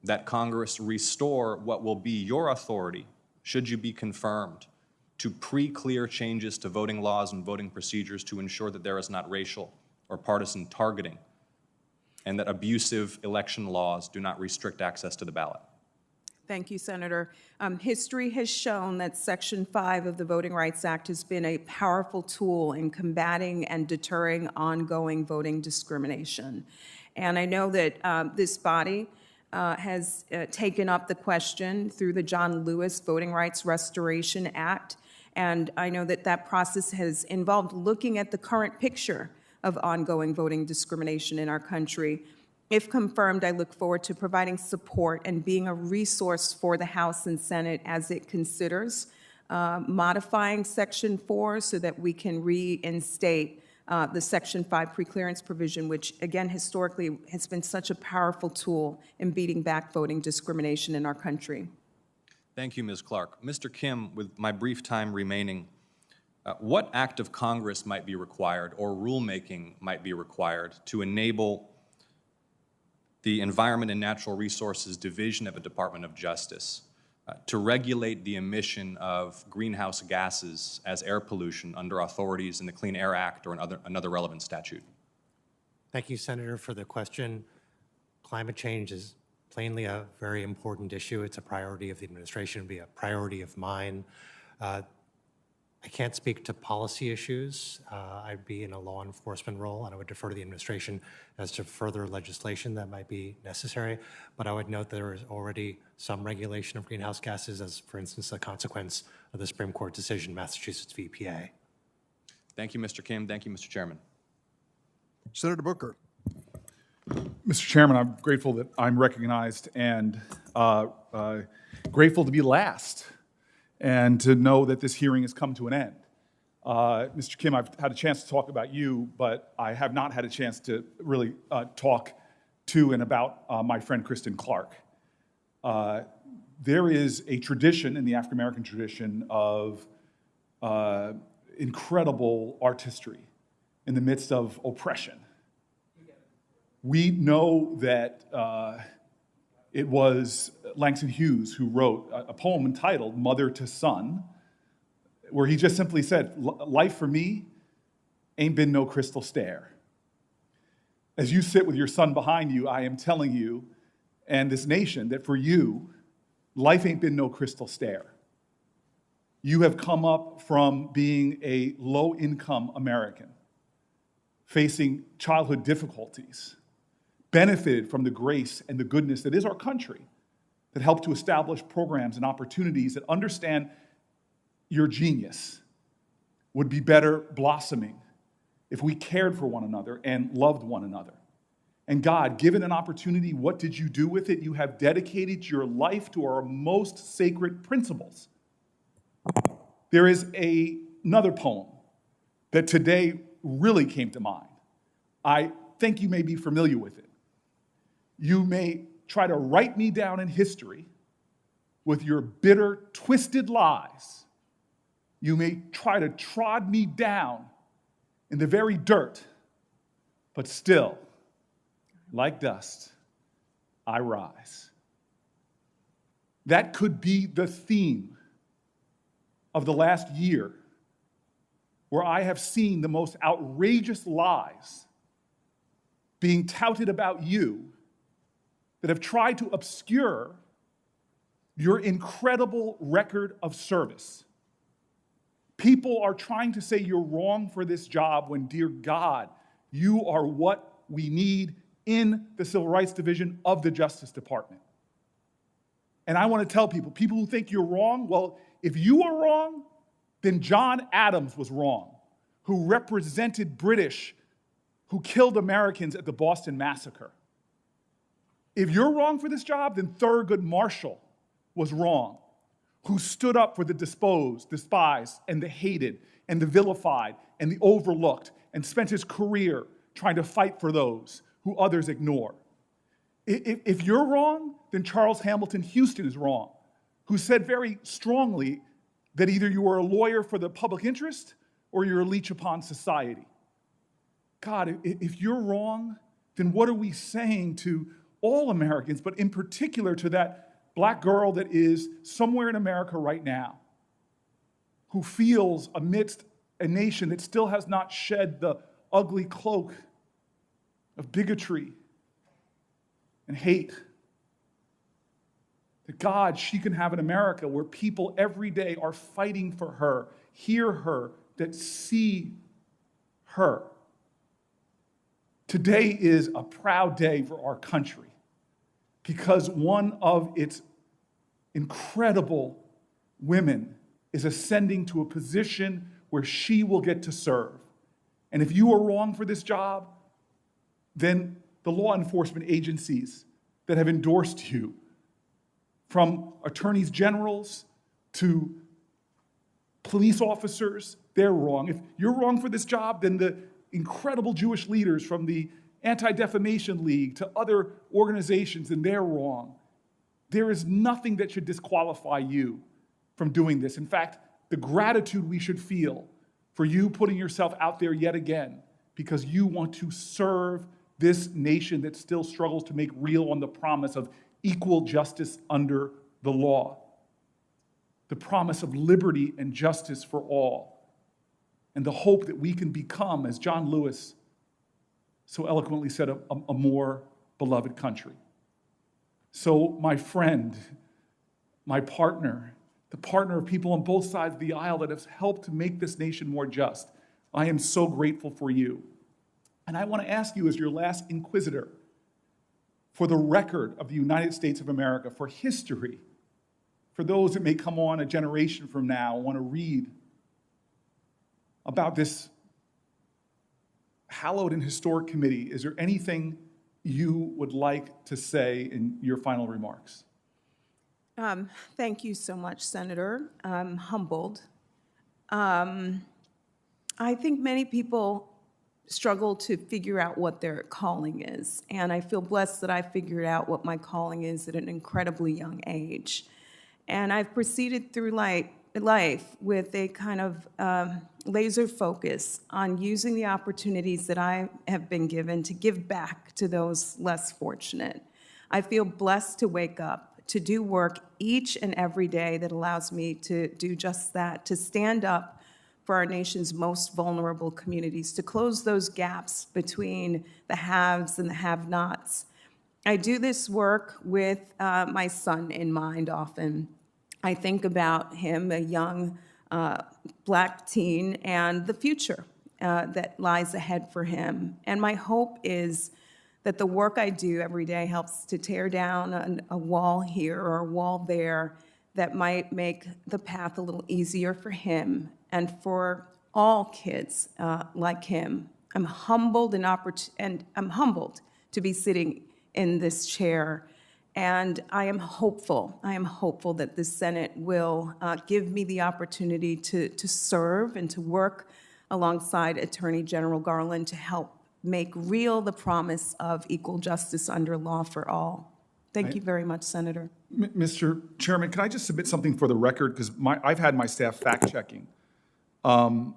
that Congress restore what will be your authority, should you be confirmed, to pre-clear changes to voting laws and voting procedures to ensure that there is not racial or partisan targeting and that abusive election laws do not restrict access to the ballot. Thank you, Senator. History has shown that Section 5 of the Voting Rights Act has been a powerful tool in combating and deterring ongoing voting discrimination. And I know that this body has taken up the question through the John Lewis Voting Rights Restoration Act. And I know that that process has involved looking at the current picture of ongoing voting discrimination in our country. If confirmed, I look forward to providing support and being a resource for the House and Senate as it considers modifying Section 4 so that we can reinstate the Section 5 preclearance provision, which, again, historically has been such a powerful tool in beating back voting discrimination in our country. Thank you, Ms. Clarke. Mr. Kim, with my brief time remaining, what act of Congress might be required or rulemaking might be required to enable the Environment and Natural Resources Division of the Department of Justice to regulate the emission of greenhouse gases as air pollution under authorities in the Clean Air Act or another relevant statute? Thank you, Senator, for the question. Climate change is plainly a very important issue. It's a priority of the administration, it'll be a priority of mine. I can't speak to policy issues. I'd be in a law enforcement role, and I would defer to the administration as to further legislation that might be necessary. But I would note there is already some regulation of greenhouse gases, as, for instance, a consequence of the Supreme Court decision, Massachusetts v. EPA. Thank you, Mr. Kim. Thank you, Mr. Chairman. Senator Booker. Mr. Chairman, I'm grateful that I'm recognized and grateful to be last and to know that this hearing has come to an end. Mr. Kim, I've had a chance to talk about you, but I have not had a chance to really talk to and about my friend Kristen Clarke. There is a tradition in the African-American tradition of incredible artistry in the midst of oppression. We know that it was Langston Hughes who wrote a poem entitled Mother to Son, where he just simply said, life for me ain't been no crystal stair. As you sit with your son behind you, I am telling you and this nation that for you, life ain't been no crystal stair. You have come up from being a low-income American, facing childhood difficulties, benefited from the grace and the goodness that is our country, that helped to establish programs and opportunities that understand your genius would be better blossoming if we cared for one another and loved one another. And God, given an opportunity, what did you do with it? You have dedicated your life to our most sacred principles. There is another poem that today really came to mind. I think you may be familiar with it. You may try to write me down in history with your bitter, twisted lies. You may try to trod me down in the very dirt, but still, like dust, I rise. That could be the theme of the last year, where I have seen the most outrageous lies being touted about you that have tried to obscure your incredible record of service. People are trying to say you're wrong for this job when, dear God, you are what we need in the Civil Rights Division of the Justice Department. And I want to tell people who think you're wrong, well, if you are wrong, then John Adams was wrong, who represented British, who killed Americans at the Boston Massacre. If you're wrong for this job, then Thurgood Marshall was wrong, who stood up for the despised, and the hated, and the vilified, and the overlooked, and spent his career trying to fight for those who others ignore. If you're wrong, then Charles Hamilton Houston is wrong, who said very strongly that either you are a lawyer for the public interest or you're a leech upon society. God, if you're wrong, then what are we saying to all Americans, but in particular to that black girl that is somewhere in America right now, who feels amidst a nation that still has not shed the ugly cloak of bigotry, and hate. That God, she can have an America where people every day are fighting for her, hear her, that see her. Today is a proud day for our country because one of its incredible women is ascending to a position where she will get to serve. And if you are wrong for this job, then the law enforcement agencies that have endorsed you, from attorneys generals to police officers, they're wrong. If you're wrong for this job, then the incredible Jewish leaders from the Anti-Defamation League to other organizations, and they're wrong. There is nothing that should disqualify you from doing this. In fact, the gratitude we should feel for you putting yourself out there yet again because you want to serve this nation that still struggles to make real on the promise of equal justice under the law, the promise of liberty and justice for all, and the hope that we can become, as John Lewis so eloquently said, a more beloved country. So my friend, my partner, the partner of people on both sides of the aisle that have helped to make this nation more just, I am so grateful for you. And I want to ask you as your last inquisitor, for the record of the United States of America, for history, for those that may come on a generation from now, want to read about this hallowed and historic committee, is there anything you would like to say in your final remarks? Thank you so much, Senator. I'm humbled. I think many people struggle to figure out what their calling is, and I feel blessed that I figured out what my calling is at an incredibly young age. And I've proceeded through life with a kind of laser focus on using the opportunities that I have been given to give back to those less fortunate. I feel blessed to wake up, to do work each and every day that allows me to do just that, to stand up for our nation's most vulnerable communities, to close those gaps between the haves and the have-nots. I do this work with my son in mind often. I think about him, a young Black teen, and the future that lies ahead for him. And my hope is that the work I do every day helps to tear down a wall here or a wall there that might make the path a little easier for him and for all kids like him. I'm humbled and I'm humbled to be sitting in this chair. And I am hopeful that the Senate will give me the opportunity to serve and to work alongside Attorney General Garland to help make real the promise of equal justice under law for all. Thank you very much, Senator. Mr. Chairman, can I just submit something for the record? Because I've had my staff fact-checking. It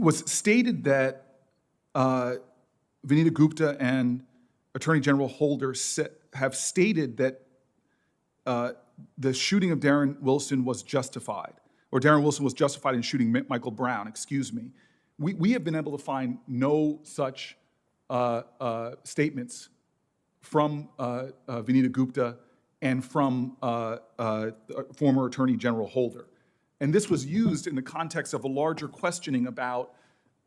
was stated that Vinita Gupta and Attorney General Holder have stated that the shooting of Darren Wilson was justified, or Darren Wilson was justified in shooting Michael Brown, excuse me. We have been able to find no such statements from Vinita Gupta and from former Attorney General Holder. And this was used in the context of a larger questioning about,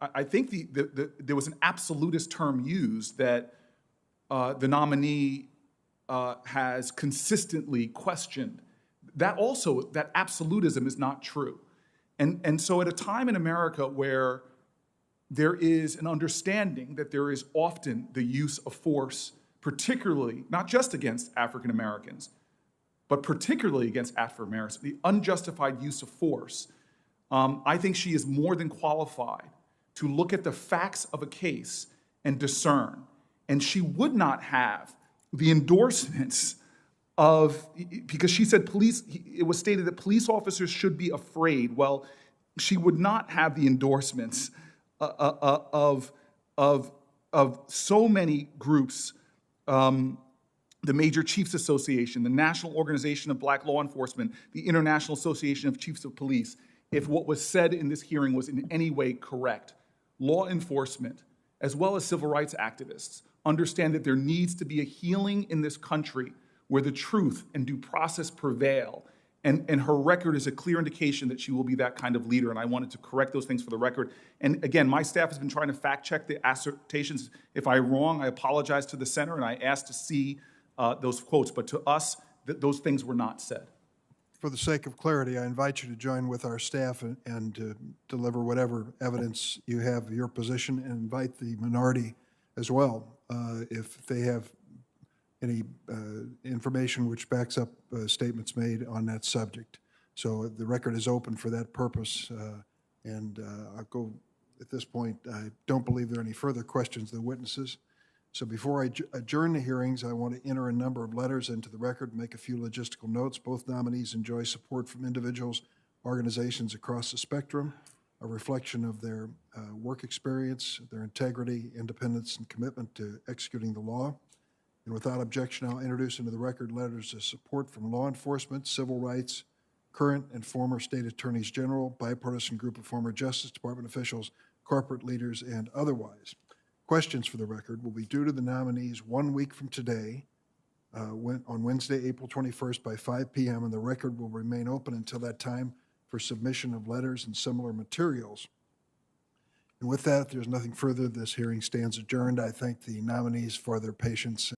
I think there was an absolutist term used that the nominee has consistently questioned. That absolutism is not true. And so at a time in America where there is an understanding that there is often the use of force, particularly, not just against African Americans, but particularly against African Americans, the unjustified use of force, I think she is more than qualified to look at the facts of a case and discern. And she would not have the endorsements of, because she said it was stated that police officers should be afraid. Well, she would not have the endorsements of so many groups, the Major Chiefs Association, the National Organization of Black Law Enforcement, the International Association of Chiefs of Police, if what was said in this hearing was in any way correct. law enforcement, as well as civil rights activists, understand that there needs to be a healing in this country where the truth and due process prevail. And her record is a clear indication that she will be that kind of leader, and I wanted to correct those things for the record. And again, my staff has been trying to fact check the assertions. If I'm wrong, I apologize to the center, and I asked to see those quotes, but to us, those things were not said. For the sake of clarity, I invite you to join with our staff and to deliver whatever evidence you have of your position, and invite the minority as well if they have any information which backs up statements made on that subject. So the record is open for that purpose, and I'll go at this point. I don't believe there are any further questions of the witnesses. So before I adjourn the hearings, I want to enter a number of letters into the record and make a few logistical notes. Both nominees enjoy support from individuals, organizations across the spectrum, a reflection of their work experience, their integrity, independence, and commitment to executing the law. And without objection, I'll introduce into the record letters of support from law enforcement, civil rights, current and former state attorneys general, bipartisan group of former Justice Department officials, corporate leaders, and otherwise. Questions for the record will be due to the nominees 1 week from today, on Wednesday, April 21st by 5 p.m., and the record will remain open until that time for submission of letters and similar materials. And with that, if there's nothing further, this hearing stands adjourned. I thank the nominees for their patience.